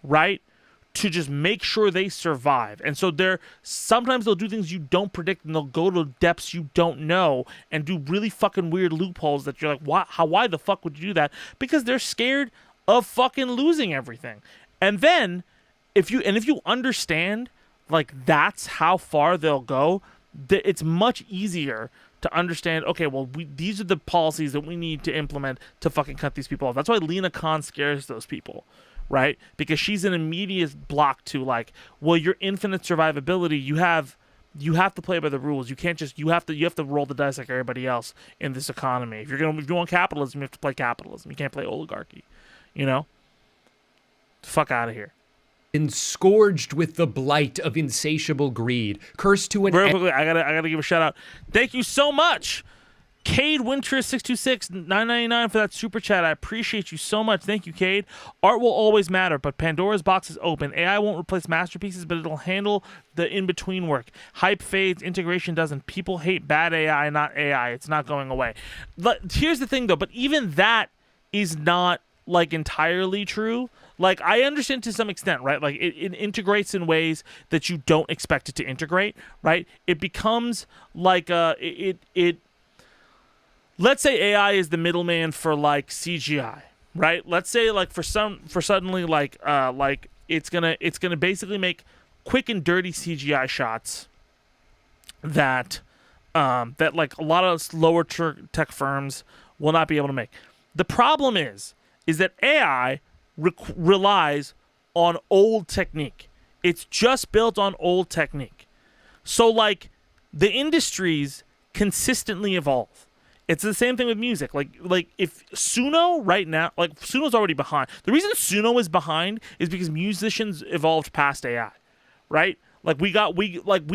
right? To just make sure they survive. And so sometimes they'll do things you don't predict, and they'll go to depths you don't know and do really fucking weird loopholes that you're like, why the fuck would you do that? Because they're scared of fucking losing everything. And then if you understand like that's how far they'll go, it's much easier to understand, okay, well, these are the policies that we need to implement to fucking cut these people off. That's why Lena Khan scares those people, right? Because she's an immediate block to like, well, your infinite survivability, you have to play by the rules. You can't just you have to roll the dice like everybody else in this economy. If you want capitalism, you have to play capitalism. You can't play oligarchy, you know? Fuck out of here. And scourged with the blight of insatiable greed, cursed to an very quickly, I gotta give a shout out. Thank you so much, Cade Winter 626 $9.99 for that super chat. I appreciate you so much. Thank you, Cade. Art will always matter, but Pandora's box is open. AI won't replace masterpieces, but it'll handle the in-between work. Hype fades, integration doesn't. People hate bad AI, not AI. It's not going away. But here's the thing, though. But even that is not like entirely true. Like, I understand to some extent, right? Like, it integrates in ways that you don't expect it to integrate, right? It becomes like let's say AI is the middleman for like CGI, right? Let's say like for suddenly like it's gonna basically make quick and dirty CGI shots that like a lot of lower tech firms will not be able to make. The problem is that AI relies on old technique. It's just built on old technique. So like the industries consistently evolve. It's the same thing with music. Like if Suno right now, like Suno's already behind. The reason Suno is behind is because musicians evolved past AI, right? Like we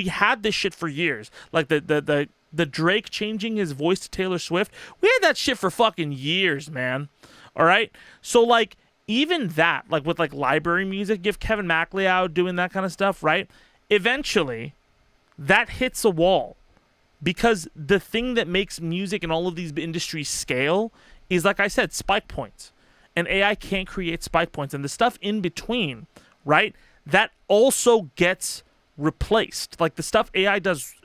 had this shit for years. Like the Drake changing his voice to Taylor Swift. We had that shit for fucking years, man. All right? So like even that, like with like library music, give Kevin MacLeod doing that kind of stuff, right? Eventually that hits a wall. Because the thing that makes music and all of these industries scale is, like I said, spike points. And AI can't create spike points. And the stuff in between, right, that also gets replaced. Like the stuff AI does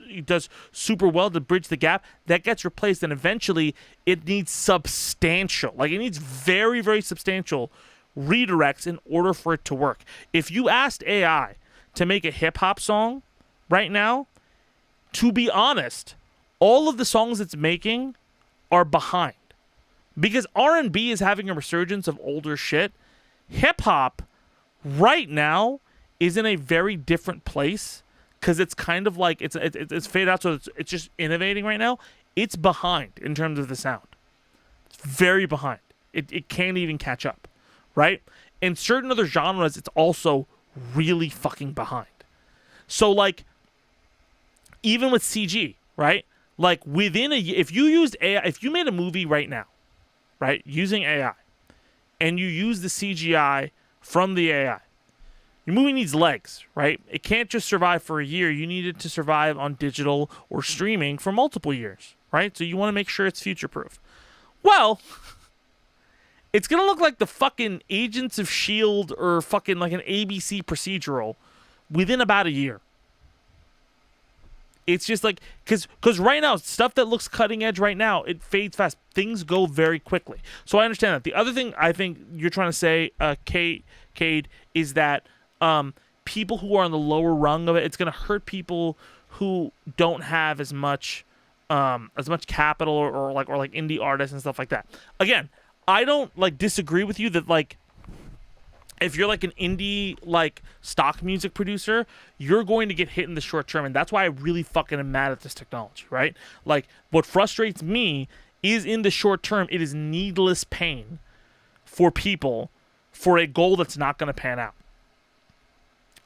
super well to bridge the gap, that gets replaced. And eventually it needs substantial, like it needs very, very substantial redirects in order for it to work. If you asked AI to make a hip-hop song right now, to be honest, all of the songs it's making are behind. Because R&B is having a resurgence of older shit. Hip-hop right now is in a very different place because it's kind of like, it's faded out, so it's just innovating right now. It's behind in terms of the sound. It's very behind. It can't even catch up, right? In certain other genres, it's also really fucking behind. So, like, even with CG, right? Like within if you used AI, if you made a movie right now, right, using AI, and you use the CGI from the AI, your movie needs legs, right? It can't just survive for a year. You need it to survive on digital or streaming for multiple years, right? So you want to make sure it's future-proof. Well, it's going to look like the fucking Agents of S.H.I.E.L.D. or fucking like an ABC procedural within about a year. It's just like, because right now, stuff that looks cutting edge right now, it fades fast. Things go very quickly. So I understand that. The other thing I think you're trying to say, Cade, is that people who are on the lower rung of it, it's going to hurt people who don't have as much capital or like indie artists and stuff like that. Again, I don't like disagree with you that like, if you're like an indie like stock music producer, you're going to get hit in the short term, and that's why I really fucking am mad at this technology, right? Like what frustrates me is in the short term, it is needless pain for people for a goal that's not going to pan out.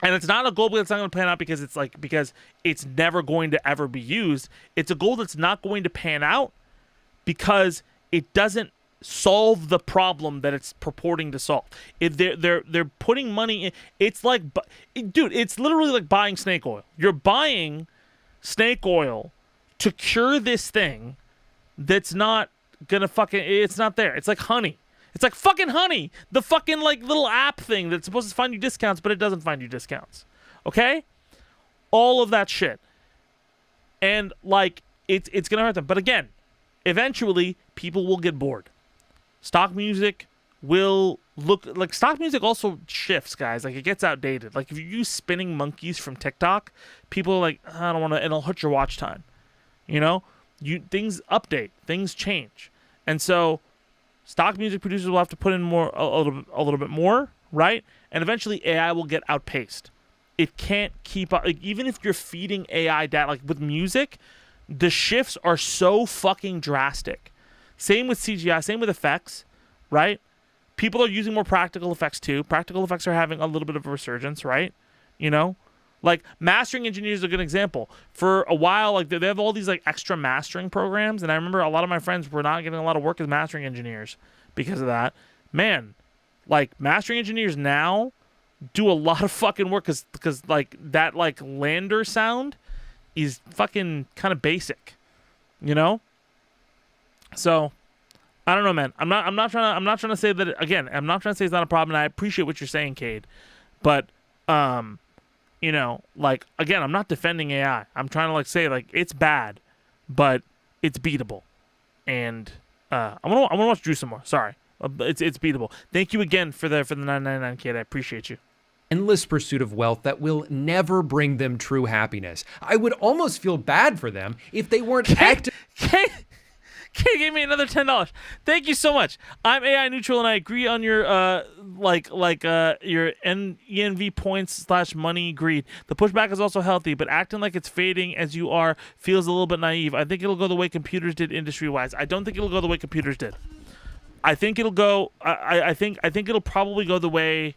And it's not a goal that's not going to pan out because it's never going to ever be used. It's a goal that's not going to pan out because it doesn't solve the problem that it's purporting to solve. If they're putting money in, it's like, dude, it's literally like buying snake oil. You're buying snake oil to cure this thing that's not gonna it's not there. It's like honey. It's like fucking honey. The fucking like little app thing that's supposed to find you discounts, but it doesn't find you discounts. Okay? All of that shit. And like it's gonna hurt them. But again, eventually people will get bored. Stock music will look like stock music also shifts, guys. Like it gets outdated. Like if you use spinning monkeys from TikTok, people are like, I don't want to, and it'll hurt your watch time. You know? Things update, things change. And so stock music producers will have to put in a little bit more, right? And eventually AI will get outpaced. It can't keep up. Like, even if you're feeding AI data, like with music, the shifts are so fucking drastic. Same with CGI, same with effects, right? People are using more practical effects too. Practical effects are having a little bit of a resurgence, right? You know? Like mastering engineers are a good example. For a while, like they have all these like extra mastering programs, and I remember a lot of my friends were not getting a lot of work as mastering engineers because of that. Man, like mastering engineers now do a lot of fucking work because like that like lander sound is fucking kind of basic, you know? So I don't know, man. I'm not trying to say that again. I'm not trying to say it's not a problem. And I appreciate what you're saying, Cade, but you know, like again, I'm not defending AI. I'm trying to like say like it's bad, but it's beatable. And I'm gonna watch Drew some more. Sorry, it's beatable. Thank you again for the 999, Cade. I appreciate you. Endless pursuit of wealth that will never bring them true happiness. I would almost feel bad for them if they weren't active. Kate gave me another $10. Thank you so much. I'm AI neutral and I agree on your your ENV points / money greed. The pushback is also healthy, but acting like it's fading as you are feels a little bit naive. I think it'll go the way computers did industry wise. I don't think it'll go the way computers did. I think it'll go. I think it'll probably go the way.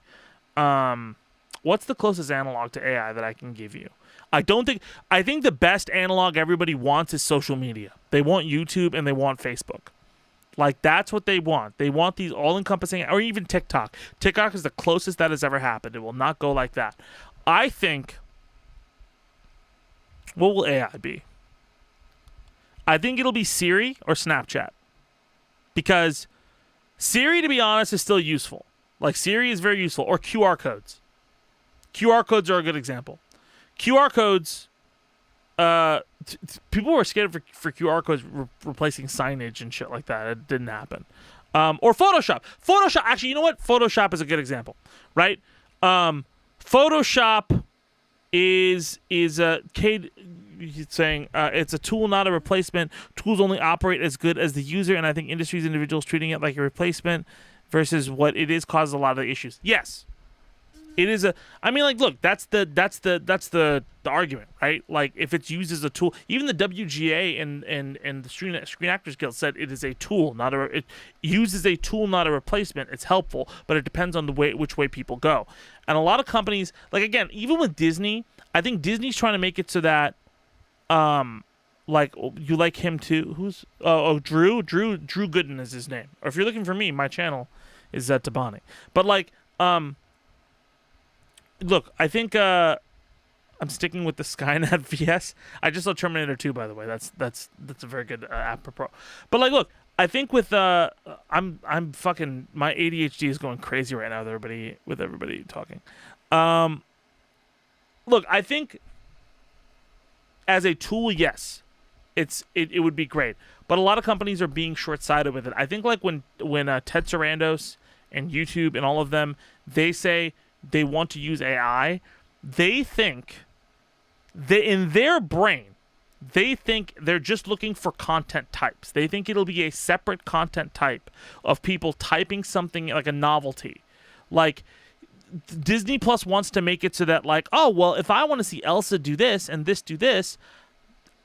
What's the closest analog to AI that I can give you? I think the best analog everybody wants is social media. They want YouTube and they want Facebook. Like, that's what they want. They want these all-encompassing, or even TikTok. TikTok is the closest that has ever happened. It will not go like that. I think, what will AI be? I think it'll be Siri or Snapchat. Because Siri, to be honest, is still useful. Like, Siri is very useful. Or QR codes. QR codes are a good example. QR codes, people were scared for QR codes replacing signage and shit like that. It didn't happen. Or Photoshop. Actually, you know what? Photoshop is a good example, right? Photoshop is Cade saying it's a tool, not a replacement. Tools only operate as good as the user, and I think individuals treating it like a replacement versus what it is causes a lot of the issues. Yes. It is I mean, like, look, that's the argument, right? Like, if it's used as a tool, even the WGA and the Screen Actors Guild said it is a tool, it uses a tool, not a replacement. It's helpful, but it depends on which way people go. And a lot of companies, like, again, even with Disney, I think Disney's trying to make it so that, like, you like him too. Who's Drew Gooden is his name. Or if you're looking for me, my channel is Tabani. But like, look, I think I'm sticking with the Skynet VS. I just saw Terminator 2, by the way. That's a very good apropos. But like, look, I think with I'm fucking, my ADHD is going crazy right now with everybody talking. Look, I think as a tool, yes, it would be great. But a lot of companies are being short-sighted with it. I think like when Ted Sarandos and YouTube and all of them, they say they want to use AI, they think in their brain, they think they're just looking for content types. They think it'll be a separate content type of people typing something like a novelty. Like, Disney Plus wants to make it so that, like, oh, well, if I want to see Elsa do this and this do this,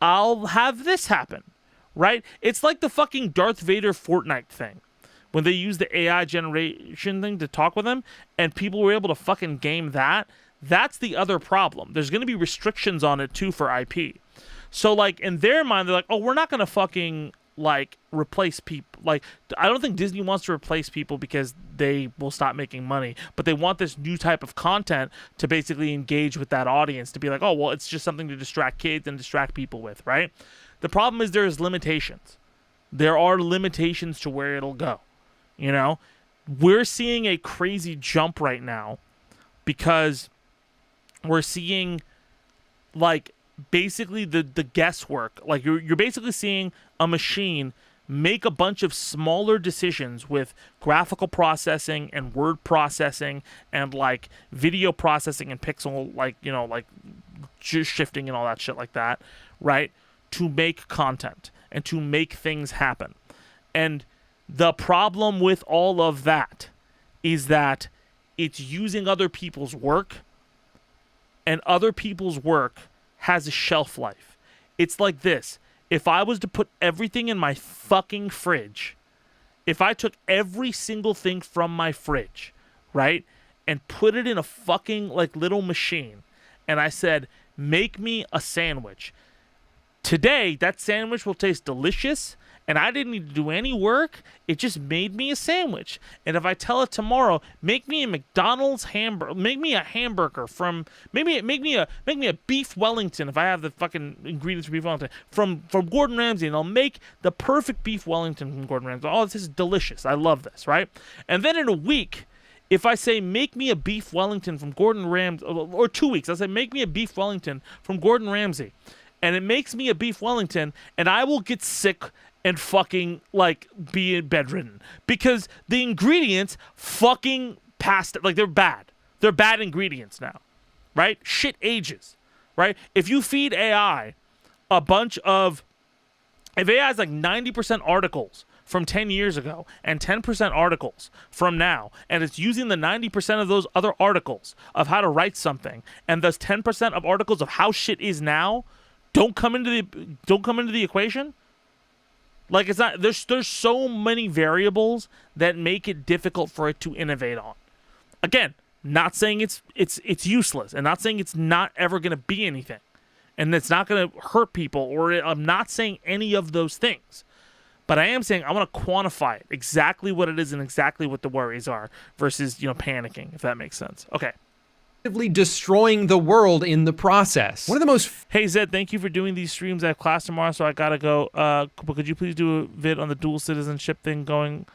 I'll have this happen, right? It's like the fucking Darth Vader Fortnite thing. When they used the AI generation thing to talk with him, and people were able to fucking game that, that's the other problem. There's going to be restrictions on it, too, for IP. So, like, in their mind, they're like, oh, we're not going to fucking, like, replace people. Like, I don't think Disney wants to replace people because they will stop making money. But they want this new type of content to basically engage with that audience, to be like, oh, well, it's just something to distract kids and distract people with, right? The problem is there's limitations. There are limitations to where it'll go. You know, we're seeing a crazy jump right now because we're seeing, like, basically the guesswork. Like, you're basically seeing a machine make a bunch of smaller decisions with graphical processing and word processing and, like, video processing and pixel, like, you know, like, just shifting and all that shit like that, right? To make content and to make things happen. And the problem with all of that is that it's using other people's work, and other people's work has a shelf life. It's like this. If I was to put everything in my fucking fridge, if I took every single thing from my fridge, right, and put it in a fucking, like, little machine, and I said, make me a sandwich. Today, that sandwich will taste delicious, and I didn't need to do any work. It just made me a sandwich. And if I tell it tomorrow, make me a McDonald's hamburger, make me a hamburger from, make me a beef Wellington if I have the fucking ingredients for beef Wellington from Gordon Ramsay, and I'll make the perfect beef Wellington from Gordon Ramsay. Oh, this is delicious. I love this, right? And then in a week, if I say, make me a beef Wellington from Gordon Ramsay, or 2 weeks, I'll say, make me a beef Wellington from Gordon Ramsay. And it makes me a beef Wellington, and I will get sick and fucking, like, be bedridden. Because the ingredients fucking passed, like, they're bad. They're bad ingredients now, right? Shit ages, right? If you feed AI a bunch of, if AI is like 90% articles from 10 years ago and 10% articles from now, and it's using the 90% of those other articles of how to write something, and those 10% of articles of how shit is now don't come into the equation. Like, it's not, there's so many variables that make it difficult for it to innovate on. Again, not saying it's useless, and not saying it's not ever going to be anything, and it's not going to hurt people, or I'm not saying any of those things. But I am saying I want to quantify it, exactly what it is and exactly what the worries are, versus, you know, panicking, if that makes sense. Okay. Destroying the world in the process. One of the most... Hey, Zed, thank you for doing these streams. I have class tomorrow, so I gotta go. But could you please do a vid on the dual citizenship thing going?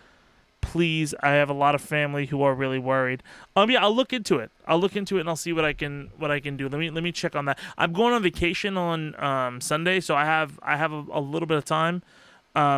Please, I have a lot of family who are really worried. Yeah, I'll look into it. And I'll see what I can do. Let me check on that. I'm going on vacation on Sunday, so I have a little bit of time.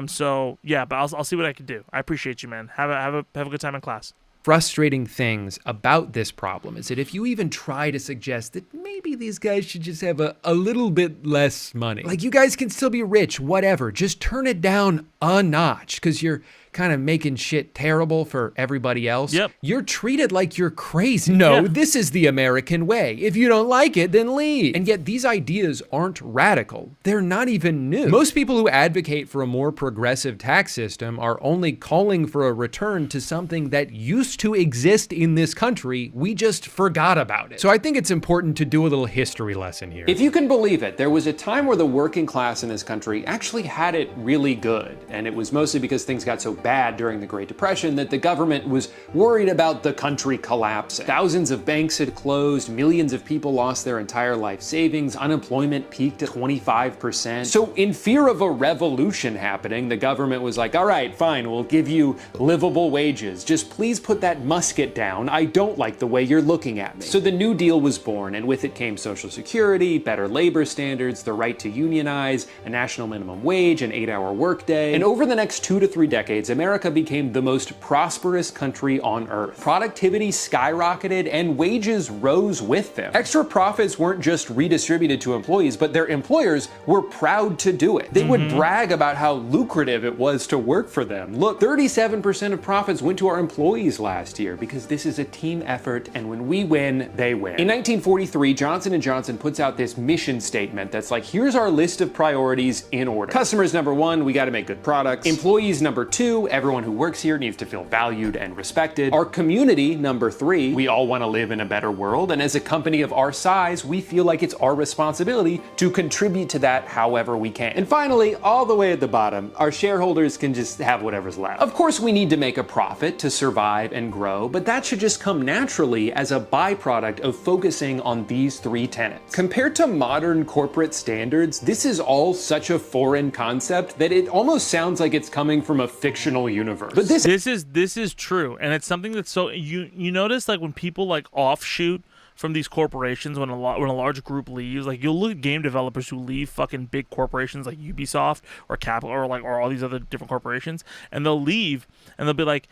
So yeah, but I'll see what I can do. I appreciate you, man. Have a good time in class. Frustrating things about this problem is that if you even try to suggest that maybe these guys should just have a little bit less money, like, you guys can still be rich, whatever, just turn it down a notch because you're kind of making shit terrible for everybody else. Yep. You're treated like you're crazy. No, yeah. This is the American way. If you don't like it, then leave. And yet these ideas aren't radical. They're not even new. Most people who advocate for a more progressive tax system are only calling for a return to something that used to exist in this country. We just forgot about it. So I think it's important to do a little history lesson here. If you can believe it, there was a time where the working class in this country actually had it really good. And it was mostly because things got so bad during the Great Depression that the government was worried about the country collapsing. Thousands of banks had closed, millions of people lost their entire life savings, unemployment peaked at 25%. So in fear of a revolution happening, the government was like, all right, fine, we'll give you livable wages. Just please put that musket down. I don't like the way you're looking at me. So the New Deal was born, and with it came Social Security, better labor standards, the right to unionize, a national minimum wage, an 8-hour workday. And over the next 2 to 3 decades, America became the most prosperous country on earth. Productivity skyrocketed and wages rose with them. Extra profits weren't just redistributed to employees, but their employers were proud to do it. They would brag about how lucrative it was to work for them. Look, 37% of profits went to our employees last year because this is a team effort, and when we win, they win. In 1943, Johnson & Johnson puts out this mission statement that's like, here's our list of priorities in order. Customers number 1, we gotta make good products. Employees number 2, everyone who works here needs to feel valued and respected. Our community number 3, we all wanna live in a better world, and as a company of our size, we feel like it's our responsibility to contribute to that however we can. And finally, all the way at the bottom, our shareholders can just have whatever's left. Of course, we need to make a profit to survive and grow, but that should just come naturally as a byproduct of focusing on these 3 tenets. Compared to modern corporate standards, this is all such a foreign concept that it almost sounds like it's coming from a fictional universe. But this is true, and it's something that's so you notice, like, when people like offshoot from these corporations, when a large group leaves, like, you'll look at game developers who leave fucking big corporations like Ubisoft or Capital or all these other different corporations, and they'll leave and they'll be like,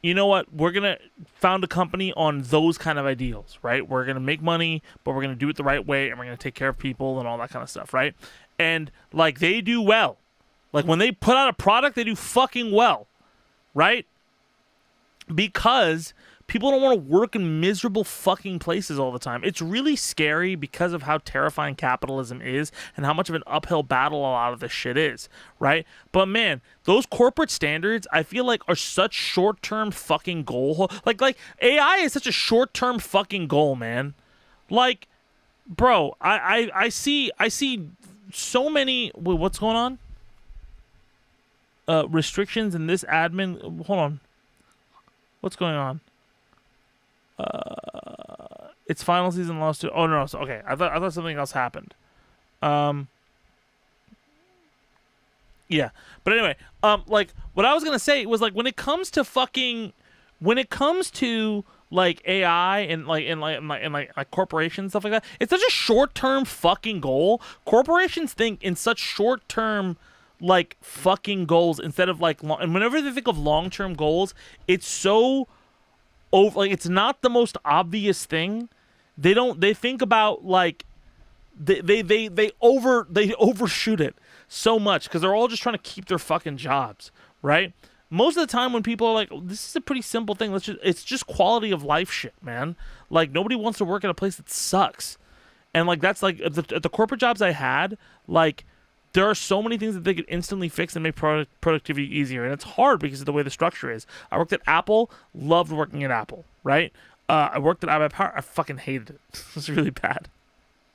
you know what, we're gonna found a company on those kind of ideals, right? We're gonna make money, but we're gonna do it the right way, and we're gonna take care of people and all that kind of stuff, right? And like, they do well. Like, when they put out a product, they do fucking well, right? Because people don't want to work in miserable fucking places all the time. It's really scary because of how terrifying capitalism is and how much of an uphill battle a lot of this shit is, right? But man, those corporate standards, I feel like, are such short-term fucking goal. Like AI is such a short-term fucking goal, man. Like, bro, I see so many. Wait, what's going on? Restrictions in this admin. Hold on. What's going on? It's final season lost to. Oh no, so, okay. I thought something else happened. Yeah, but anyway, like, what I was gonna say was, like, when it comes to like AI and like corporations, stuff like that, it's such a short-term fucking goal. Corporations think in such short-term like fucking goals instead of like and whenever they think of long-term goals, it's so like, it's not the most obvious thing. They think about, like, they overshoot it so much because they're all just trying to keep their fucking jobs, right? Most of the time when people are like, oh, this is a pretty simple thing, it's just quality of life shit, man. Like, nobody wants to work at a place that sucks. And like, that's like at the corporate jobs I had, like, there are so many things that they could instantly fix and make productivity easier. And it's hard because of the way the structure is. I worked at Apple, loved working at Apple, right? I worked at iPad, I fucking hated it. It was really bad.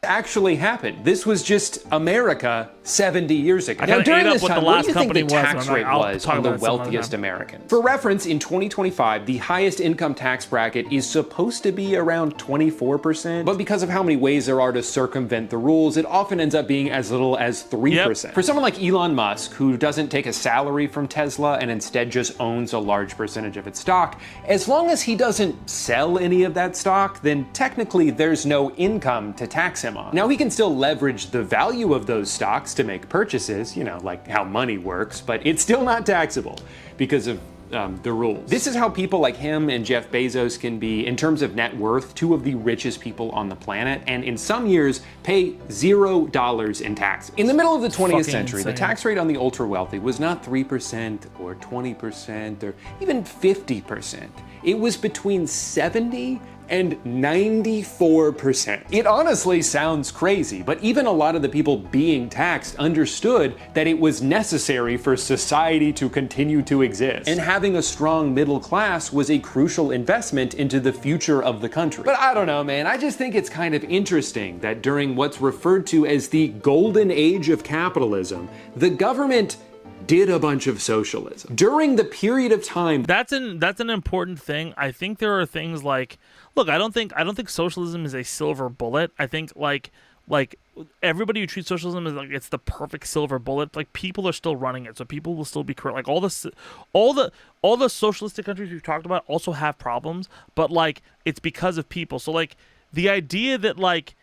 Actually happened. This was just America 70 years ago. Now, during this time, what do you think the tax rate was on the wealthiest Americans? For reference, in 2025, the highest income tax bracket is supposed to be around 24%, but because of how many ways there are to circumvent the rules, it often ends up being as little as 3%. Yep. For someone like Elon Musk, who doesn't take a salary from Tesla and instead just owns a large percentage of its stock, as long as he doesn't sell any of that stock, then technically there's no income to tax him on. Now, he can still leverage the value of those stocks to make purchases, you know, like how money works, but it's still not taxable because of the rules. This is how people like him and Jeff Bezos can be, in terms of net worth, 2 of the richest people on the planet, and in some years pay $0 in taxes. In the middle of the 20th century, the tax rate on the ultra wealthy was not 3% or 20% or even 50%. It was between 70 and 94%. It honestly sounds crazy, but even a lot of the people being taxed understood that it was necessary for society to continue to exist. And having a strong middle class was a crucial investment into the future of the country. But I don't know, man, I just think it's kind of interesting that during what's referred to as the golden age of capitalism, the government did a bunch of socialism. During the period of time... That's an important thing. I think there are things like... Look, I don't think socialism is a silver bullet. I think like everybody who treats socialism as like it's the perfect silver bullet. Like, people are still running it, so people will still be correct. Like, all the socialistic countries we've talked about also have problems, but like, it's because of people. So like, the idea that like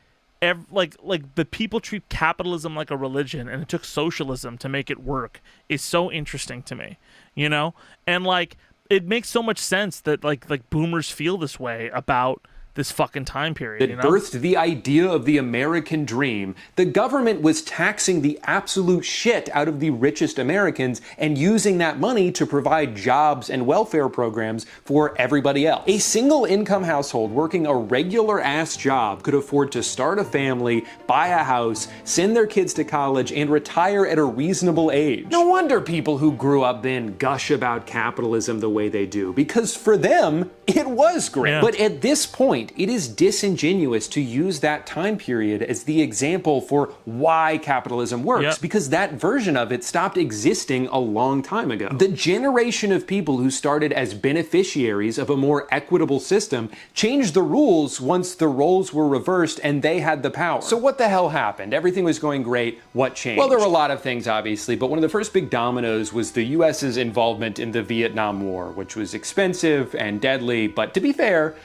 like the people treat capitalism like a religion, and it took socialism to make it work, is so interesting to me, you know? And like it makes so much sense that like boomers feel this way about this fucking time period. That you know? birthed the idea of the American dream. The government was taxing the absolute shit out of the richest Americans and using that money to provide jobs and welfare programs for everybody else. A single income household working a regular ass job could afford to start a family, buy a house, send their kids to college, and retire at a reasonable age. No wonder people who grew up then gush about capitalism the way they do, because for them, it was great. Yeah. But at this point, it is disingenuous to use that time period as the example for why capitalism works, because that version of it stopped existing a long time ago. The generation of people who started as beneficiaries of a more equitable system changed the rules once the roles were reversed and they had the power. So what the hell happened? Everything was going great. What changed? Well, there were a lot of things, obviously, but one of the first big dominoes was the US's involvement in the Vietnam War, which was expensive and deadly, but to be fair,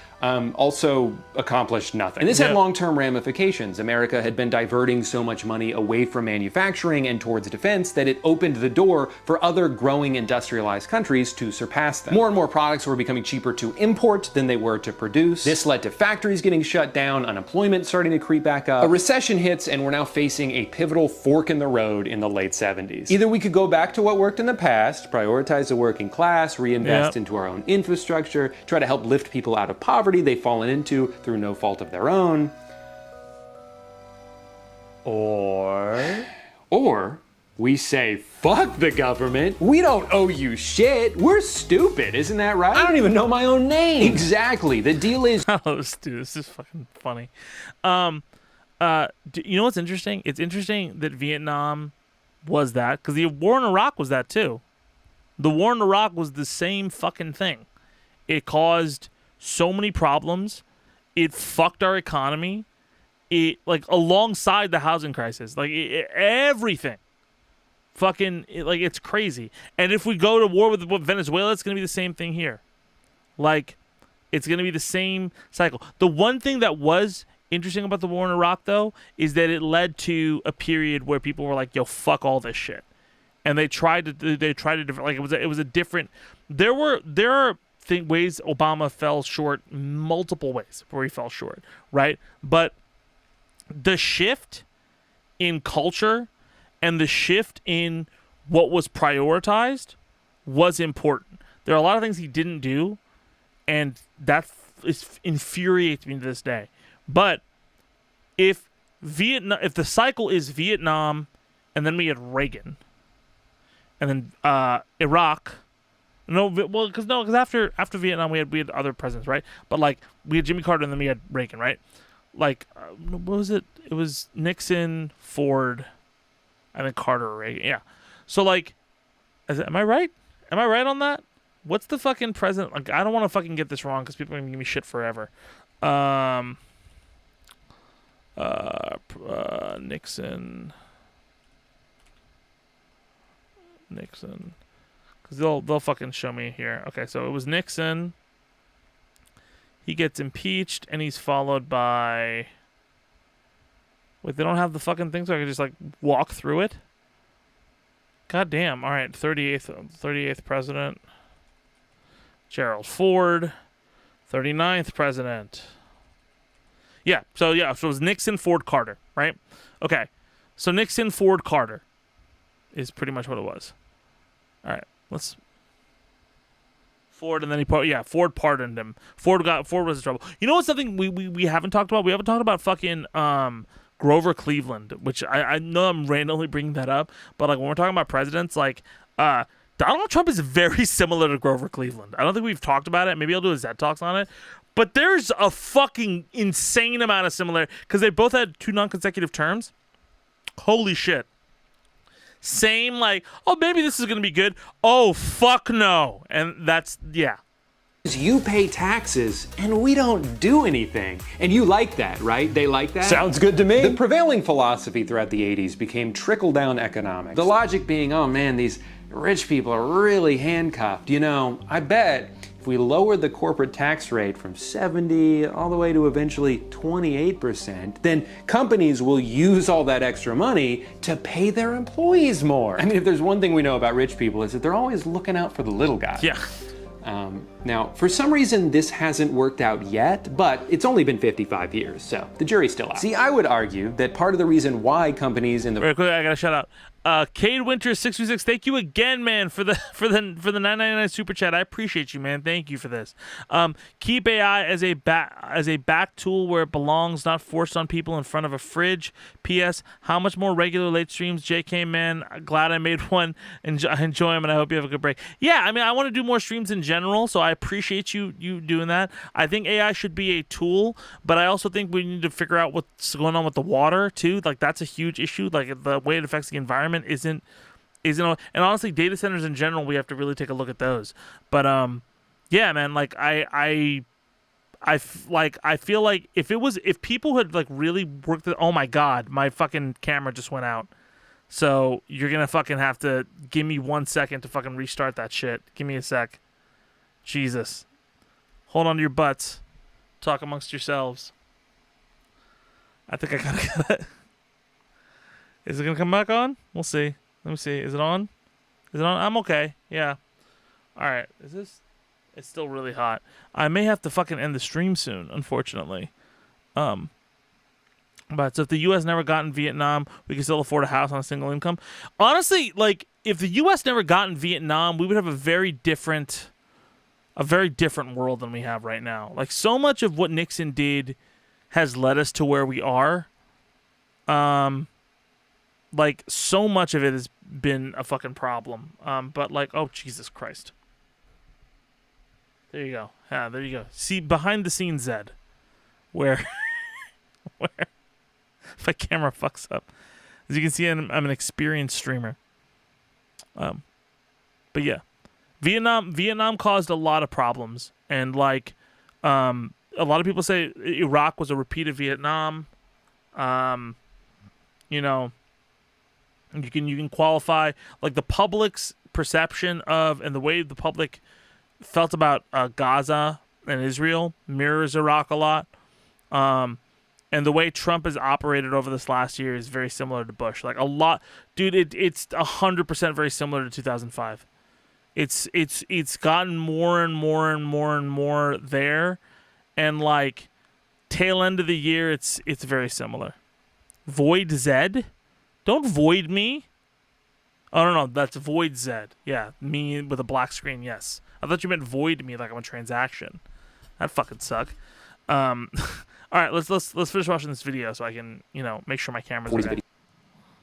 also accomplished nothing. And this had long-term ramifications. America had been diverting so much money away from manufacturing and towards defense that it opened the door for other growing industrialized countries to surpass them. More and more products were becoming cheaper to import than they were to produce. This led to factories getting shut down, unemployment starting to creep back up. A recession hits, and we're now facing a pivotal fork in the road in the late 70s. Either we could go back to what worked in the past, prioritize the working class, reinvest into our own infrastructure, try to help lift people out of poverty they've fallen into through no fault of their own. Or we say, fuck the government, we don't owe you shit, we're stupid, isn't that right? I don't even know my own name. Exactly, the deal is... Oh, dude, this is fucking funny. You know what's interesting? It's interesting that Vietnam was that, because the war in Iraq was that too. The war in Iraq was the same fucking thing. It caused so many problems. It fucked our economy. It, like, alongside the housing crisis, like everything. Fucking, like, it's crazy. And if we go to war with Venezuela, it's gonna be the same thing here. Like, it's gonna be the same cycle. The one thing that was interesting about the war in Iraq, though, is that it led to a period where people were like, "Yo, fuck all this shit," and they tried to like it was a different. There are ways Obama fell short, multiple ways where he fell short, right? But the shift in culture and the shift in what was prioritized was important. There are a lot of things he didn't do, and that infuriates me to this day. But if the cycle is Vietnam, and then we had Reagan, and then Iraq. Because after Vietnam we had other presidents, right? But like we had Jimmy Carter and then we had Reagan, right? Like what was it? It was Nixon, Ford, and then Carter or Reagan. Yeah. So like, am I right? Am I right on that? What's the fucking president? Like, I don't want to fucking get this wrong because people are gonna give me shit forever. Nixon. Because they'll fucking show me here. Okay, so it was Nixon. He gets impeached, and he's followed by... Wait, they don't have the fucking thing, so I can just, like, walk through it? God damn. All right, 38th president. Gerald Ford. 39th president. Yeah, so it was Nixon, Ford, Carter, right? Okay, so Nixon, Ford, Carter is pretty much what it was. All right, let's... Ford, and then Ford pardoned him. Ford was in trouble. You know what's something we haven't talked about? We haven't talked about fucking Grover Cleveland, which I know I'm randomly bringing that up, but like when we're talking about presidents, like Donald Trump is very similar to Grover Cleveland. I don't think we've talked about it. Maybe I'll do a Zed Talks on it. But there's a fucking insane amount of similarity because they both had 2 non-consecutive terms. Holy shit. Same, like, oh, maybe this is going to be good. Oh, fuck no. And that's, yeah. You pay taxes and we don't do anything. And you like that, right? They like that? Sounds good to me. The prevailing philosophy throughout the 80s became trickle-down economics. The logic being, oh man, these rich people are really handcuffed. You know, I bet If we lower the corporate tax rate from 70 all the way to eventually 28%, then companies will use all that extra money to pay their employees more. I mean, if there's one thing we know about rich people, is that they're always looking out for the little guy. Yeah. Now, for some reason, this hasn't worked out yet, but it's only been 55 years, so the jury's still out. See, I would argue that part of the reason why companies in the— Very quick, I gotta shout out. Cade Winter 626, thank you again, man, for the 999 super chat. I appreciate you, man. Thank you for this. Keep AI as a back tool where it belongs, not forced on people in front of a fridge. P.S. How much more regular late streams, JK, man? Glad I made one. I enjoy them, and I hope you have a good break. Yeah, I mean, I want to do more streams in general, so I appreciate you doing that. I think AI should be a tool, but I also think we need to figure out what's going on with the water too. Like, that's a huge issue. Like, the way it affects the environment isn't, and honestly, data centers in general, we have to really take a look at those. But yeah, man, like I feel like if people had like really worked oh my god, my fucking camera just went out. So you're gonna fucking have to give me 1 second to fucking restart that shit. Give me a sec. Jesus. Hold on to your butts. Talk amongst yourselves. I think I gotta get it. Is it gonna come back on? We'll see. Let me see. Is it on? Is it on? I'm okay. Yeah. All right. Is this? It's still really hot. I may have to fucking end the stream soon, unfortunately. But so if the U.S. never got in Vietnam, we could still afford a house on a single income. Honestly, like if the U.S. never got in Vietnam, we would have a very different world than we have right now. Like so much of what Nixon did has led us to where we are. Like so much of it has been a fucking problem. But like, oh Jesus Christ. There you go. Yeah, there you go. See behind the scenes, Zed, where if my camera fucks up. As you can see, I'm an experienced streamer. But yeah, Vietnam caused a lot of problems, and like, a lot of people say Iraq was a repeat of Vietnam. You know. You can qualify like the public's perception of and the way the public felt about Gaza and Israel mirrors Iraq a lot, and the way Trump has operated over this last year is very similar to Bush. Like a lot, dude. It's 100% very similar to 2005. It's gotten more and more and more and more there, and like tail end of the year, it's very similar. Void Zed. Don't void me. Oh, no, that's void Zed. Yeah, me with a black screen, yes. I thought you meant void me like I'm a transaction. That fucking suck. All right, let's finish watching this video so I can, make sure my camera's okay.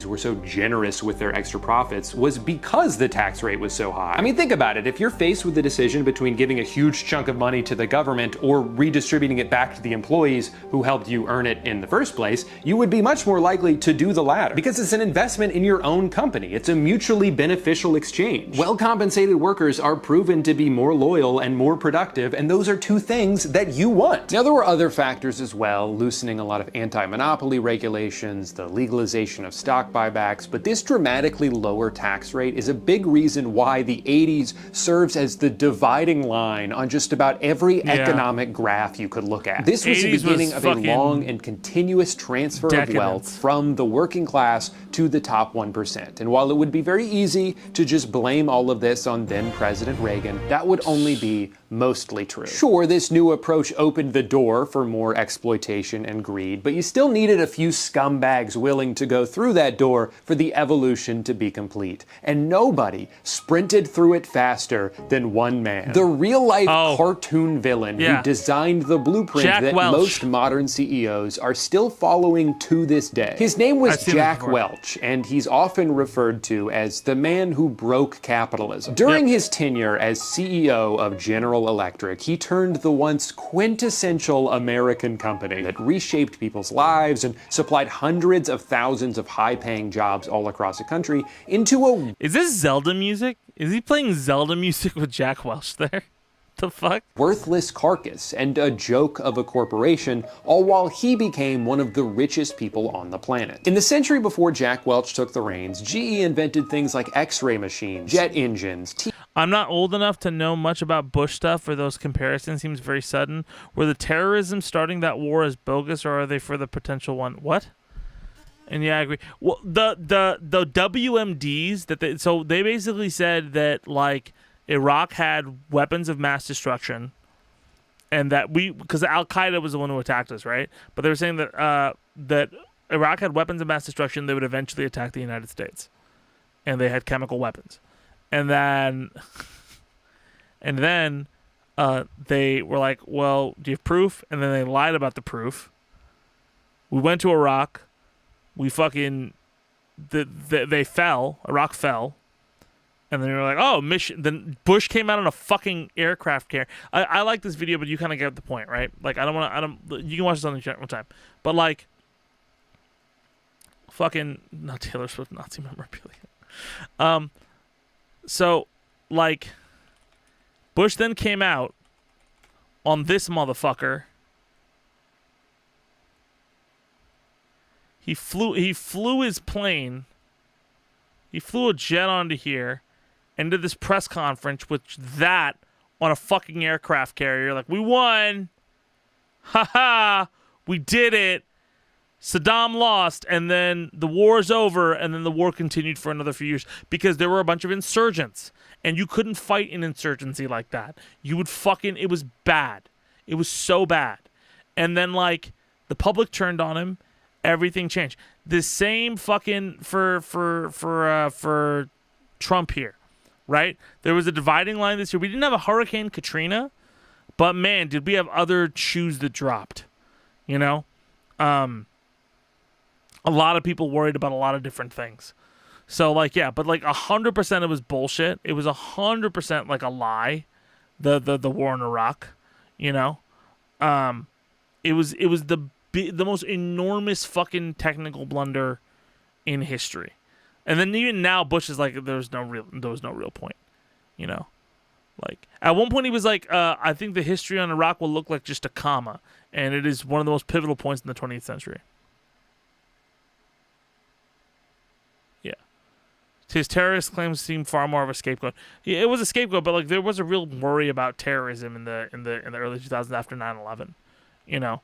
Were so generous with their extra profits was because the tax rate was so high. I mean, think about it. If you're faced with the decision between giving a huge chunk of money to the government or redistributing it back to the employees who helped you earn it in the first place, you would be much more likely to do the latter because it's an investment in your own company. It's a mutually beneficial exchange. Well-compensated workers are proven to be more loyal and more productive, and those are two things that you want. Now, there were other factors as well, loosening a lot of anti-monopoly regulations, the legalization of stock buybacks, but this dramatically lower tax rate is a big reason why the 80s serves as the dividing line on just about every economic graph you could look at. This was the beginning of a long and continuous transfer of wealth from the working class to the top 1%. And while it would be very easy to just blame all of this on then President Reagan, that would only be mostly true. Sure, this new approach opened the door for more exploitation and greed, but you still needed a few scumbags willing to go through that door for the evolution to be complete. And nobody sprinted through it faster than one man. The real-life cartoon villain who designed the blueprint that most modern CEOs are still following to this day. His name was Jack Welch, and he's often referred to as the man who broke capitalism. During his tenure as CEO of General Electric, he turned the once quintessential American company that reshaped people's lives and supplied hundreds of thousands of high-paying jobs all across the country into a— Is this Zelda music? Is he playing Zelda music with Jack Welch there? The fuck? Worthless carcass and a joke of a corporation, all while he became one of the richest people on the planet. In the century before Jack Welch took the reins, GE invented things like X-ray machines, jet engines, I'm not old enough to know much about Bush stuff, or those comparisons seems very sudden. Were the terrorism starting that war as bogus, or are they for the potential one? What? And yeah, I agree. Well, the WMDs so they basically said that like Iraq had weapons of mass destruction, and that because Al Qaeda was the one who attacked us, right? But they were saying that that Iraq had weapons of mass destruction. They would eventually attack the United States, and they had chemical weapons, and then they were like, "Well, do you have proof?" And then they lied about the proof. We went to Iraq. We fucking they fell. Iraq fell, and then they were like, "Oh, mission." Then Bush came out on a fucking aircraft carrier. I like this video, but you kind of get the point, right? Like, I don't. You can watch this on the chat one time, but like, fucking not Taylor Swift Nazi memorabilia. So like, Bush then came out on this motherfucker. He flew his plane. He flew a jet onto here and did this press conference on a fucking aircraft carrier. Like, we won. Ha, we did it. Saddam lost, and then the war's over, and then the war continued for another few years because there were a bunch of insurgents, and you couldn't fight an insurgency like that. You would it was bad. It was so bad. And then, like, the public turned on him. Everything changed. The same fucking for Trump here, right? There was a dividing line this year. We didn't have a Hurricane Katrina, but man, did we have other shoes that dropped, you know? A lot of people worried about a lot of different things. So like, yeah, but like 100% it was bullshit. It was 100% like a lie. The war in Iraq, you know? It was the most enormous fucking technical blunder in history. And then even now Bush is like, there was no real point, you know? Like, at one point he was like, I think the history on Iraq will look like just a comma, and it is one of the most pivotal points in the 20th century. Yeah. His terrorist claims seem far more of a scapegoat. Yeah, it was a scapegoat, but like there was a real worry about terrorism in the early 2000s after 9/11, you know?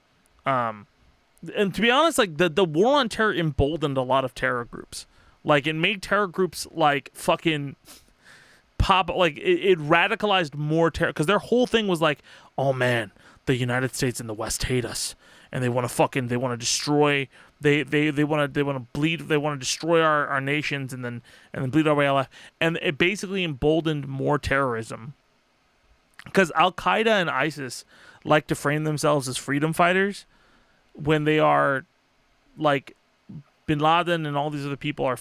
And to be honest, like the war on terror emboldened a lot of terror groups. Like, it made terror groups like fucking pop. Like, it radicalized more terror, because their whole thing was like, oh man, the United States and the West hate us, and they want to destroy. They want to destroy our nations and then bleed our way out. And it basically emboldened more terrorism, because Al Qaeda and ISIS like to frame themselves as freedom fighters, when they are, like, Bin Laden and all these other people are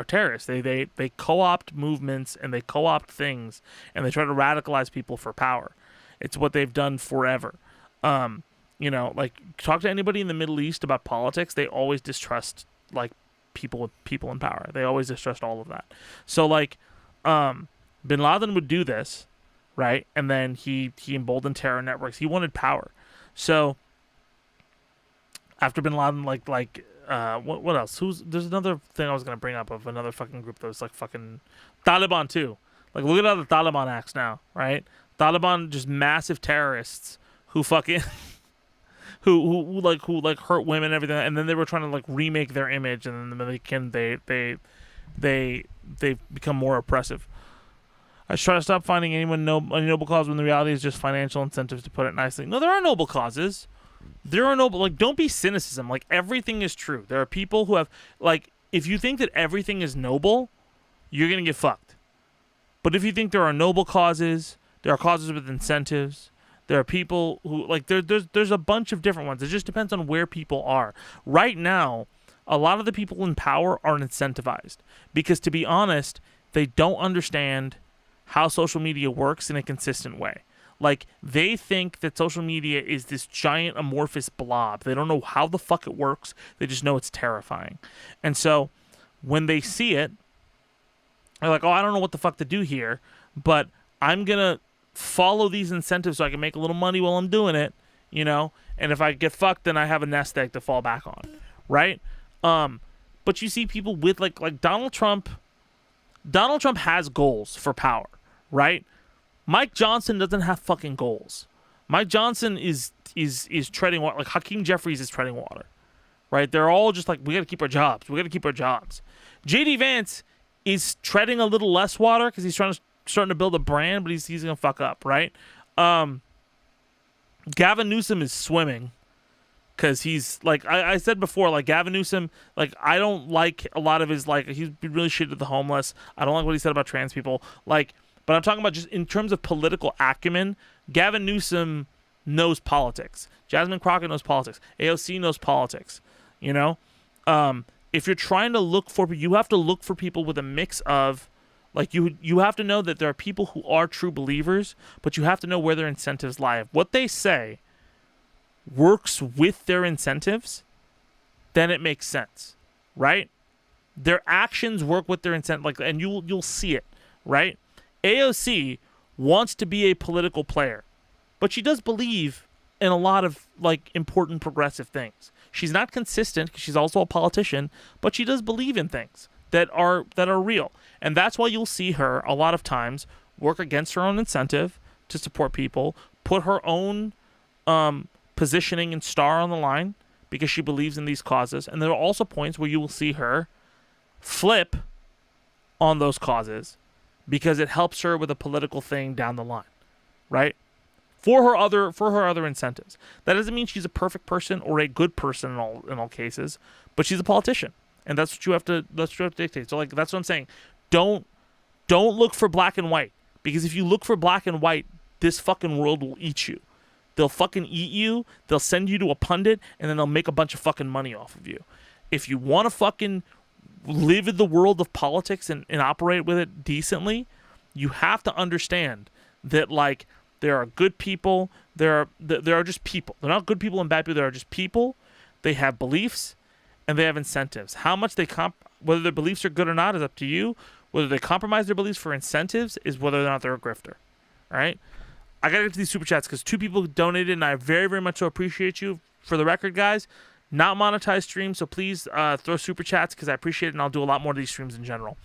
terrorists. They co-opt movements, and they co-opt things, and they try to radicalize people for power. It's what they've done forever. You know, like, talk to anybody in the Middle East about politics, they always distrust, like, people in power. They always distrust all of that. So, like, Bin Laden would do this, right? And then he emboldened terror networks. He wanted power. So after Bin Laden, what else? There's another thing I was gonna bring up of another fucking group that was like fucking Taliban too. Like, look at how the Taliban acts now, right? Taliban, just massive terrorists who fucking who hurt women and everything, and then they were trying to like remake their image, and then they become more oppressive. I try to stop finding any noble cause when the reality is just financial incentives, to put it nicely. No, there are noble causes. Don't be cynicism. Like, everything is true. There are people who have, like, if you think that everything is noble, you're going to get fucked. But if you think there are noble causes, there are causes with incentives, there are people who, like, there's a bunch of different ones. It just depends on where people are. Right now, a lot of the people in power are incentivized because, to be honest, they don't understand how social media works in a consistent way. Like, they think that social media is this giant amorphous blob. They don't know how the fuck it works. They just know it's terrifying. And so when they see it, they're like, oh, I don't know what the fuck to do here, but I'm going to follow these incentives so I can make a little money while I'm doing it, you know? And if I get fucked, then I have a nest egg to fall back on, right? But you see people with, like Donald Trump. Donald Trump has goals for power, right? Mike Johnson doesn't have fucking goals. Mike Johnson is treading water. Like Hakeem Jeffries is treading water, right? They're all just like, we got to keep our jobs. We got to keep our jobs. JD Vance is treading a little less water because he's starting to build a brand, but he's gonna fuck up, right? Gavin Newsom is swimming because he's like I said before, like Gavin Newsom, like I don't like a lot of his, like he's been really shit to the homeless. I don't like what he said about trans people, like. But I'm talking about just in terms of political acumen. Gavin Newsom knows politics. Jasmine Crockett knows politics. AOC knows politics. You know, if you're trying to look for, you have to look for people with a mix of, like you have to know that there are people who are true believers, but you have to know where their incentives lie. If what they say works with their incentives, then it makes sense, right? Their actions work with their incentive, like, and you'll see it, right? AOC wants to be a political player, but she does believe in a lot of like important progressive things. She's not consistent because she's also a politician, but she does believe in things that are real. And that's why you'll see her a lot of times work against her own incentive to support people, put her own positioning and star on the line because she believes in these causes. And there are also points where you will see her flip on those causes because it helps her with a political thing down the line, right? For her other incentives. That doesn't mean she's a perfect person or a good person in all cases, but she's a politician, and that's what you have to dictate. So like that's what I'm saying. Don't look for black and white, because if you look for black and white, this fucking world will eat you. They'll fucking eat you. They'll send you to a pundit, and then they'll make a bunch of fucking money off of you. If you want to fucking live in the world of politics and operate with it decently, you have to understand that like there are good people, there are just people. They're not good people and bad people. There are just people. They have beliefs and they have incentives. How much they whether their beliefs are good or not is up to you. Whether they compromise their beliefs for incentives is whether or not they're a grifter. All right? I got to get to these super chats because 2 people donated, and I very, very much so appreciate you. For the record, guys, not monetized stream, so please throw super chats because I appreciate it, and I'll do a lot more of these streams in general.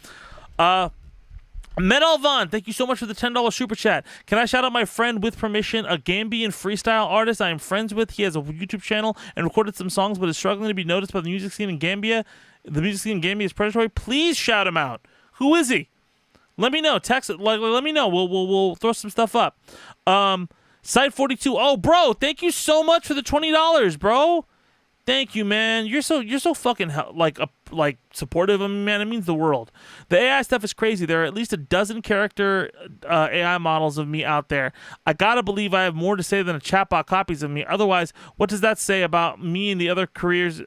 Medal Vaughn, thank you so much for the $10 super chat. Can I shout out my friend with permission, a Gambian freestyle artist I am friends with? He has a YouTube channel and recorded some songs, but is struggling to be noticed by the music scene in Gambia. The music scene in Gambia is predatory. Please shout him out. Who is he? Let me know. Text it. Let me know. We'll throw some stuff up. Site 42. Oh, bro, thank you so much for the $20, bro. Thank you, man. You're so fucking like supportive of me, man. It means the world. The AI stuff is crazy. There are at least a dozen character AI models of me out there. I gotta believe I have more to say than a chatbot copies of me. Otherwise, what does that say about me and the other careers?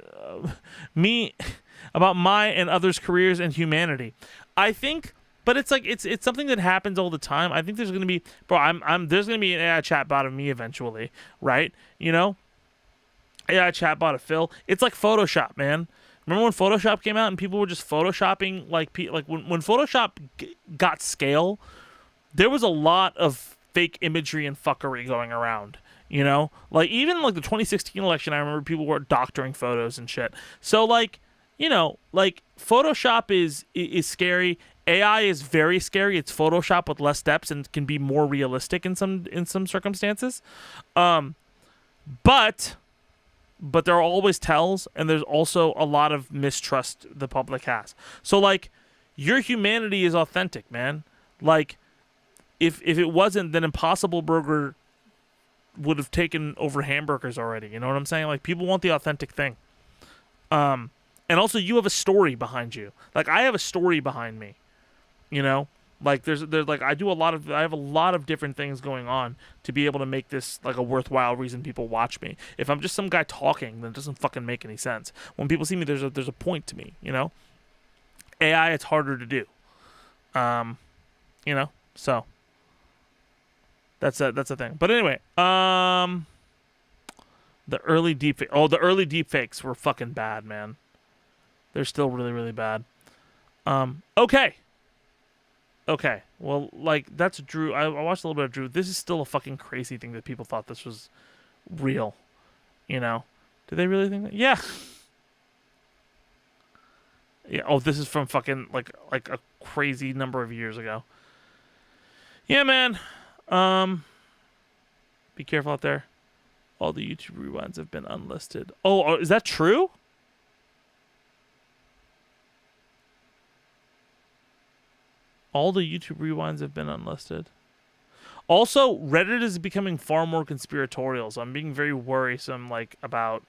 About my and others' careers and humanity? I think. But it's like it's something that happens all the time. I think there's gonna be, bro. There's gonna be an AI chatbot of me eventually, right? You know, AI chatbot of Phil. It's like Photoshop, man. Remember when Photoshop came out and people were just photoshopping like when Photoshop got scale, there was a lot of fake imagery and fuckery going around. You know, like even like the 2016 election, I remember people were doctoring photos and shit. So like, you know, like Photoshop is scary. AI is very scary. It's Photoshop with less steps and can be more realistic in some circumstances. But there are always tells, and there's also a lot of mistrust the public has. So like, your humanity is authentic, man. Like, if it wasn't, then Impossible Burger would have taken over hamburgers already. You know what I'm saying? Like, people want the authentic thing. And also, you have a story behind you. Like, I have a story behind me. You know, like there's like I have a lot of different things going on to be able to make this like a worthwhile reason people watch me. If I'm just some guy talking, then it doesn't fucking make any sense. When people see me, there's a point to me. You know, AI, it's harder to do. You know, so that's a thing. But anyway, the early deepfakes were fucking bad, man. They're still really, really bad. Okay, well, like, that's Drew. I watched a little bit of Drew. This is still a fucking crazy thing that people thought this was real, you know? Do they really think that? Yeah. Yeah, oh, this is from fucking, like a crazy number of years ago. Yeah, man. Be careful out there. All the YouTube rewinds have been unlisted. Oh, is that true? All the YouTube rewinds have been unlisted. Also, Reddit is becoming far more conspiratorial, so I'm being very worrisome, like, about...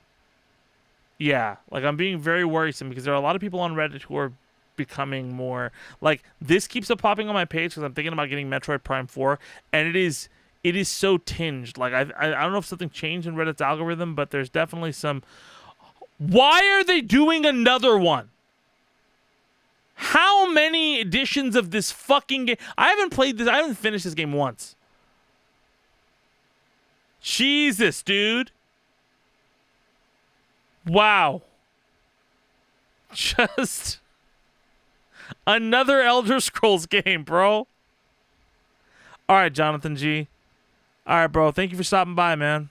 Yeah, like, I'm being very worrisome because there are a lot of people on Reddit who are becoming more... Like, this keeps up popping on my page because I'm thinking about getting Metroid Prime 4, and it is so tinged. Like, I don't know if something changed in Reddit's algorithm, but there's definitely some... Why are they doing another one? How many editions of this fucking game? I haven't played this. I haven't finished this game once. Jesus, dude. Wow. Just another Elder Scrolls game, bro. All right, Jonathan G. All right, bro. Thank you for stopping by, man.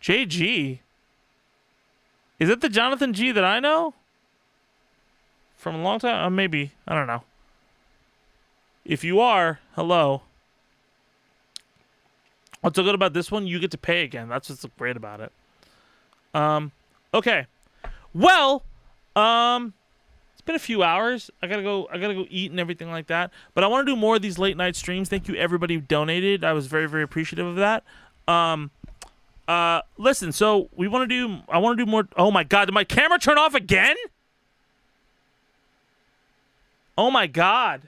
JG? Is it the Jonathan G that I know? From a long time? Maybe. I don't know. If you are, hello. What's so good about this one? You get to pay again. That's what's so great about it. Okay. Well, it's been a few hours. I gotta go eat and everything like that. But I want to do more of these late night streams. Thank you everybody who donated. I was very, very appreciative of that. Listen, so I want to do more. Oh my God, did my camera turn off again? Oh my God.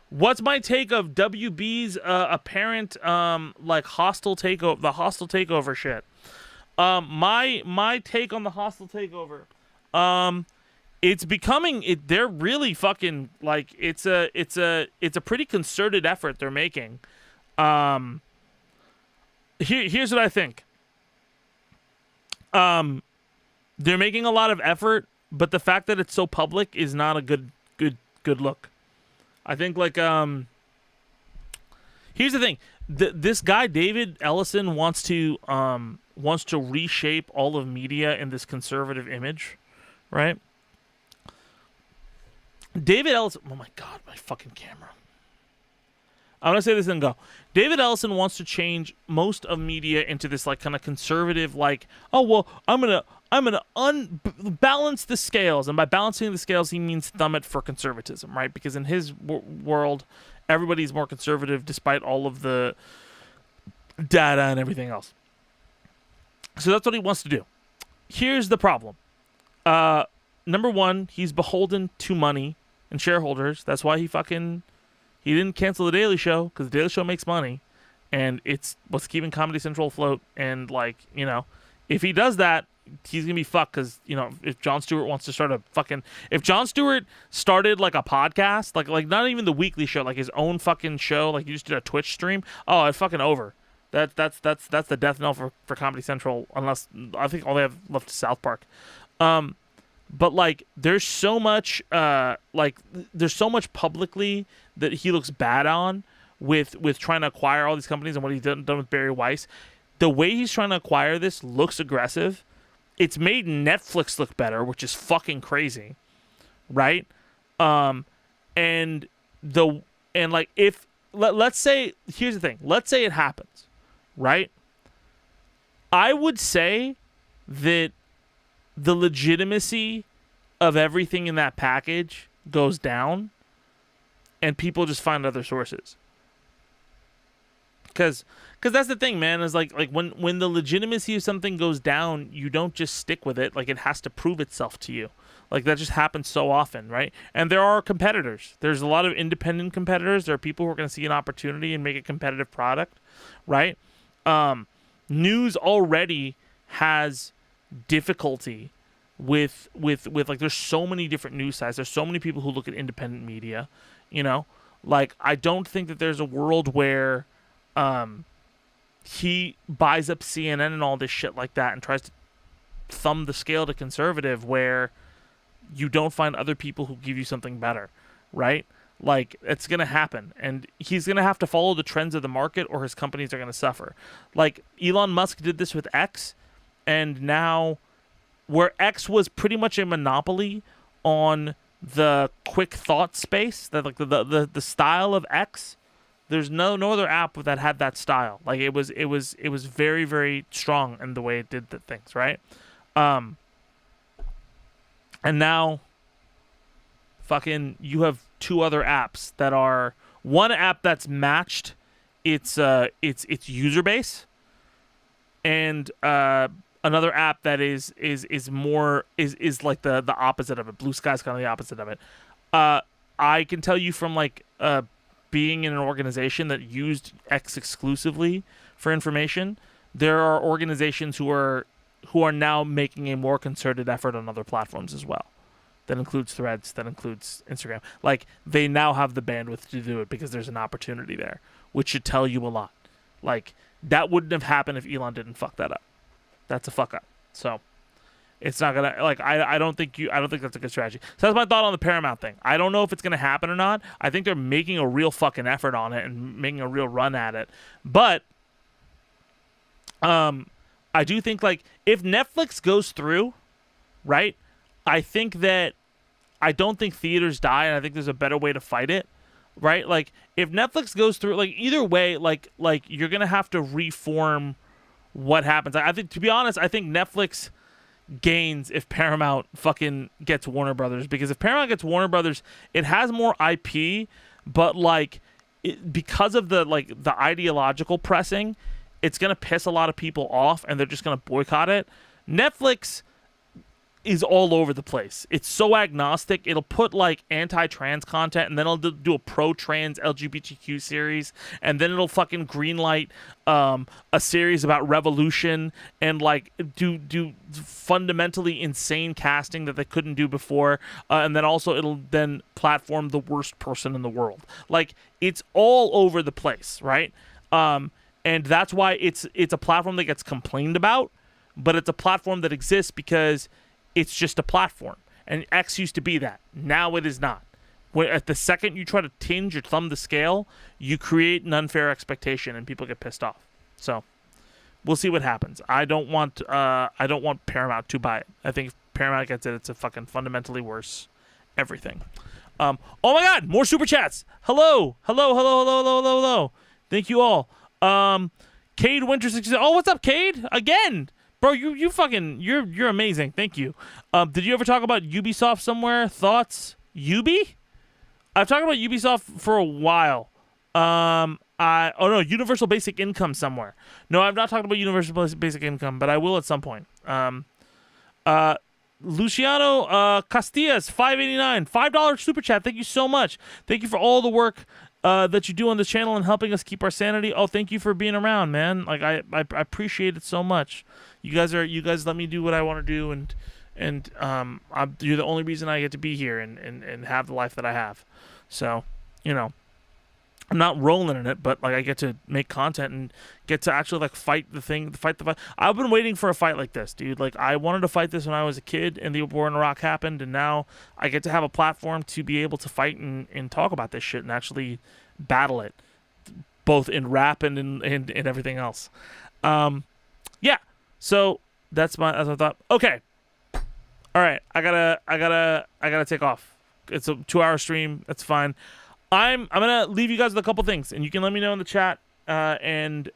What's my take of WB's apparent like hostile takeover, the hostile takeover shit? My take on the hostile takeover. It's becoming they're really fucking like it's a pretty concerted effort they're making. Here's what I think. They're making a lot of effort, but the fact that it's so public is not a good look. I think like here's the thing. This guy David Ellison wants to reshape all of media in this conservative image, right? David Ellison, oh my God, my fucking camera. I'm gonna say this and go. David Ellison wants to change most of media into this like kind of conservative, like, oh well, I'm gonna unbalance the scales, and by balancing the scales, he means thumb it for conservatism, right? Because in his world, everybody's more conservative, despite all of the data and everything else. So that's what he wants to do. Here's the problem. Number one, he's beholden to money and shareholders. That's why he didn't cancel the Daily Show, because the Daily Show makes money, and it's what's keeping Comedy Central afloat. And like, you know, if he does that, he's gonna be fucked. Because, you know, if Jon Stewart wants to start if Jon Stewart started like a podcast, like not even the weekly show, like his own fucking show, like he just did a Twitch stream, oh, it's fucking over. That's the death knell for Comedy Central, unless I think all they have left is South Park. But like, there's so much publicly that he looks bad on with trying to acquire all these companies and what he's done with Barry Weiss. The way he's trying to acquire this looks aggressive. It's made Netflix look better, which is fucking crazy, right? Let's say, here's the thing. Let's say it happens, right? I would say that the legitimacy of everything in that package goes down, and people just find other sources. Because that's the thing, man, is like when the legitimacy of something goes down, you don't just stick with it. Like, it has to prove itself to you. Like, that just happens so often, right? And there are competitors. There's a lot of independent competitors. There are people who are going to see an opportunity and make a competitive product, right? News already has difficulty with like, there's so many different news sites. There's so many people who look at independent media, you know? Like, I don't think that there's a world where he buys up CNN and all this shit like that and tries to thumb the scale to conservative, where you don't find other people who give you something better, right? Like, it's going to happen, and he's going to have to follow the trends of the market, or his companies are going to suffer. Like, Elon Musk did this with X, and now where X was pretty much a monopoly on the quick thought space, that like the style of X. There's no other app that had that style. Like it was very, very strong in the way it did the things, right? And now fucking you have two other apps that are, one app that's matched its user base, and another app that is more like the opposite of it. Blue Sky's kind of the opposite of it. I can tell you from like being in an organization that used X exclusively for information, there are organizations who are now making a more concerted effort on other platforms as well. That includes Threads, that includes Instagram. Like, they now have the bandwidth to do it because there's an opportunity there, which should tell you a lot. Like, that wouldn't have happened if Elon didn't fuck that up. That's a fuck up. So it's not gonna, like, I don't think that's a good strategy. So that's my thought on the Paramount thing. I don't know if it's gonna happen or not. I think they're making a real fucking effort on it and making a real run at it. But I do think, like, if Netflix goes through, right, I don't think theaters die, and I think there's a better way to fight it, right? Like, if Netflix goes through, like, either way, like you're gonna have to reform what happens. I think, to be honest, I think Netflix gains if Paramount fucking gets Warner Brothers, because if Paramount gets Warner Brothers, it has more IP, but like because of the ideological pressing, it's gonna piss a lot of people off, and they're just gonna boycott it. Netflix is all over the place. It's so agnostic. It'll put like anti-trans content, and then it'll do a pro-trans LGBTQ series, and then it'll fucking greenlight a series about revolution, and like do fundamentally insane casting that they couldn't do before, and then also it'll then platform the worst person in the world. Like, it's all over the place, right? And that's why it's a platform that gets complained about, but it's a platform that exists because it's just a platform. And X used to be that. Now it is not. At the second you try to tinge or thumb the scale, you create an unfair expectation and people get pissed off. So we'll see what happens. I don't want Paramount to buy it. I think if Paramount gets it, it's a fucking fundamentally worse everything. Oh my God, more super chats. Hello. Thank you all. Cade Winter 60. Oh, what's up, Cade? Again. Bro, you're amazing. Thank you. Did you ever talk about Ubisoft somewhere? Thoughts? I've talked about Ubisoft for a while. Universal Basic Income somewhere. No, I've not talked about Universal Basic Income, but I will at some point. Luciano Castillas, $5.89, $5 super chat. Thank you so much. Thank you for all the work that you do on this channel and helping us keep our sanity. Oh, thank you for being around, man. Like, I appreciate it so much. You guys let me do what I want to do, and you're the only reason I get to be here and have the life that I have. So, you know, I'm not rolling in it, but like, I get to make content and get to actually like fight the fight. I've been waiting for a fight like this, dude. Like, I wanted to fight this when I was a kid and the war in Iraq happened, and now I get to have a platform to be able to fight and talk about this shit and actually battle it, both in rap and in everything else. Yeah. So that's my thought. Okay. All right. I gotta take off. It's a 2-hour stream. That's fine. I'm gonna leave you guys with a couple things, and you can let me know in the chat and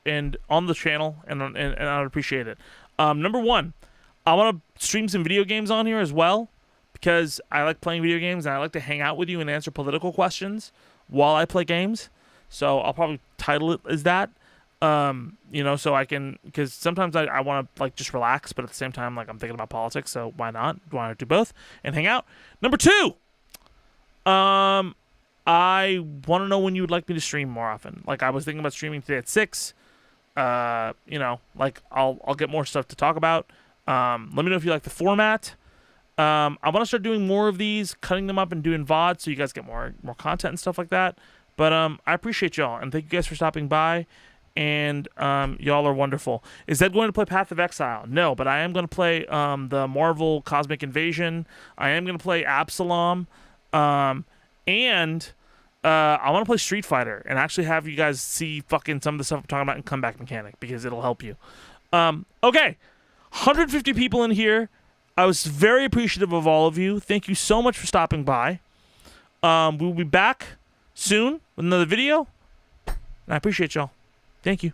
on the channel, and I'd appreciate it. Number one, I want to stream some video games on here as well, because I like playing video games and I like to hang out with you and answer political questions while I play games. So I'll probably title it as that. So I can, because sometimes I want to like just relax, but at the same time, like, I'm thinking about politics, so why not? Why not do both and hang out? Number two, I want to know when you would like me to stream more often. Like, I was thinking about streaming today at 6. Like, I'll get more stuff to talk about. Let me know if you like the format. I want to start doing more of these, cutting them up and doing VOD so you guys get more content and stuff like that. But I appreciate y'all, and thank you guys for stopping by. And y'all are wonderful. Is Zed going to play Path of Exile? No, but I am going to play the Marvel Cosmic Invasion. I am going to play Absalom. And I want to play Street Fighter and actually have you guys see fucking some of the stuff I'm talking about in Comeback Mechanic, because it'll help you. Okay, 150 people in here. I was very appreciative of all of you. Thank you so much for stopping by. We'll be back soon with another video. And I appreciate y'all. Thank you.